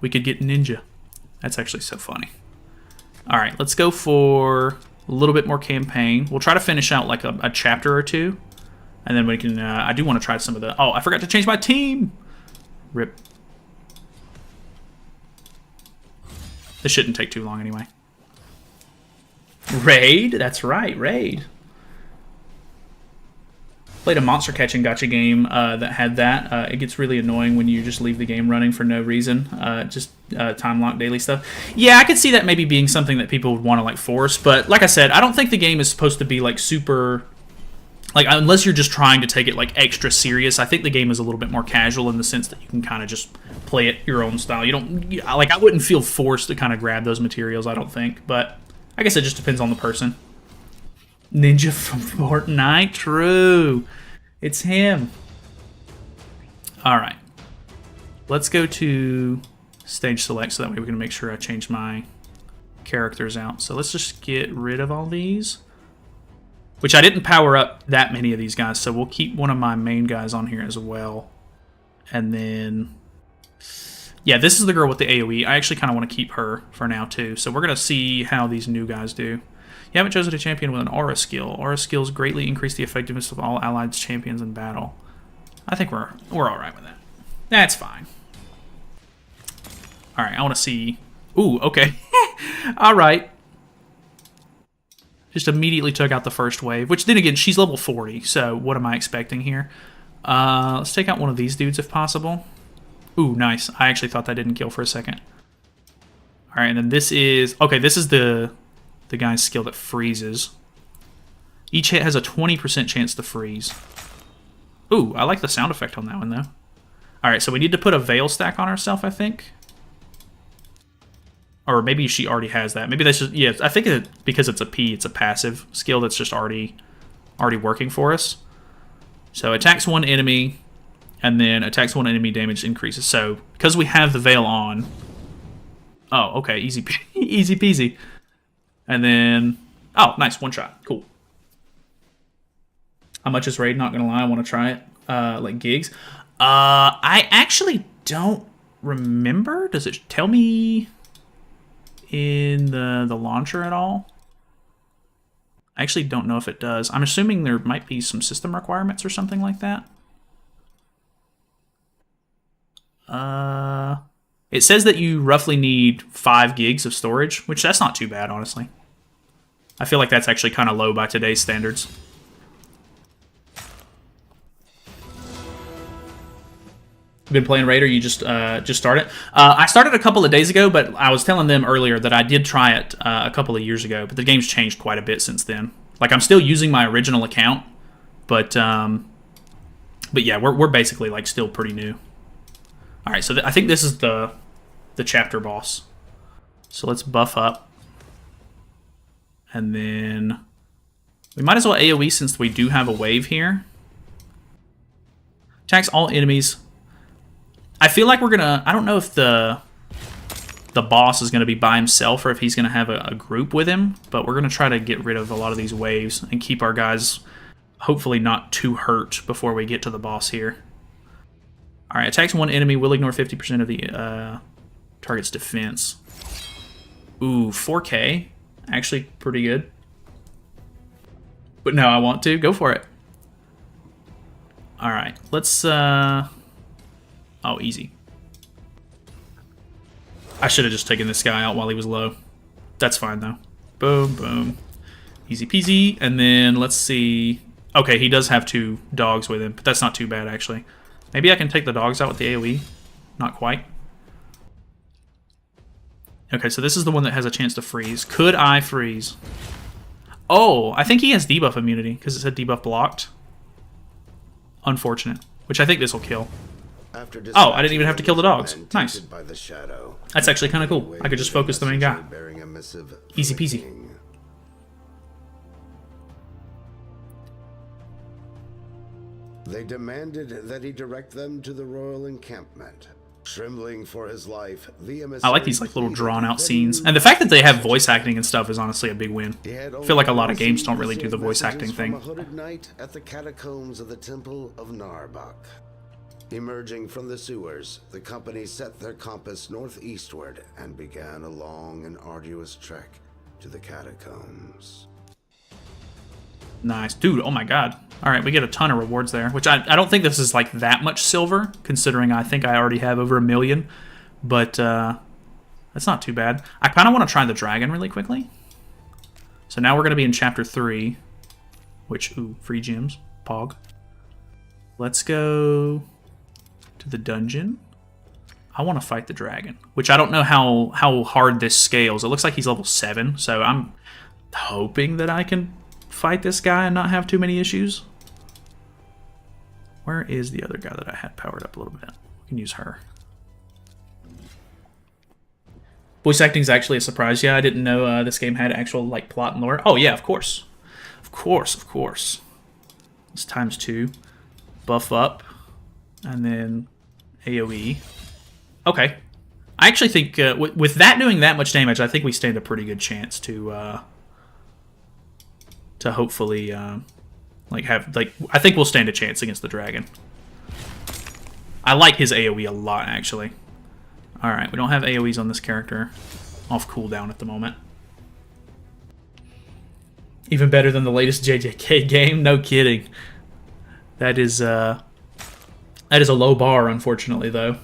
We could get ninja. That's actually so funny. Alright, let's go for a little bit more campaign. We'll try to finish out like a chapter or two. And then we can... I do want to try some of the... Oh, I forgot to change my team! Rip. This shouldn't take too long anyway. Raid? That's right, Raid. Played a monster catching gacha game that had that. It gets really annoying when you just leave the game running for no reason. Just time lock daily stuff. Yeah, I could see that maybe being something that people would want to like force. But like I said, I don't think the game is supposed to be like super... Like, unless you're just trying to take it like extra serious. I think the game is a little bit more casual in the sense that you can kind of just play it your own style. You don't... Like, I wouldn't feel forced to kind of grab those materials, I don't think. But I guess it just depends on the person. Ninja from Fortnite? True. It's him. Alright. Let's go to stage select so that way we can make sure I change my characters out. So let's just get rid of all these. Which I didn't power up that many of these guys, so we'll keep one of my main guys on here as well. And then... Yeah, this is the girl with the AoE. I actually kind of want to keep her for now, too. So we're going to see how these new guys do. You haven't chosen a champion with an aura skill. Aura skills greatly increase the effectiveness of all allied champions in battle. I think we're alright with that. That's fine. Alright, I want to see... Ooh, okay. Alright. Just immediately took out the first wave. Which, then again, she's level 40. So, what am I expecting here? Let's take out one of these dudes if possible. Ooh, nice. I actually thought that didn't kill for a second. Alright, and then this is... Okay, this is the the guy's skill that freezes. Each hit has a 20% chance to freeze. Ooh, I like the sound effect on that one, though. Alright, so we need to put a Veil stack on ourselves, I think. Or maybe she already has that. Maybe that's just... Yeah, I think because it's a P, it's a passive skill that's just already working for us. So attacks one enemy, and then attacks one enemy damage increases. So, because we have the Veil on... Oh, okay, easy peasy. And then... Oh, nice, one shot. Cool. How much is Raid? Not gonna lie, I want to try it. Like gigs. I actually don't remember. Does it tell me in the launcher at all? I actually don't know if it does. I'm assuming there might be some system requirements or something like that. It says that you roughly need 5 gigs of storage, which that's not too bad, honestly. I feel like that's actually kind of low by today's standards. Been playing Raider? You just started? I started a couple of days ago, but I was telling them earlier that I did try it a couple of years ago, but the game's changed quite a bit since then. Like, I'm still using my original account, but yeah, we're basically like still pretty new. All right, so I think this is the chapter boss. So let's buff up, and then we might as well AoE since we do have a wave here. Attacks all enemies. I feel like we're gonna... I don't know if the boss is gonna be by himself or if he's gonna have a group with him, but we're gonna try to get rid of a lot of these waves and keep our guys hopefully not too hurt before we get to the boss here. Alright, attacks one enemy will ignore 50% of the target's defense. Ooh, 4K. Actually pretty good. But no, I want to. Go for it. Alright, let's... Oh, easy. I should have just taken this guy out while he was low. That's fine, though. Boom, boom. Easy peasy. And then, let's see... Okay, he does have 2 dogs with him, but that's not too bad, actually. Maybe I can take the dogs out with the AoE. Not quite. Okay, so this is the one that has a chance to freeze. Could I freeze? Oh, I think he has debuff immunity, because it said debuff blocked. Unfortunate. Which I think this will kill. Oh, I didn't even have to kill the dogs. Nice. That's actually kind of cool. I could just focus the main guy. Easy peasy. They demanded that he direct them to the royal encampment. Trembling for his life, the I like these like little drawn-out scenes. And the fact that they have voice acting and stuff is honestly a big win. I feel like a lot of games don't really do the voice acting thing. A hooded knight at the catacombs of the Temple of Narbak. Emerging from the sewers, the company set their compass northeastward and began a long and arduous trek to the catacombs. Nice. Dude, oh my god. Alright, we get a ton of rewards there, which I don't think this is like that much silver, considering I think I already have over 1 million. But that's not too bad. I kind of want to try the dragon really quickly. So now we're going to be in chapter 3, which, ooh, free gems. Pog. Let's go to the dungeon. I want to fight the dragon, which I don't know how hard this scales. It looks like he's level 7, so I'm hoping that I can fight this guy and not have too many issues. Where is the other guy that I had powered up a little bit? We can use her. Voice acting is actually a surprise. Yeah, I didn't know this game had actual like plot and lore. Oh yeah, of course. Of course, of course. It's ×2. Buff up. And then AoE. Okay. I actually think with that doing that much damage, I think we stand a pretty good chance to hopefully I think we'll stand a chance against the dragon. I like his AoE a lot, actually. Alright, we don't have AoEs on this character. Off cooldown at the moment. Even better than the latest JJK game? No kidding. That is a low bar, unfortunately, though.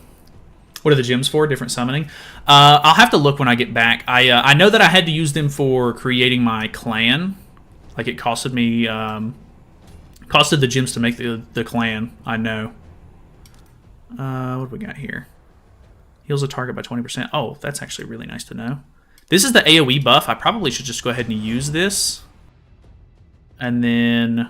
What are the gems for? Different summoning? I'll have to look when I get back. I know that I had to use them for creating my clan. Like, it costed me... costed the gems to make the clan, I know. What do we got here? Heals a target by 20%. Oh, that's actually really nice to know. This is the AoE buff. I probably should just go ahead and use this. And then...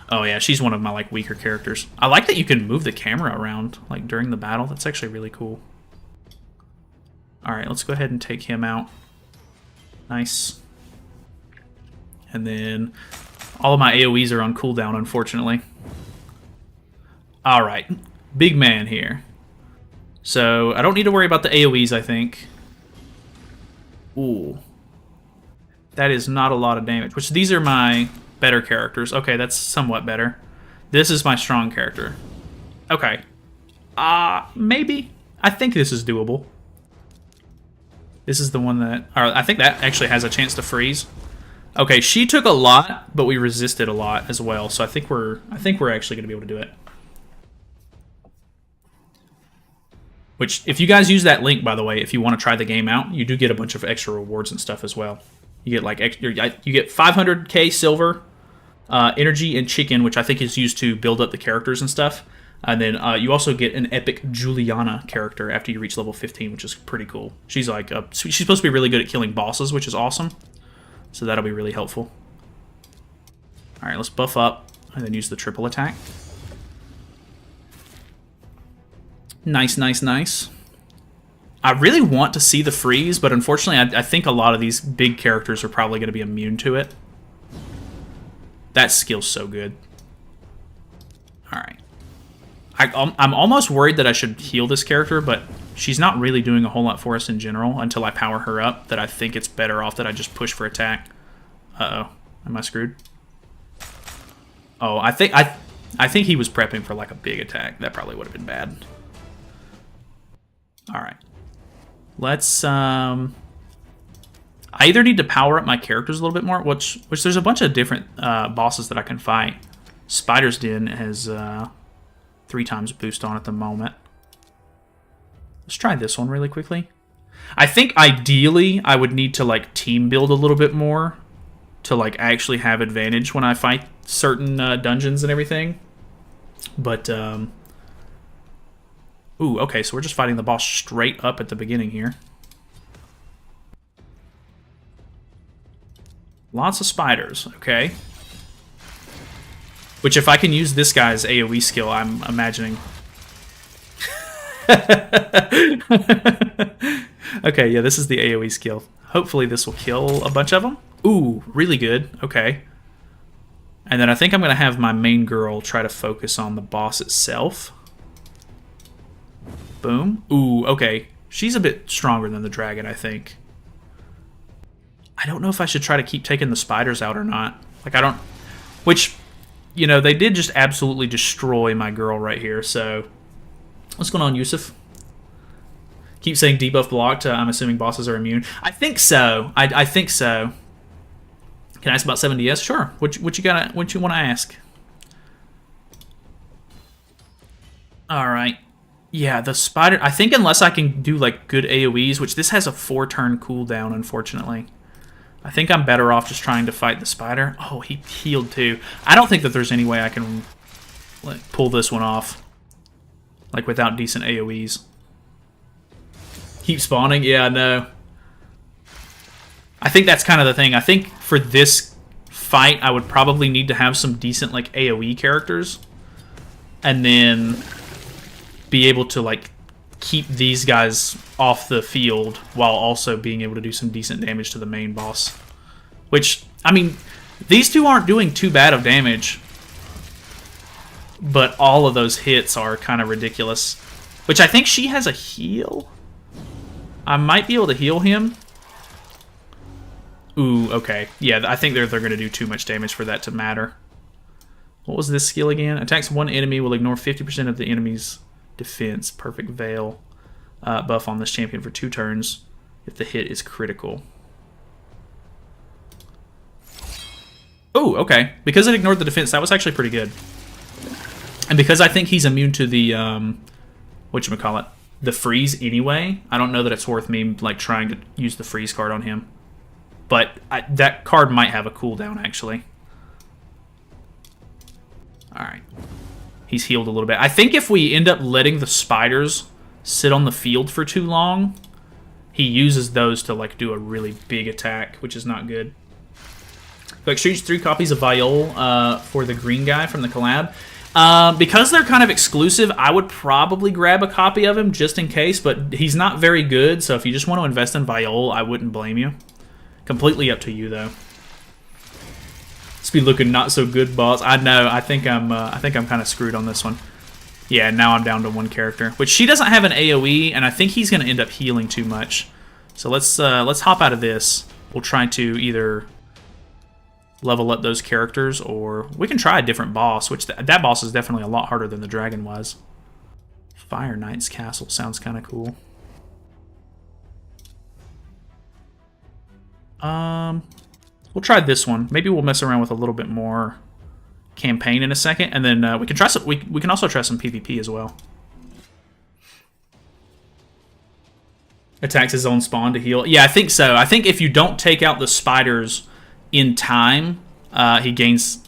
Oh yeah, she's one of my like weaker characters. I like that you can move the camera around like during the battle. That's actually really cool. Alright, let's go ahead and take him out. Nice. And then all of my AoEs are on cooldown, unfortunately. Alright, big man here. So, I don't need to worry about the AoEs, I think. Ooh. That is not a lot of damage. Which, these are my better characters. Okay, that's somewhat better. This is my strong character. Okay. Maybe. I think this is doable. This is the one that... Or I think that actually has a chance to freeze. Okay, she took a lot, but we resisted a lot as well. So I think we're actually going to be able to do it. Which, if you guys use that link, by the way, if you want to try the game out, you do get a bunch of extra rewards and stuff as well. You get like you get 500k silver, energy, and chicken, which I think is used to build up the characters and stuff. And then you also get an epic Juliana character after you reach level 15, which is pretty cool. She's like she's supposed to be really good at killing bosses, which is awesome. So that'll be really helpful. All right, let's buff up and then use the triple attack. Nice, nice, nice. I really want to see the freeze, but unfortunately I think a lot of these big characters are probably going to be immune to it. That skill's so good. Alright. I'm almost worried that I should heal this character, but she's not really doing a whole lot for us in general until I power her up, that I think it's better off that I just push for attack. Uh-oh. Am I screwed? Oh, I think he was prepping for like a big attack. That probably would have been bad. Alright. Let's, I either need to power up my characters a little bit more, which there's a bunch of different bosses that I can fight. Spider's Den has 3 times boost on at the moment. Let's try this one really quickly. I think ideally I would need to like team build a little bit more to like actually have advantage when I fight certain dungeons and everything. But, ooh, okay, so we're just fighting the boss straight up at the beginning here. Lots of spiders, okay. Which, if I can use this guy's AoE skill, I'm imagining. Okay, yeah, this is the AoE skill. Hopefully this will kill a bunch of them. Ooh, really good, okay. And then I think I'm going to have my main girl try to focus on the boss itself. Boom. Ooh, okay. She's a bit stronger than the dragon, I think. I don't know if I should try to keep taking the spiders out or not. Like, I don't... Which, you know, they did just absolutely destroy my girl right here, so... What's going on, Yusuf? Keep saying debuff blocked. I'm assuming bosses are immune. I think so. I think so. Can I ask about 7DS? Sure. What you want to ask? Alright. Yeah, the spider... I think unless I can do, like, good AoEs, which this has a 4-turn cooldown, unfortunately. I think I'm better off just trying to fight the spider. Oh, he healed, too. I don't think that there's any way I can like, pull this one off. Like, without decent AoEs. Keep spawning? Yeah, no. I think that's kind of the thing. I think for this fight, I would probably need to have some decent, like, AoE characters. And then... be able to like keep these guys off the field while also being able to do some decent damage to the main boss. Which, I mean, these two aren't doing too bad of damage, but all of those hits are kind of ridiculous. Which I think she has a heal. I might be able to heal him. Ooh, okay. Yeah, I think they're going to do too much damage for that to matter. What was this skill again? Attacks one enemy will ignore 50% of the enemy's defense. Perfect Veil buff on this champion for 2 turns if the hit is critical. Oh, okay. Because it ignored the defense, that was actually pretty good. And because I think he's immune to the whatchamacallit, the freeze anyway, I don't know that it's worth me like trying to use the freeze card on him. But that card might have a cooldown actually. Alright. He's healed a little bit. I think if we end up letting the spiders sit on the field for too long, he uses those to like do a really big attack, which is not good. So exchange 3 copies of Viol for the green guy from the collab. Because they're kind of exclusive, I would probably grab a copy of him just in case, but he's not very good, so if you just want to invest in Viol, I wouldn't blame you. Completely up to you, though. This be looking not so good, boss. I know. I think I'm kind of screwed on this one. Yeah, now I'm down to 1 character, which she doesn't have an AOE, and I think he's going to end up healing too much. So let's hop out of this. We'll try to either level up those characters, or we can try a different boss, which that boss is definitely a lot harder than the dragon was. Fire Knight's Castle sounds kind of cool. We'll try this one. Maybe we'll mess around with a little bit more campaign in a second, and then we can try some. We can also try some PvP as well. Attacks his own spawn to heal. Yeah, I think so. I think if you don't take out the spiders in time, he gains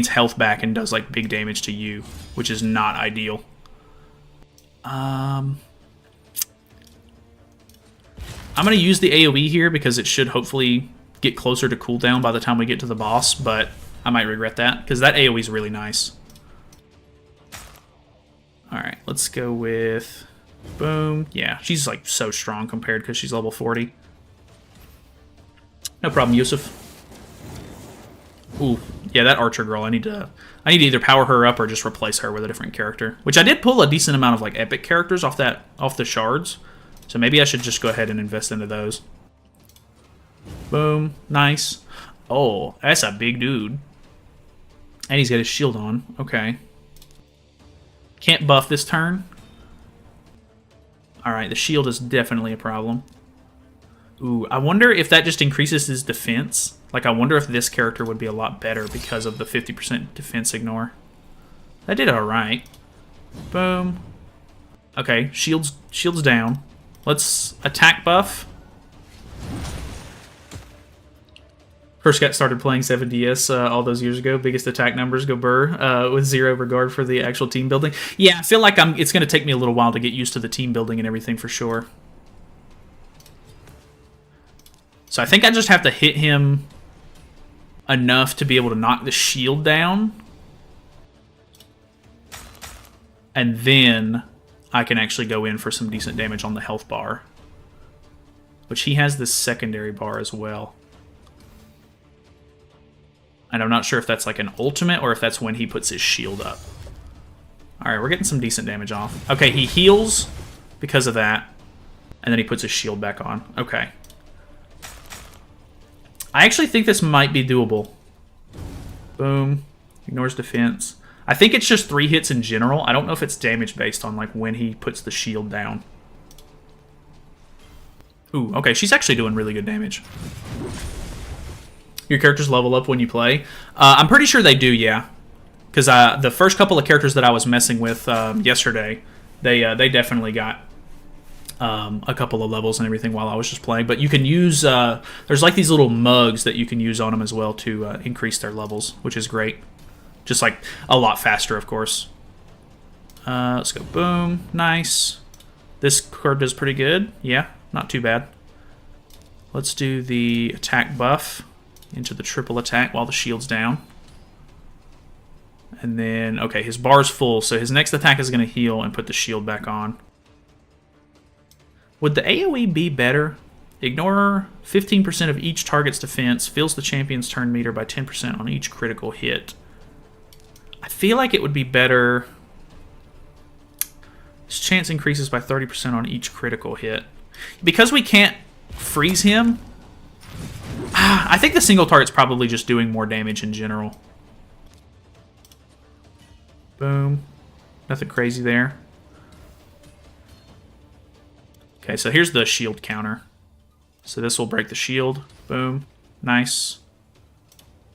health back and does like big damage to you, which is not ideal. I'm gonna use the AoE here because it should hopefully get closer to cooldown by the time we get to the boss, but I might regret that because that AoE is really nice. Alright, let's go with... Boom. Yeah, she's like so strong compared because she's level 40. No problem, Yusuf. Ooh, yeah, that archer girl, I need to either power her up or just replace her with a different character. Which I did pull a decent amount of like epic characters off the shards. So maybe I should just go ahead and invest into those. Boom. Nice. Oh, that's a big dude. And he's got his shield on. Okay. Can't buff this turn. Alright, the shield is definitely a problem. Ooh, I wonder if that just increases his defense. Like, I wonder if this character would be a lot better because of the 50% defense ignore. That did alright. Boom. Okay, shield's down. Let's attack buff. First got started playing 7DS all those years ago. Biggest attack numbers go burr with zero regard for the actual team building. Yeah, I feel like it's going to take me a little while to get used to the team building and everything for sure. So I think I just have to hit him enough to be able to knock the shield down. And then I can actually go in for some decent damage on the health bar. Which he has this secondary bar as well. And I'm not sure if that's like an ultimate or if that's when he puts his shield up. Alright, we're getting some decent damage off. Okay, he heals because of that. And then he puts his shield back on. Okay. I actually think this might be doable. Boom. Ignores defense. I think it's just 3 hits in general. I don't know if it's damage based on like when he puts the shield down. Ooh, okay, she's actually doing really good damage. Your characters level up when you play. I'm pretty sure they do, yeah. Because the first couple of characters that I was messing with yesterday, they definitely got a couple of levels and everything while I was just playing. But you can use... there's like these little mugs that you can use on them as well to increase their levels, which is great. Just like a lot faster, of course. Let's go. Boom. Nice. This card does pretty good. Yeah, not too bad. Let's do the attack buff into the triple attack while the shield's down. And then, okay, his bar's full, so his next attack is going to heal and put the shield back on. Would the AoE be better? Ignore 15% of each target's defense, fills the champion's turn meter by 10% on each critical hit. I feel like it would be better... His chance increases by 30% on each critical hit. Because we can't freeze him... I think the single target's probably just doing more damage in general. Boom. Nothing crazy there. Okay, so here's the shield counter. So this will break the shield. Boom. Nice.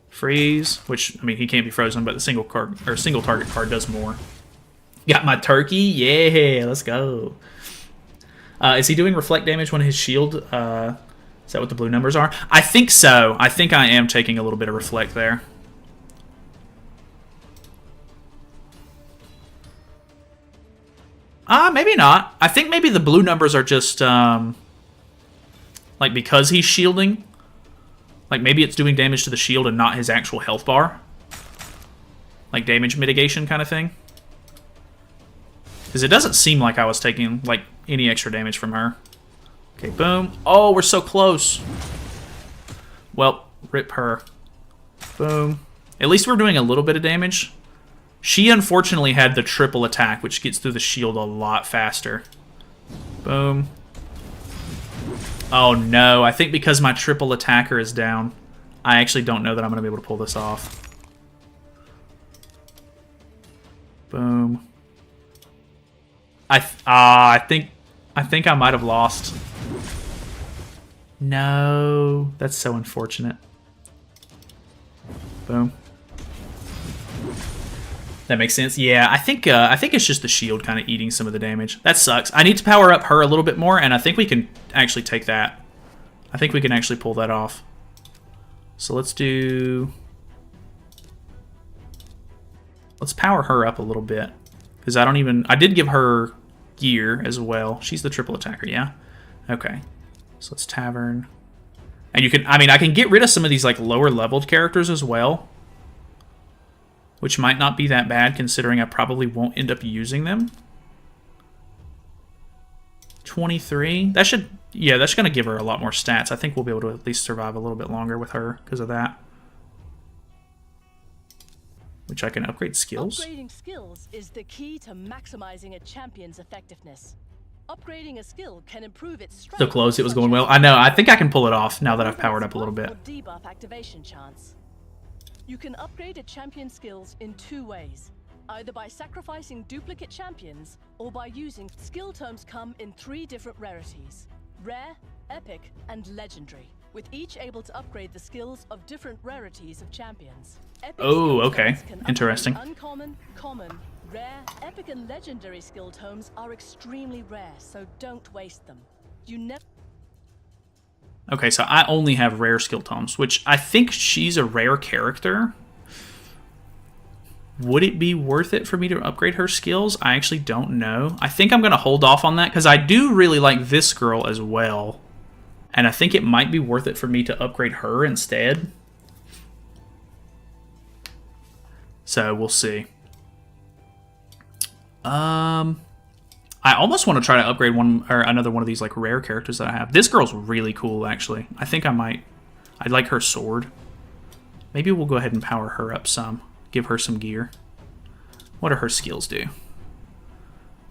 Freeze, which, I mean, he can't be frozen, but the single target card does more. Got my turkey? Yeah, let's go. Is he doing reflect damage when his shield... Is that what the blue numbers are? I think so. I think I am taking a little bit of reflect there. Maybe not. I think maybe the blue numbers are just, like, because he's shielding. Like, maybe it's doing damage to the shield and not his actual health bar. Like, damage mitigation kind of thing. Because it doesn't seem like I was taking, like, any extra damage from her. Okay, boom. Oh, we're so close. Well, rip her. Boom. At least we're doing a little bit of damage. She, unfortunately, had the triple attack, which gets through the shield a lot faster. Boom. Oh, no. I think because my triple attacker is down, I actually don't know that I'm going to be able to pull this off. Boom. I think I might have lost. No. That's so unfortunate. Boom. That makes sense. Yeah, I think it's just the shield kind of eating some of the damage. That sucks. I need to power up her a little bit more, and I think we can actually take that. I think we can actually pull that off. So let's power her up a little bit, because I did give her gear as well. She's the triple attacker, yeah? Okay. So let's tavern. And you can, I can get rid of some of these like lower leveled characters as well, which might not be that bad considering I probably won't end up using them. 23. That should, yeah, that's going to give her a lot more stats. I think we'll be able to at least survive a little bit longer with her because of that. Which I can upgrade skills. Upgrading skills is the key to maximizing a champion's effectiveness. Upgrading a skill can improve its strength. So close, it was going well. I know, I think I can pull it off now that I've powered up a little bit. Debuff activation chance. You can upgrade a champion's skills in two ways. Either by sacrificing duplicate champions, or by using skill terms come in 3 different rarities. Rare, epic, and legendary, with each able to upgrade the skills of different rarities of champions. Epic oh, okay. Interesting. Uncommon, common, rare, epic, and legendary skill tomes are extremely rare, so don't waste them. You never... Okay, so I only have rare skill tomes, which I think she's a rare character. Would it be worth it for me to upgrade her skills? I actually don't know. I think I'm going to hold off on that because I do really like this girl as well. And I think it might be worth it for me to upgrade her instead. So we'll see. I almost want to try to upgrade one or another one of these like rare characters that I have. This girl's really cool, actually. I think I might. I'd like her sword. Maybe we'll go ahead and power her up some. Give her some gear. What do her skills do?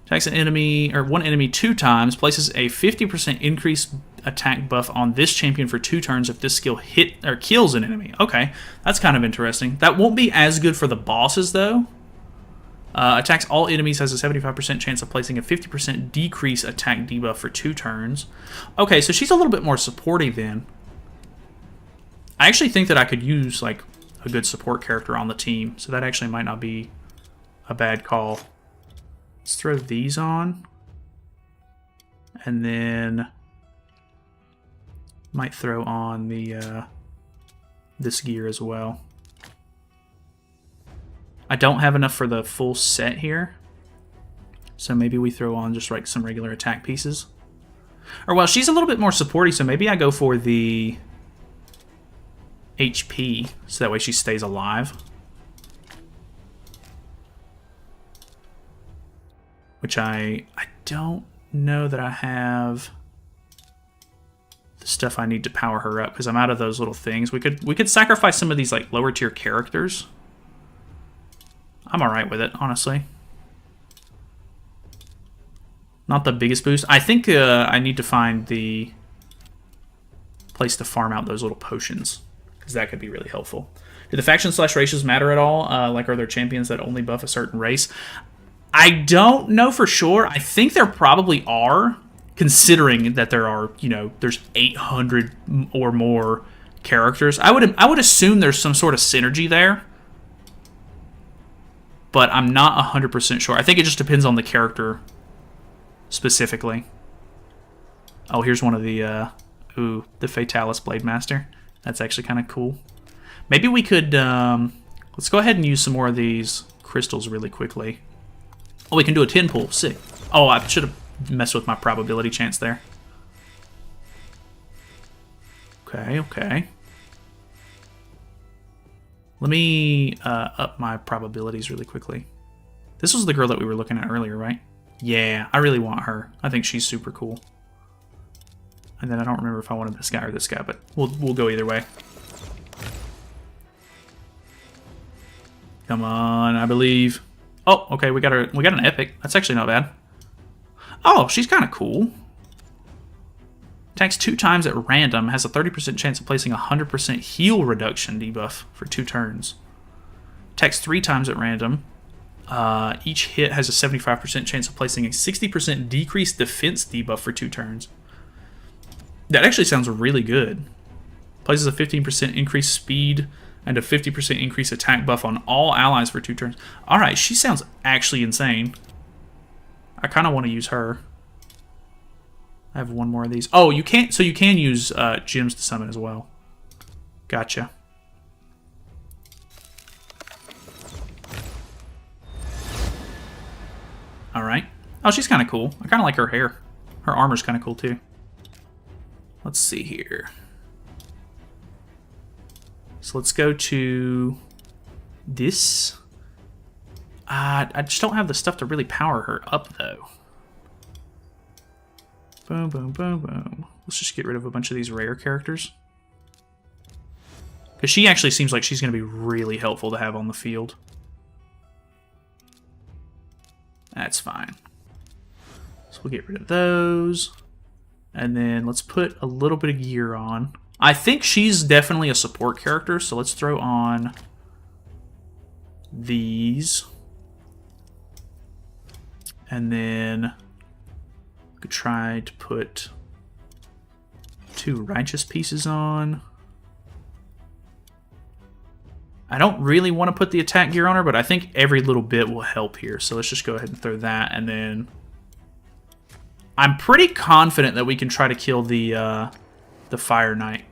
Attacks an enemy or one enemy 2 times. Places a 50% increased attack buff on this champion for 2 turns if this skill hit or kills an enemy. Okay, that's kind of interesting. That won't be as good for the bosses though. Attacks all enemies, has a 75% chance of placing a 50% decrease attack debuff for 2 turns. Okay, so she's a little bit more supporty then. I actually think that I could use like a good support character on the team, so that actually might not be a bad call. Let's throw these on. And then might throw on the this gear as well. I don't have enough for the full set here, so maybe we throw on just like some regular attack pieces. Or well, she's a little bit more supporty, so maybe I go for the HP, so that way she stays alive. Which I don't know that I have the stuff I need to power her up, because I'm out of those little things. We could sacrifice some of these like lower tier characters. I'm alright with it, honestly. Not the biggest boost. I think I need to find the place to farm out those little potions, because that could be really helpful. Do the faction/races matter at all? Like, are there champions that only buff a certain race? I don't know for sure. I think there probably are, considering that there are, you know, there's 800 or more characters. I would assume there's some sort of synergy there, but I'm not 100% sure. I think it just depends on the character specifically. Oh, here's one of the the Fatalis Blade Master. That's actually kind of cool. Maybe we could let's go ahead and use some more of these crystals really quickly. Oh, we can do a 10 pull. Sick. Oh, I should have messed with my probability chance there. Okay, okay. Let me up my probabilities really quickly. This was the girl that we were looking at earlier, right? Yeah, I really want her. I think she's super cool. And then I don't remember if I wanted this guy or this guy, but we'll go either way. Come on, I believe. Oh, okay, we got an epic. That's actually not bad. Oh, she's kind of cool. Attacks 2 times at random, has a 30% chance of placing a 100% heal reduction debuff for 2 turns. Attacks 3 times at random. Each hit has a 75% chance of placing a 60% decreased defense debuff for 2 turns. That actually sounds really good. Places a 15% increased speed and a 50% increased attack buff on all allies for 2 turns. Alright, she sounds actually insane. I kind of want to use her. I have one more of these. Oh, you can't. So you can use gems to summon as well. Gotcha. All right. Oh, she's kind of cool. I kind of like her hair. Her armor's kind of cool too. Let's see here. So let's go to this. I just don't have the stuff to really power her up though. Boom, boom, boom, boom. Let's just get rid of a bunch of these rare characters. Because she actually seems like she's going to be really helpful to have on the field. That's fine. So we'll get rid of those. And then let's put a little bit of gear on. I think she's definitely a support character, so let's throw on these. And then we could try to put 2 righteous pieces on. I don't really want to put the attack gear on her, but I think every little bit will help here. So let's just go ahead and throw that, and then I'm pretty confident that we can try to kill the Fire Knight.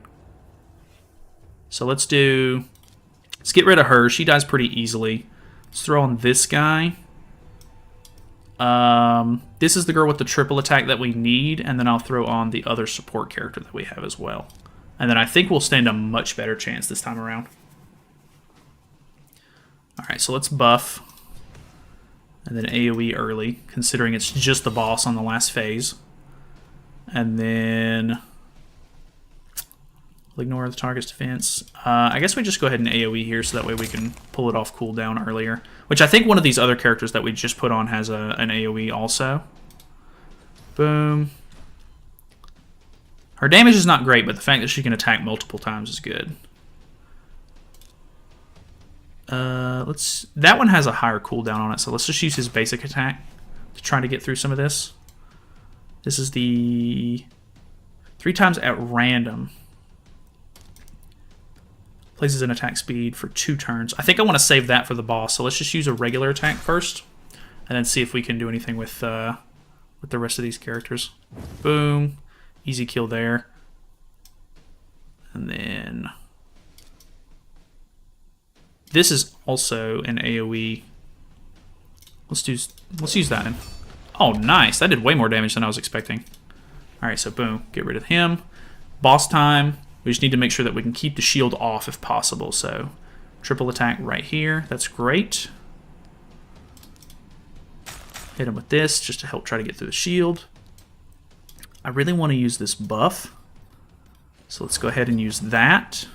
So let's get rid of her. She dies pretty easily. Let's throw on this guy. This is the girl with the triple attack that we need, and then I'll throw on the other support character that we have as well. And then I think we'll stand a much better chance this time around. Alright, so let's buff. And then AoE early, considering it's just the boss on the last phase. And then we'll ignore the target's defense. I guess we just go ahead and AoE here so that way we can pull it off cooldown earlier. Which I think one of these other characters that we just put on has an AoE also. Boom. Her damage is not great, but the fact that she can attack multiple times is good. That one has a higher cooldown on it, so let's just use his basic attack to try to get through some of this. This is the 3 times at random. Places an attack speed for 2 turns. I think I want to save that for the boss, so let's just use a regular attack first, and then see if we can do anything with the rest of these characters. Boom. Easy kill there. And then this is also an AoE. Let's use that in. Oh, nice. That did way more damage than I was expecting. Alright, so boom. Get rid of him. Boss time. We just need to make sure that we can keep the shield off if possible. So triple attack right here. That's great. Hit him with this just to help try to get through the shield. I really want to use this buff. So let's go ahead and use that.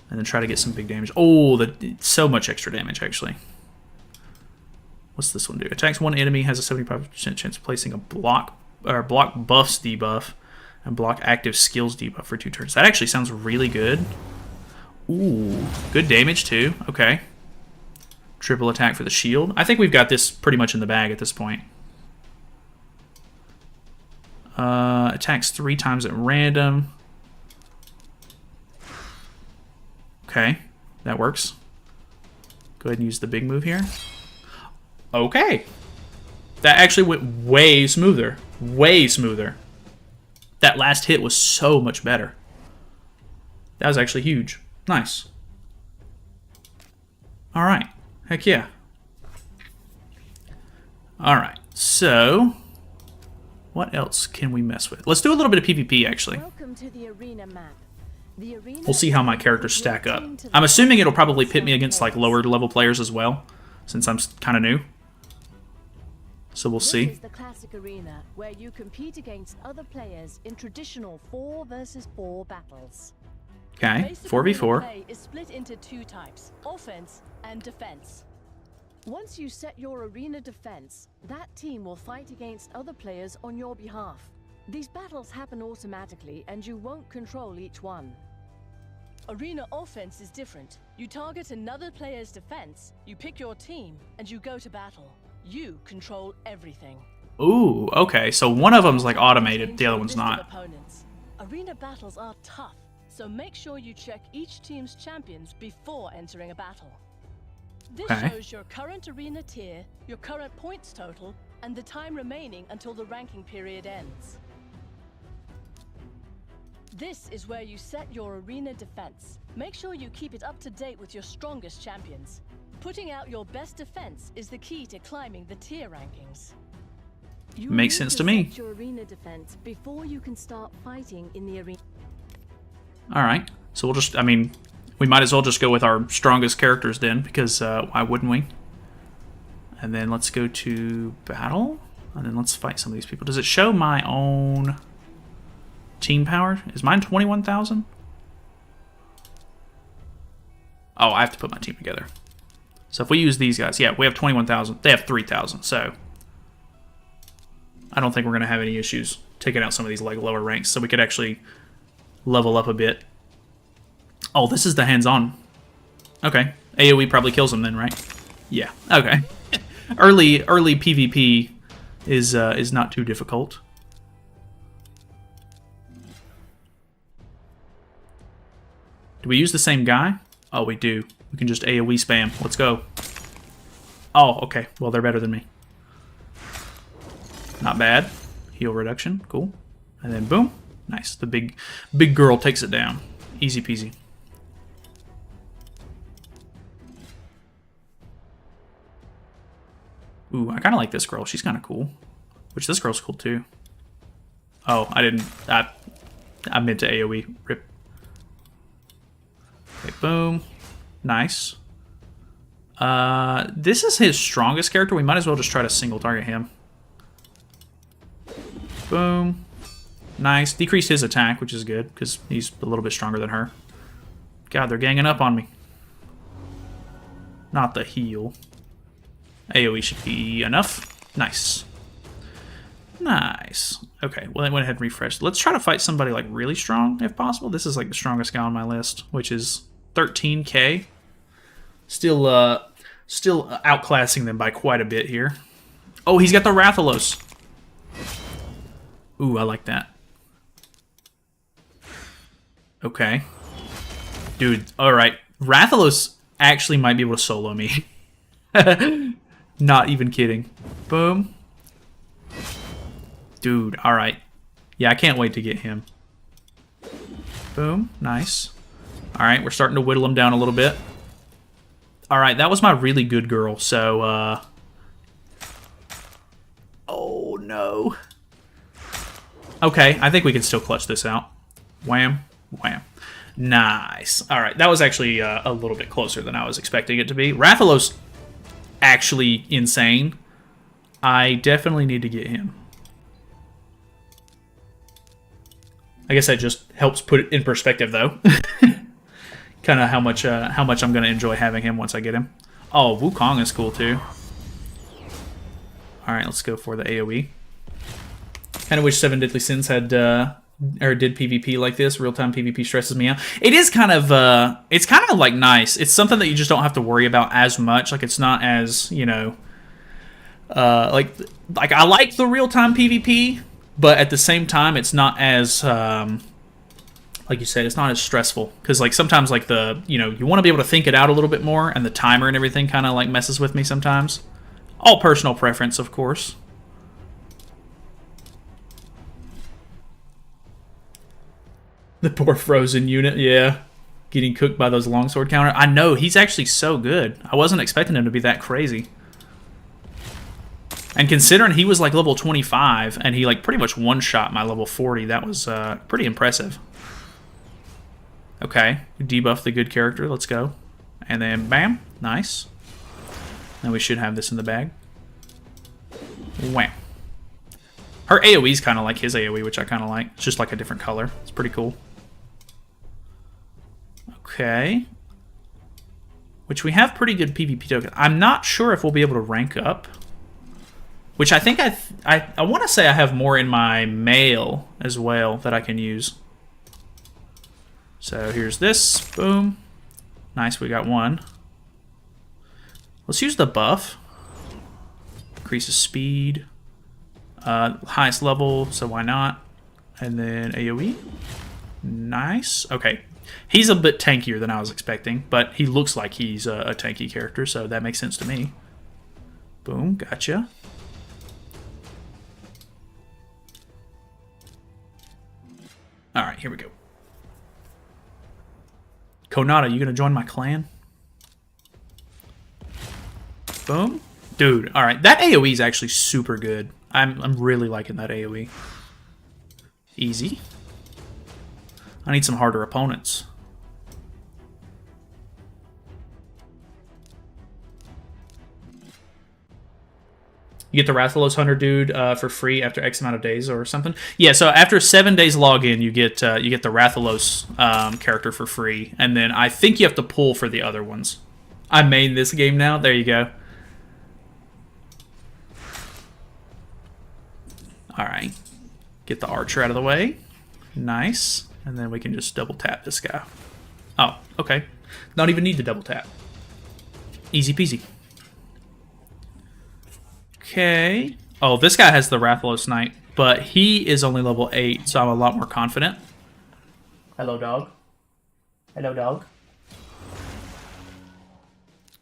And then try to get some big damage. Oh, so much extra damage, actually. What's this one do? Attacks one enemy, has a 75% chance of placing a block buffs debuff and block active skills debuff for 2 turns. That actually sounds really good. Ooh, good damage too. Okay. Triple attack for the shield. I think we've got this pretty much in the bag at this point. Attacks 3 times at random. Okay, that works. Go ahead and use the big move here. Okay. That actually went way smoother. Way smoother. That last hit was so much better. That was actually huge. Nice. Alright. Heck yeah. Alright, so what else can we mess with? Let's do a little bit of PvP, actually. Welcome to the arena map. The arena We'll see how my characters stack up. I'm assuming it'll probably pit me against like lower level players as well, since I'm kind of new. So we'll see. This is the classic arena where you compete against other players in traditional 4 versus 4 battles. Okay, Basic 4v4. arena play is split into 2 types, offense and defense. Once you set your arena defense, that team will fight against other players on your behalf. These battles happen automatically and you won't control each one. Arena offense is different. You target another player's defense, you pick your team, and you go to battle. You control everything. Ooh, okay, so one of them's like automated, the other one's not. Opponents. Arena battles are tough, so make sure you check each team's champions before entering a battle. This Okay. shows your current arena tier, your current points total, and the time remaining until the ranking period ends. This is where you set your arena defense. Make sure you keep it up to date with your strongest champions. Putting out your best defense is the key to climbing the tier rankings. You Makes need sense to me. set your arena defense before you can start fighting in the arena. Alright, so we'll just, I mean, we might as well just go with our strongest characters then, because why wouldn't we? And then let's go to battle, and then let's fight some of these people. Does it show my own team power? Is mine 21,000? Oh, I have to put my team together. So if we use these guys, yeah, we have 21,000. They have 3,000, so I don't think we're going to have any issues taking out some of these like lower ranks, so we could actually level up a bit. Oh, this is the hands-on. Okay. AoE probably kills him then, right? Yeah. Okay. early PvP is not too difficult. Do we use the same guy? Oh, we do. We can just AoE spam. Let's go. Oh, okay. Well, they're better than me. Not bad. Heal reduction. Cool. And then boom. Nice. The big girl takes it down. Easy peasy. Ooh, I kind of like this girl. She's kind of cool. Which this girl's cool too. Oh, I didn't. I meant to AoE. Rip. Okay, boom. Nice. This is his strongest character. We might as well just try to single target him. Boom. Nice. Decreased his attack, which is good, because he's a little bit stronger than her. God, they're ganging up on me. Not the heal. AoE should be enough. Nice. Nice. Okay, well, I went ahead and refreshed. Let's try to fight somebody, like, really strong, if possible. This is, like, the strongest guy on my list, which is 13k. Still outclassing them by quite a bit here. Oh, he's got the Rathalos. Ooh, I like that. Okay. Dude, alright. Rathalos actually might be able to solo me. Not even kidding. Boom. Dude, alright. Yeah, I can't wait to get him. Boom. Nice. Alright, we're starting to whittle him down a little bit. Alright, that was my really good girl, so, oh, no. Okay, I think we can still clutch this out. Wham. Wham. Nice. Alright, that was actually a little bit closer than I was expecting it to be. Rathalos, actually insane. I definitely need to get him. I guess that just helps put it in perspective, though. Kind of how much I'm going to enjoy having him once I get him. Oh, Wukong is cool, too. Alright, let's go for the AoE. Kind of wish Seven Deadly Sins had, or did PvP like this. Real-time PvP stresses me out. It is kind of, like, nice. It's something that you just don't have to worry about as much. Like, it's not as, you know, like I like the real-time PvP, but at the same time, it's not as, like you said, it's not as stressful. Because, like, sometimes, like, you want to be able to think it out a little bit more, and the timer and everything kind of, like, messes with me sometimes. All personal preference, of course. The poor frozen unit, yeah. Getting cooked by those longsword counter. I know, he's actually so good. I wasn't expecting him to be that crazy. And considering he was like level 25 and he like pretty much one-shot my level 40, that was pretty impressive. Okay, debuff the good character. Let's go. And then bam, nice. Now we should have this in the bag. Wham. Her AoE is kind of like his AoE, which I kind of like. It's just like a different color. It's pretty cool. Okay. Which we have pretty good PvP tokens. I'm not sure if we'll be able to rank up. Which I think I want to say I have more in my mail as well that I can use. So here's this. Boom. Nice, we got one. Let's use the buff. Increases speed. Highest level, so why not? And then AoE. Nice. Okay. He's a bit tankier than I was expecting, but he looks like he's a tanky character, so that makes sense to me. Boom, gotcha. Alright, here we go. Konata, you gonna join my clan? Boom. Dude, alright. That AoE is actually super good. I'm really liking that AoE. Easy. I need some harder opponents. You get the Rathalos Hunter dude for free after X amount of days or something. Yeah, so after 7 days login, you get the Rathalos character for free, and then I think you have to pull for the other ones. I made this game now. There you go. All right, get the archer out of the way. Nice, and then we can just double tap this guy. Oh, okay. Don't even need to double tap. Easy peasy. Okay. Oh, this guy has the Rathalos Knight, but he is only level 8, so I'm a lot more confident. Hello, dog. Hello, dog.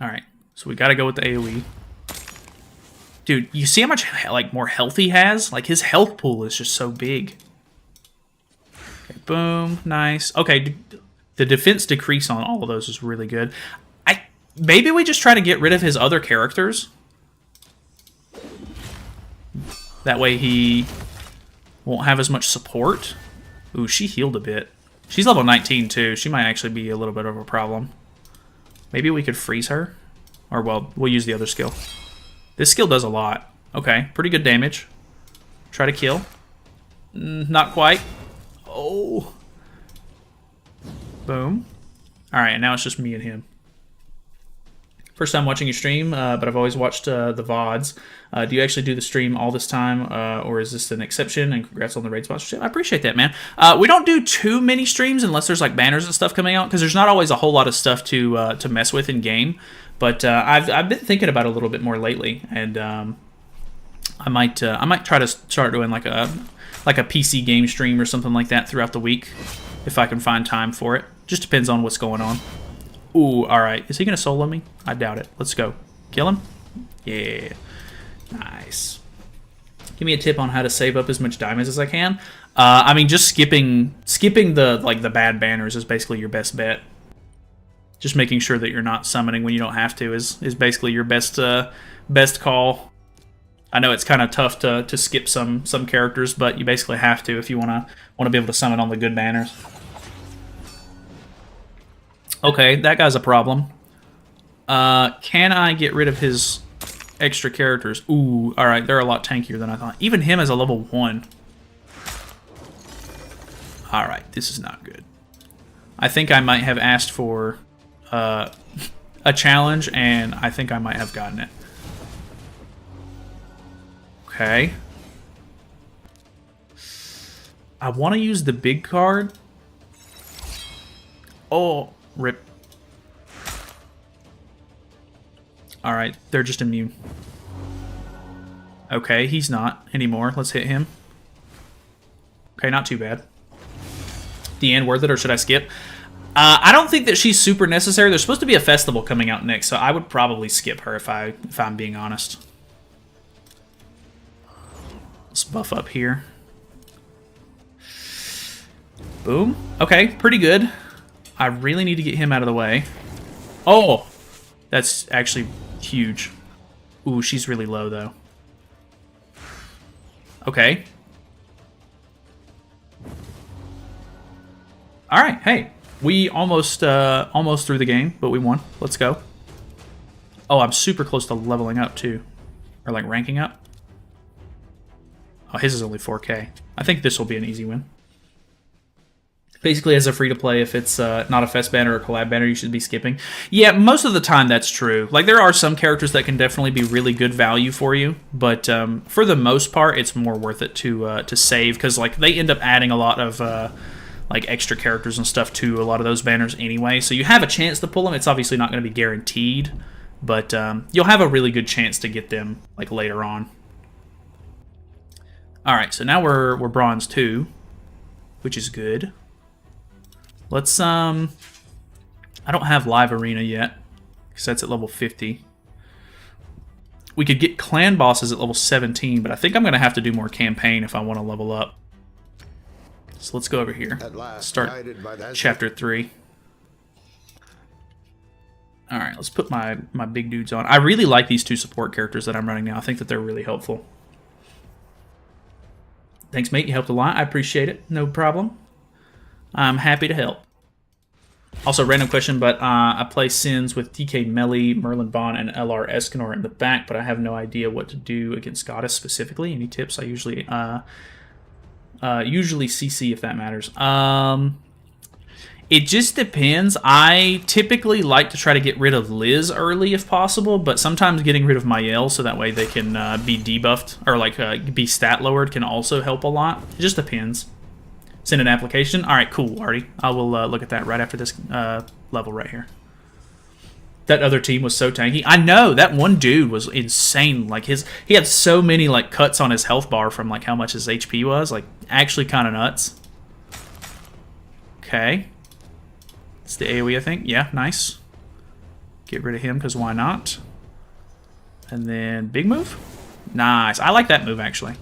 Alright, so we gotta go with the AoE. Dude, you see how much like more health he has? Like, his health pool is just so big. Okay, boom. Nice. Okay, the defense decrease on all of those is really good. Maybe we just try to get rid of his other characters. That way he won't have as much support. Ooh, she healed a bit. She's level 19 too. She might actually be a little bit of a problem. Maybe we could freeze her. Or, well, we'll use the other skill. This skill does a lot. Okay, pretty good damage. Try to kill. Not quite. Oh. Boom. Alright, now it's just me and him. First time watching your stream, but I've always watched the VODs. Do you actually do the stream all this time, or is this an exception? And congrats on the raid sponsorship. I appreciate that, man. We don't do too many streams unless there's like banners and stuff coming out, because there's not always a whole lot of stuff to mess with in game. But I've been thinking about it a little bit more lately, and I might try to start doing like a PC game stream or something like that throughout the week if I can find time for it. Just depends on what's going on. Ooh, alright. Is he going to solo me? I doubt it. Let's go. Kill him? Yeah. Nice. Give me a tip on how to save up as much diamonds as I can. I mean, just skipping the bad banners is basically your best bet. Just making sure that you're not summoning when you don't have to is basically your best call. I know it's kind of tough to skip some characters, but you basically have to if you want to be able to summon on the good banners. Okay, that guy's a problem. Can I get rid of his extra characters? Ooh, alright, they're a lot tankier than I thought. Even him as a level 1. Alright, this is not good. I think I might have asked for a challenge, and I think I might have gotten it. Okay. I want to use the big card. Oh, rip. Alright, they're just immune. Okay, he's not anymore. Let's hit him. Okay, not too bad. The end worth it, or should I skip? I don't think that she's super necessary. There's supposed to be a festival coming out next, so I would probably skip her if I'm being honest. Let's buff up here. Boom. Okay, pretty good. I really need to get him out of the way. Oh! That's actually huge. Ooh, she's really low, though. Okay. All right. Hey, we almost through the game, but we won. Let's go. Oh, I'm super close to leveling up too, or like ranking up. Oh, his is only 4K. I think this will be an easy win. Basically, as a free-to-play, if it's not a fest banner or a collab banner, you should be skipping. Yeah, most of the time that's true. Like, there are some characters that can definitely be really good value for you, but for the most part, it's more worth it to save, because like they end up adding a lot of like extra characters and stuff to a lot of those banners anyway. So you have a chance to pull them. It's obviously not going to be guaranteed, but you'll have a really good chance to get them like later on. All right, so now we're bronze 2, which is good. Let's, I don't have live arena yet, because that's at level 50. We could get clan bosses at level 17, but I think I'm going to have to do more campaign if I want to level up. So let's go over here. Start chapter 3. Alright, let's put my big dudes on. I really like these 2 support characters that I'm running now. I think that they're really helpful. Thanks, mate. You helped a lot. I appreciate it. No problem. I'm happy to help. Also, random question, but I play Sins with DK Melly, Merlin Bond, and LR Escanor in the back, but I have no idea what to do against Goddess specifically. Any tips? I usually CC if that matters. It just depends. I typically like to try to get rid of Liz early if possible, but sometimes getting rid of Mael so that way they can be debuffed or like be stat lowered can also help a lot. It just depends. Send an application. All right, cool, Artie. I will look at that right after this level right here. That other team was so tanky. I know, that one dude was insane. Like he had so many like cuts on his health bar from like how much his HP was. Like actually kind of nuts. Okay. It's the AoE, I think. Yeah, nice. Get rid of him because why not? And then big move. Nice. I like that move actually.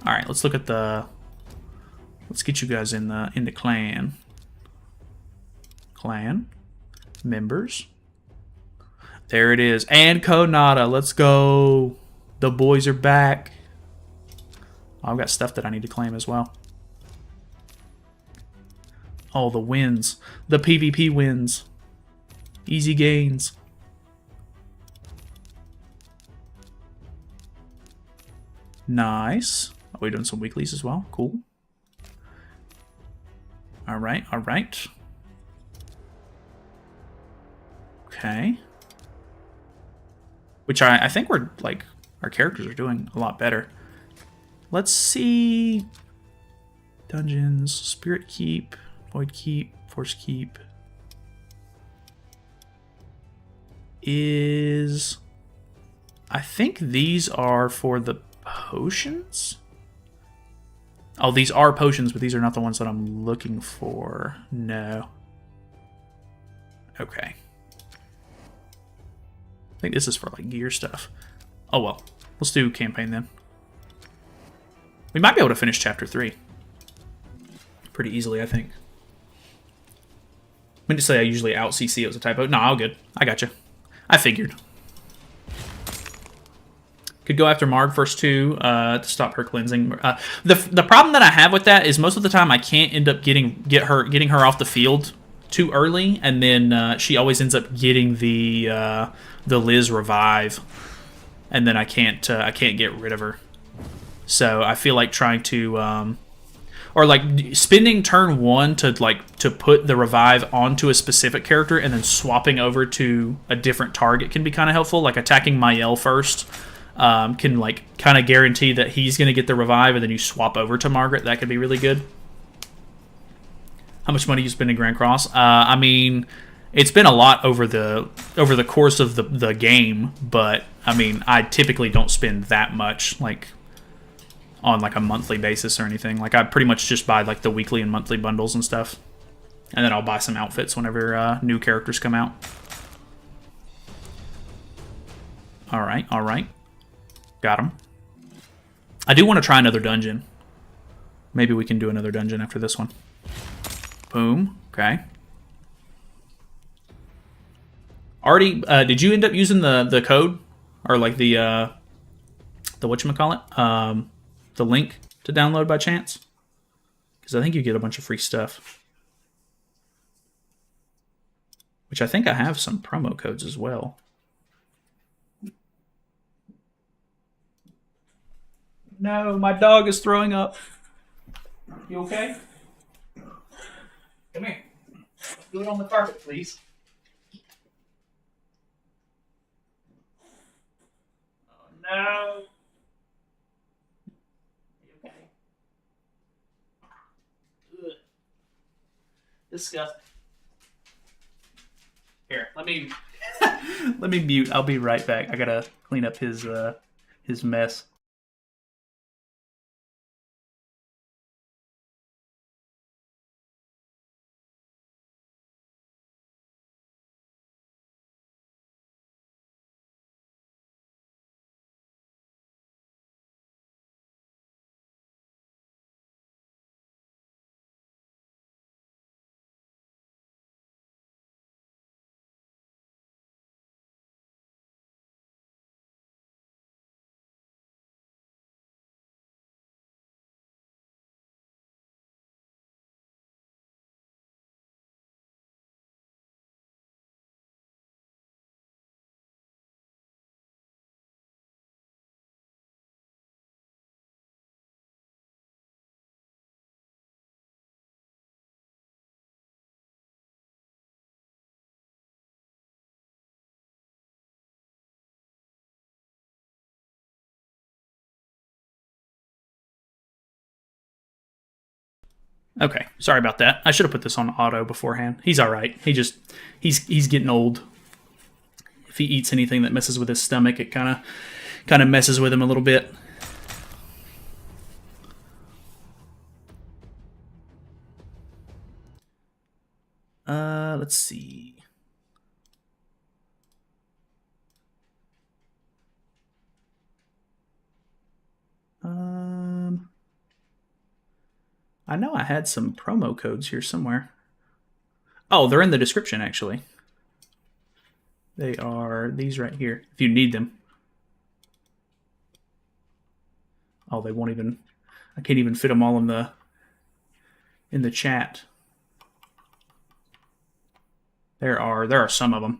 All right, let's look at the. Let's get you guys in the into clan. Clan members. There it is. And Konata. Let's go. The boys are back. Oh, I've got stuff that I need to claim as well. Oh, the wins. The PvP wins. Easy gains. Nice. Are we doing some weeklies as well? Cool. Alright, alright. Okay. Which I think we're, like, our characters are doing a lot better. Let's see. Dungeons, Spirit Keep, Void Keep, Force Keep. I think these are for the potions? Oh, these are potions, but these are not the ones that I'm looking for. No. Okay. I think this is for, like, gear stuff. Oh, well. Let's do campaign, then. We might be able to finish Chapter 3. Pretty easily, I think. I meant to say I usually out-CC. It was a typo. No, all good. I gotcha. I figured. Could go after Marg first too to stop her cleansing. The problem that I have with that is most of the time I can't end up getting her off the field too early, and then she always ends up getting the Liz revive, and then I can't get rid of her. So I feel like trying to or like spending turn 1 to put the revive onto a specific character and then swapping over to a different target can be kind of helpful. Like attacking Mael first. Can like kind of guarantee that he's going to get the revive, and then you swap over to Margaret. That could be really good. How much money you spend in Grand Cross? I mean, it's been a lot over the course of the game, but I mean, I typically don't spend that much like on like a monthly basis or anything. Like I pretty much just buy like the weekly and monthly bundles and stuff, and then I'll buy some outfits whenever new characters come out. All right, all right. Got him. I do want to try another dungeon. Maybe we can do another dungeon after this one. Boom. Okay. Already, did you end up using the code? Or like the whatchamacallit? the link to download by chance? Because I think you get a bunch of free stuff. Which I think I have some promo codes as well. No, my dog is throwing up. You okay? Come here. Do it on the carpet, please. Oh, no. You okay? Ugh. Disgusting. Here, let me let me mute. I'll be right back. I gotta clean up his mess. Okay, sorry about that. I should have put this on auto beforehand. He's all right. He's getting old. If he eats anything that messes with his stomach, it kind of messes with him a little bit. Let's see. I know I had some promo codes here somewhere. Oh, they're in the description, actually. They are these right here, if you need them. Oh, they won't even... I can't even fit them all in the chat. There are some of them.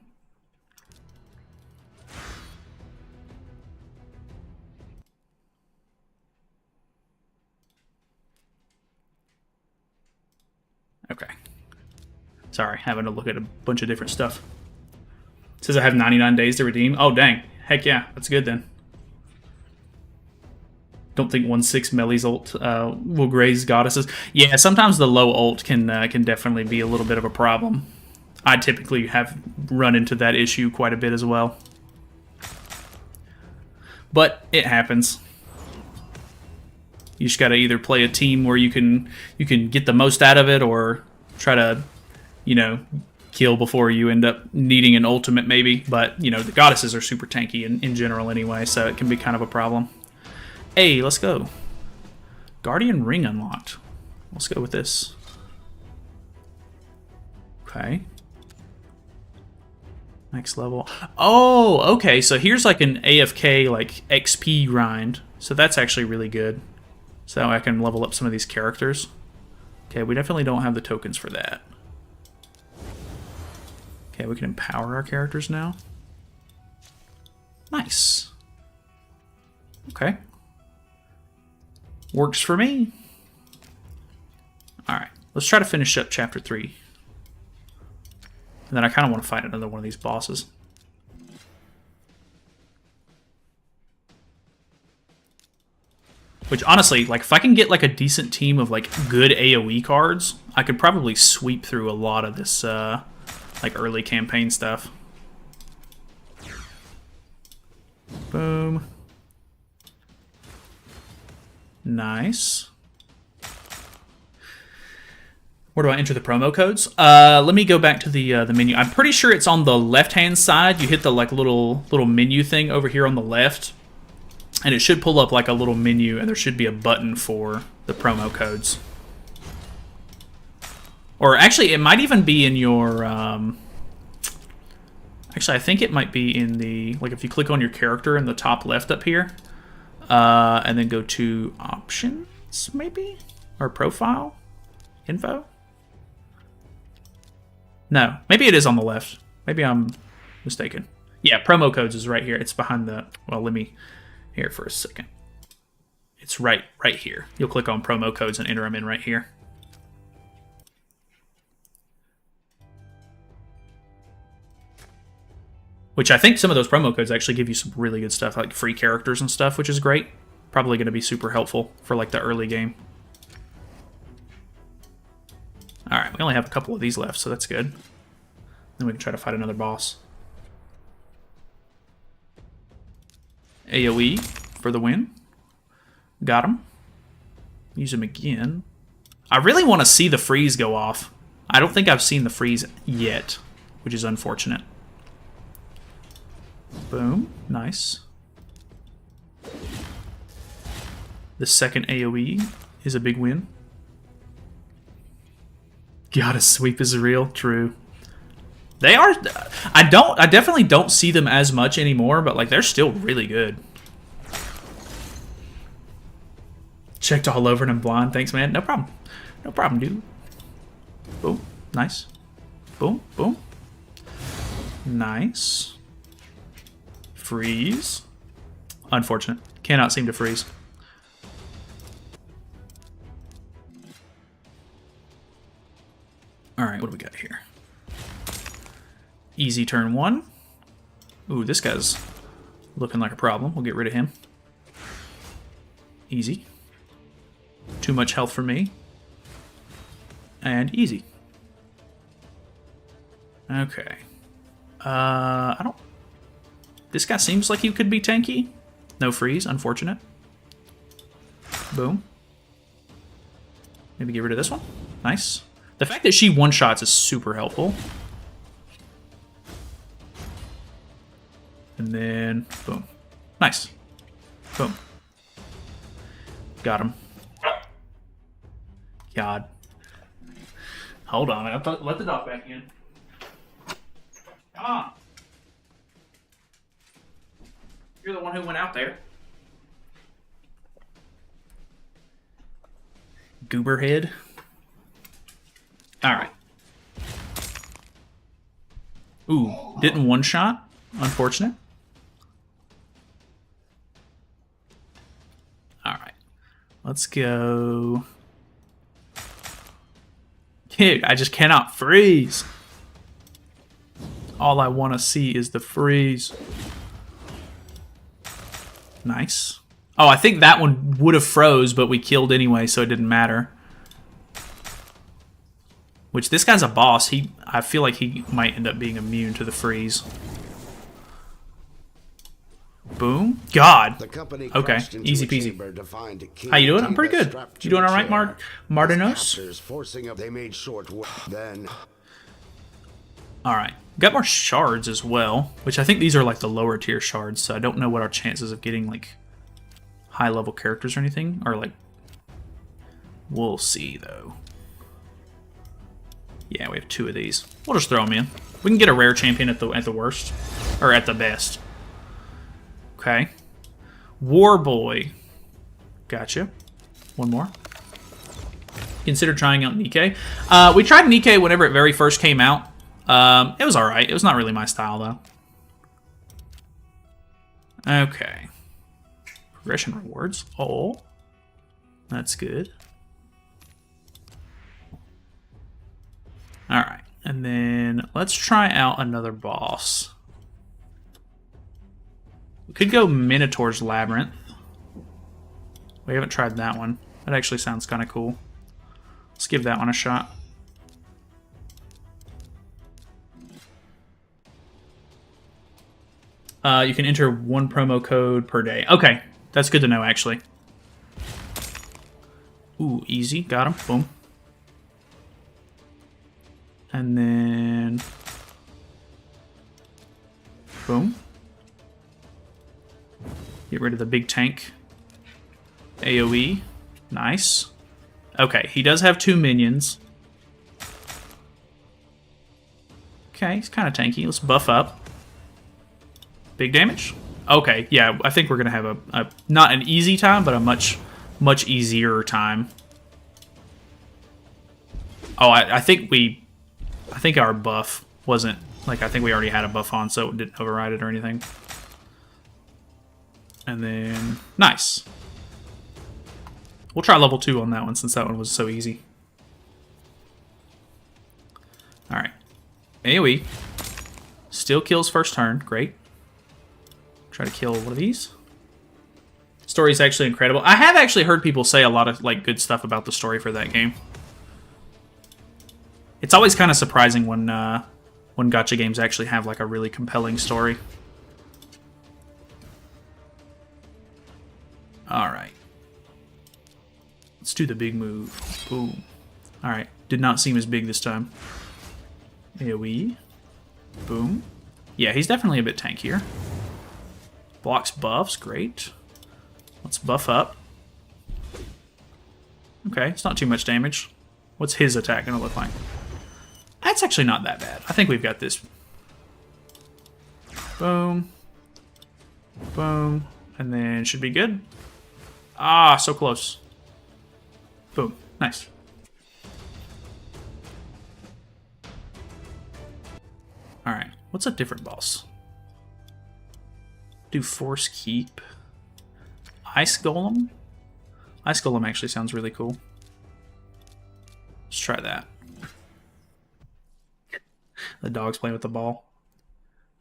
Okay. Sorry, having to look at a bunch of different stuff. It says I have 99 days to redeem. Oh, dang. Heck yeah, that's good then. Don't think 1/6 Melly's ult will graze goddesses. Yeah, sometimes the low ult can definitely be a little bit of a problem. I typically have run into that issue quite a bit as well. But it happens. You just gotta either play a team where you can get the most out of it, or try to, kill before you end up needing an ultimate maybe. But, the goddesses are super tanky in general anyway, so it can be kind of a problem. Hey, let's go. Guardian Ring unlocked. Let's go with this. Okay. Next level. Oh, okay, so here's like an AFK XP grind. So that's actually really good. So I can level up some of these characters. Okay, we definitely don't have the tokens for that. Okay, we can empower our characters now. Nice. Okay. Works for me. Alright, let's try to finish up Chapter 3. And then I kind of want to fight another one of these bosses. Which, honestly, if I can get, a decent team of, good AoE cards, I could probably sweep through a lot of this, early campaign stuff. Boom. Nice. Where do I enter the promo codes? Let me go back to the menu. I'm pretty sure it's on the left-hand side. You hit the little menu thing over here on the left, and it should pull up a little menu, and there should be a button for the promo codes. Or actually, it might even be in your. Actually, I think it might be in the if you click on your character in the top left up here. And then go to options, maybe? Or profile? Info? No, maybe it is on the left. Maybe I'm mistaken. Yeah, promo codes is right here. It's behind the... Well, let me... Here for a second. It's right here. You'll click on promo codes and enter them in right here. Which I think some of those promo codes actually give you some really good stuff, like free characters and stuff, which is great. Probably going to be super helpful for like the early game. Alright, we only have a couple of these left, so that's good. Then we can try to fight another boss. AoE for the win. Got him. Use him again. I really want to see the freeze go off. I don't think I've seen the freeze yet, which is unfortunate. Boom. Nice. The second AoE is a big win. God, a sweep is real. True. They are... I definitely don't see them as much anymore, but like they're still really good. Checked all over and I'm blind. Thanks, man. No problem. No problem, dude. Boom. Nice. Boom. Boom. Nice. Freeze. Unfortunate. Cannot seem to freeze. Alright, what do we got here? Easy turn 1. Ooh, this guy's looking like a problem. We'll get rid of him. Easy. Too much health for me. And easy. Okay. I don't... This guy seems like he could be tanky. No freeze, unfortunate. Boom. Maybe get rid of this one. Nice. The fact that she one-shots is super helpful. And then, boom. Nice. Boom. Got him. God. Hold on, I have to let the dog back in. Come on. You're the one who went out there. Gooberhead. Alright. Ooh, didn't one shot. Unfortunate. Alright. Let's go. Dude, I just cannot freeze. All I want to see is the freeze. Nice. Oh, I think that one would have froze, but we killed anyway, so it didn't matter. Which, this guy's a boss. I feel like he might end up being immune to the freeze. Boom. God. Okay, easy peasy. How you doing? I'm pretty good. You doing all right, Martinos? They made short work. Then. All right. Got more shards as well, which I think these are like the lower tier shards, so I don't know what our chances of getting like high level characters or anything are like. We'll see though. Yeah, we have 2 of these. We'll just throw them in. We can get a rare champion at the worst, or at the best. Okay. War Boy. Gotcha. One more. Consider trying out Nikke. We tried Nikke whenever it very first came out. It was alright. It was not really my style, though. Okay. Progression rewards. Oh. That's good. Alright. And then let's try out another boss. We could go Minotaur's Labyrinth. We haven't tried that one. That actually sounds kind of cool. Let's give that one a shot. You can enter 1 promo code per day. Okay, that's good to know, actually. Ooh, easy. Got him. Boom. And then... Boom. Get rid of the big tank. AoE. Nice. Okay, he does have 2 minions. Okay, he's kind of tanky. Let's buff up. Big damage. Okay, yeah, I think we're going to have a not an easy time, but a much easier time. Oh, I think our buff wasn't, like, I think we already had a buff on, so it didn't override it or anything. And then, nice. We'll try level 2 on that one, since that one was so easy. Alright. AoE. Still kills first turn, great. Try to kill one of these. Story's actually incredible. I have actually heard people say a lot of like good stuff about the story for that game. It's always kind of surprising when gacha games actually have like a really compelling story. All right. Let's do the big move. Boom. All right. Did not seem as big this time. AoE. Boom. Yeah, he's definitely a bit tankier. Blocks buffs, great. Let's buff up. Okay, it's not too much damage. What's his attack gonna look like? That's actually not that bad. I think we've got this. Boom. Boom. And then should be good. Ah, so close. Boom. Nice. Alright, what's a different boss? Do Force Keep. Ice Golem? Ice Golem actually sounds really cool. Let's try that. The dog's playing with the ball.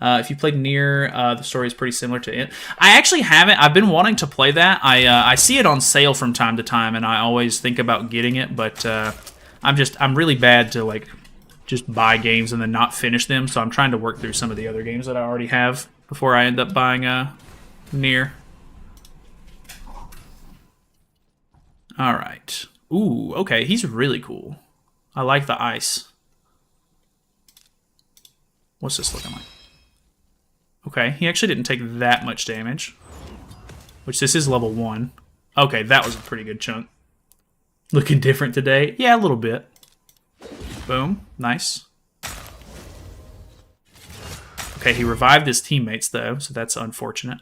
If you played Nier, the story is pretty similar to it. I actually haven't. I've been wanting to play that. I see it on sale from time to time, and I always think about getting it, but I'm really bad to like just buy games and then not finish them, so I'm trying to work through some of the other games that I already have before I end up buying Nier. Alright. Ooh, okay, he's really cool. I like the ice. What's this looking like? Okay, he actually didn't take that much damage. Which, this is level 1. Okay, that was a pretty good chunk. Looking different today? Yeah, a little bit. Boom. Nice. Okay, he revived his teammates, though, so that's unfortunate.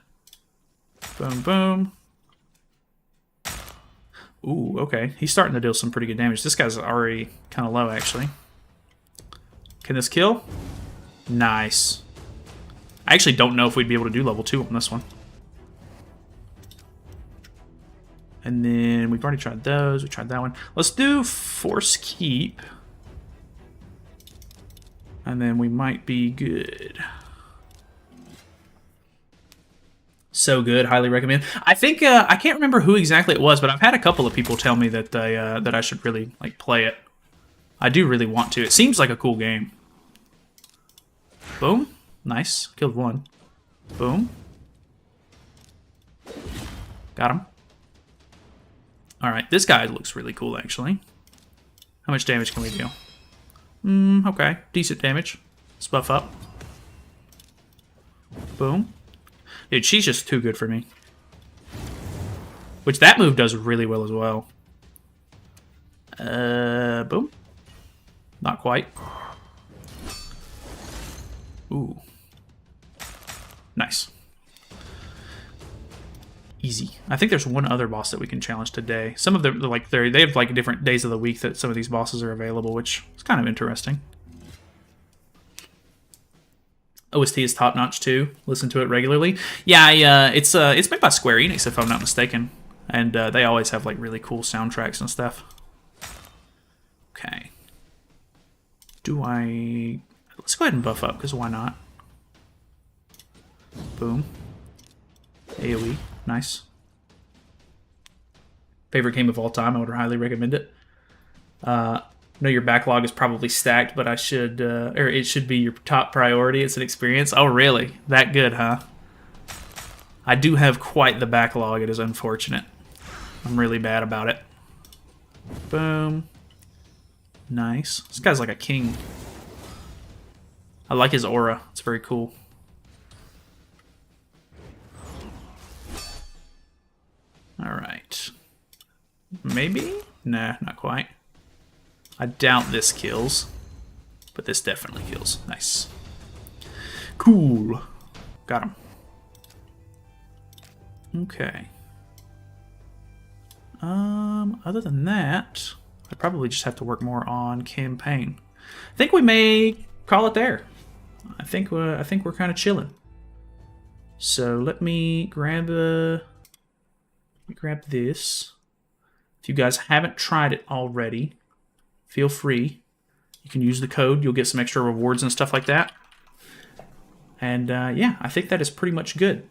Boom, boom. Ooh, okay. He's starting to deal some pretty good damage. This guy's already kind of low, actually. Can this kill? Nice. I actually don't know if we'd be able to do level 2 on this one. And then we've already tried those. We tried that one. Let's do Force Keep. And then we might be good. So good, highly recommend. I think I can't remember who exactly it was, but I've had a couple of people tell me that that I should really like play it. I do really want to. It seems like a cool game. Boom, nice. Killed one. Boom. Got him. All right, this guy looks really cool actually. How much damage can we do? Okay, decent damage. Let's buff up. Boom. Dude, she's just too good for me. Which that move does really well as well. Boom. Not quite. Ooh. Nice. Easy. I think there's one other boss that we can challenge today. Some of them, like, they have like different days of the week that some of these bosses are available, which is kind of interesting. OST is top notch too. Listen to it regularly. Yeah, it's made by Square Enix if I'm not mistaken, and they always have like really cool soundtracks and stuff. Okay. Let's go ahead and buff up because why not? Boom. AoE, nice. Favorite game of all time. I would highly recommend it. I know your backlog is probably stacked, but I should, or it should be your top priority. It's an experience. Oh, really? That good, huh? I do have quite the backlog. It is unfortunate. I'm really bad about it. Boom. Nice. This guy's like a king. I like his aura. It's very cool. All right. Maybe? Nah, not quite. I doubt this kills, but this definitely kills. Nice. Cool. Got him. Okay. Other than that, I probably just have to work more on campaign. I think we may call it there. I think we're kind of chilling. So let me grab this. If you guys haven't tried it already, feel free. You can use the code. You'll get some extra rewards and stuff like that. And yeah, I think that is pretty much good.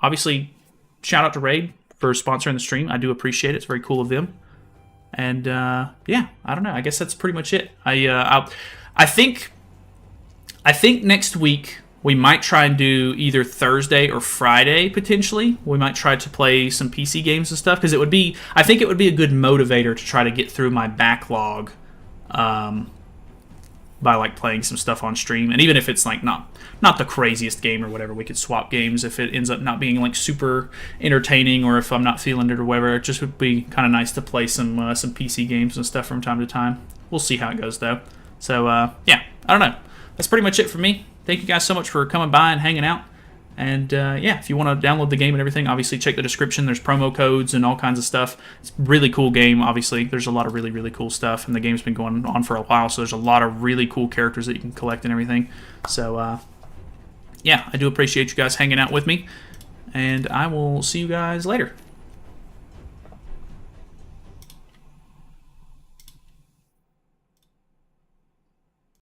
Obviously, shout out to Raid for sponsoring the stream. I do appreciate it. It's very cool of them. And yeah, I don't know. I guess that's pretty much it. I think next week we might try and do either Thursday or Friday potentially. We might try to play some PC games and stuff because I think it would be a good motivator to try to get through my backlog by like playing some stuff on stream. And even if it's like not the craziest game or whatever, we could swap games if it ends up not being like super entertaining or if I'm not feeling it or whatever. It just would be kind of nice to play some PC games and stuff from time to time. We'll see how it goes though. So yeah, I don't know. That's pretty much it for me. Thank you guys so much for coming by and hanging out. And yeah, if you want to download the game and everything, obviously check the description. There's promo codes and all kinds of stuff. It's a really cool game, obviously. There's a lot of really, really cool stuff, and the game's been going on for a while, so there's a lot of really cool characters that you can collect and everything. So yeah, I do appreciate you guys hanging out with me, and I will see you guys later.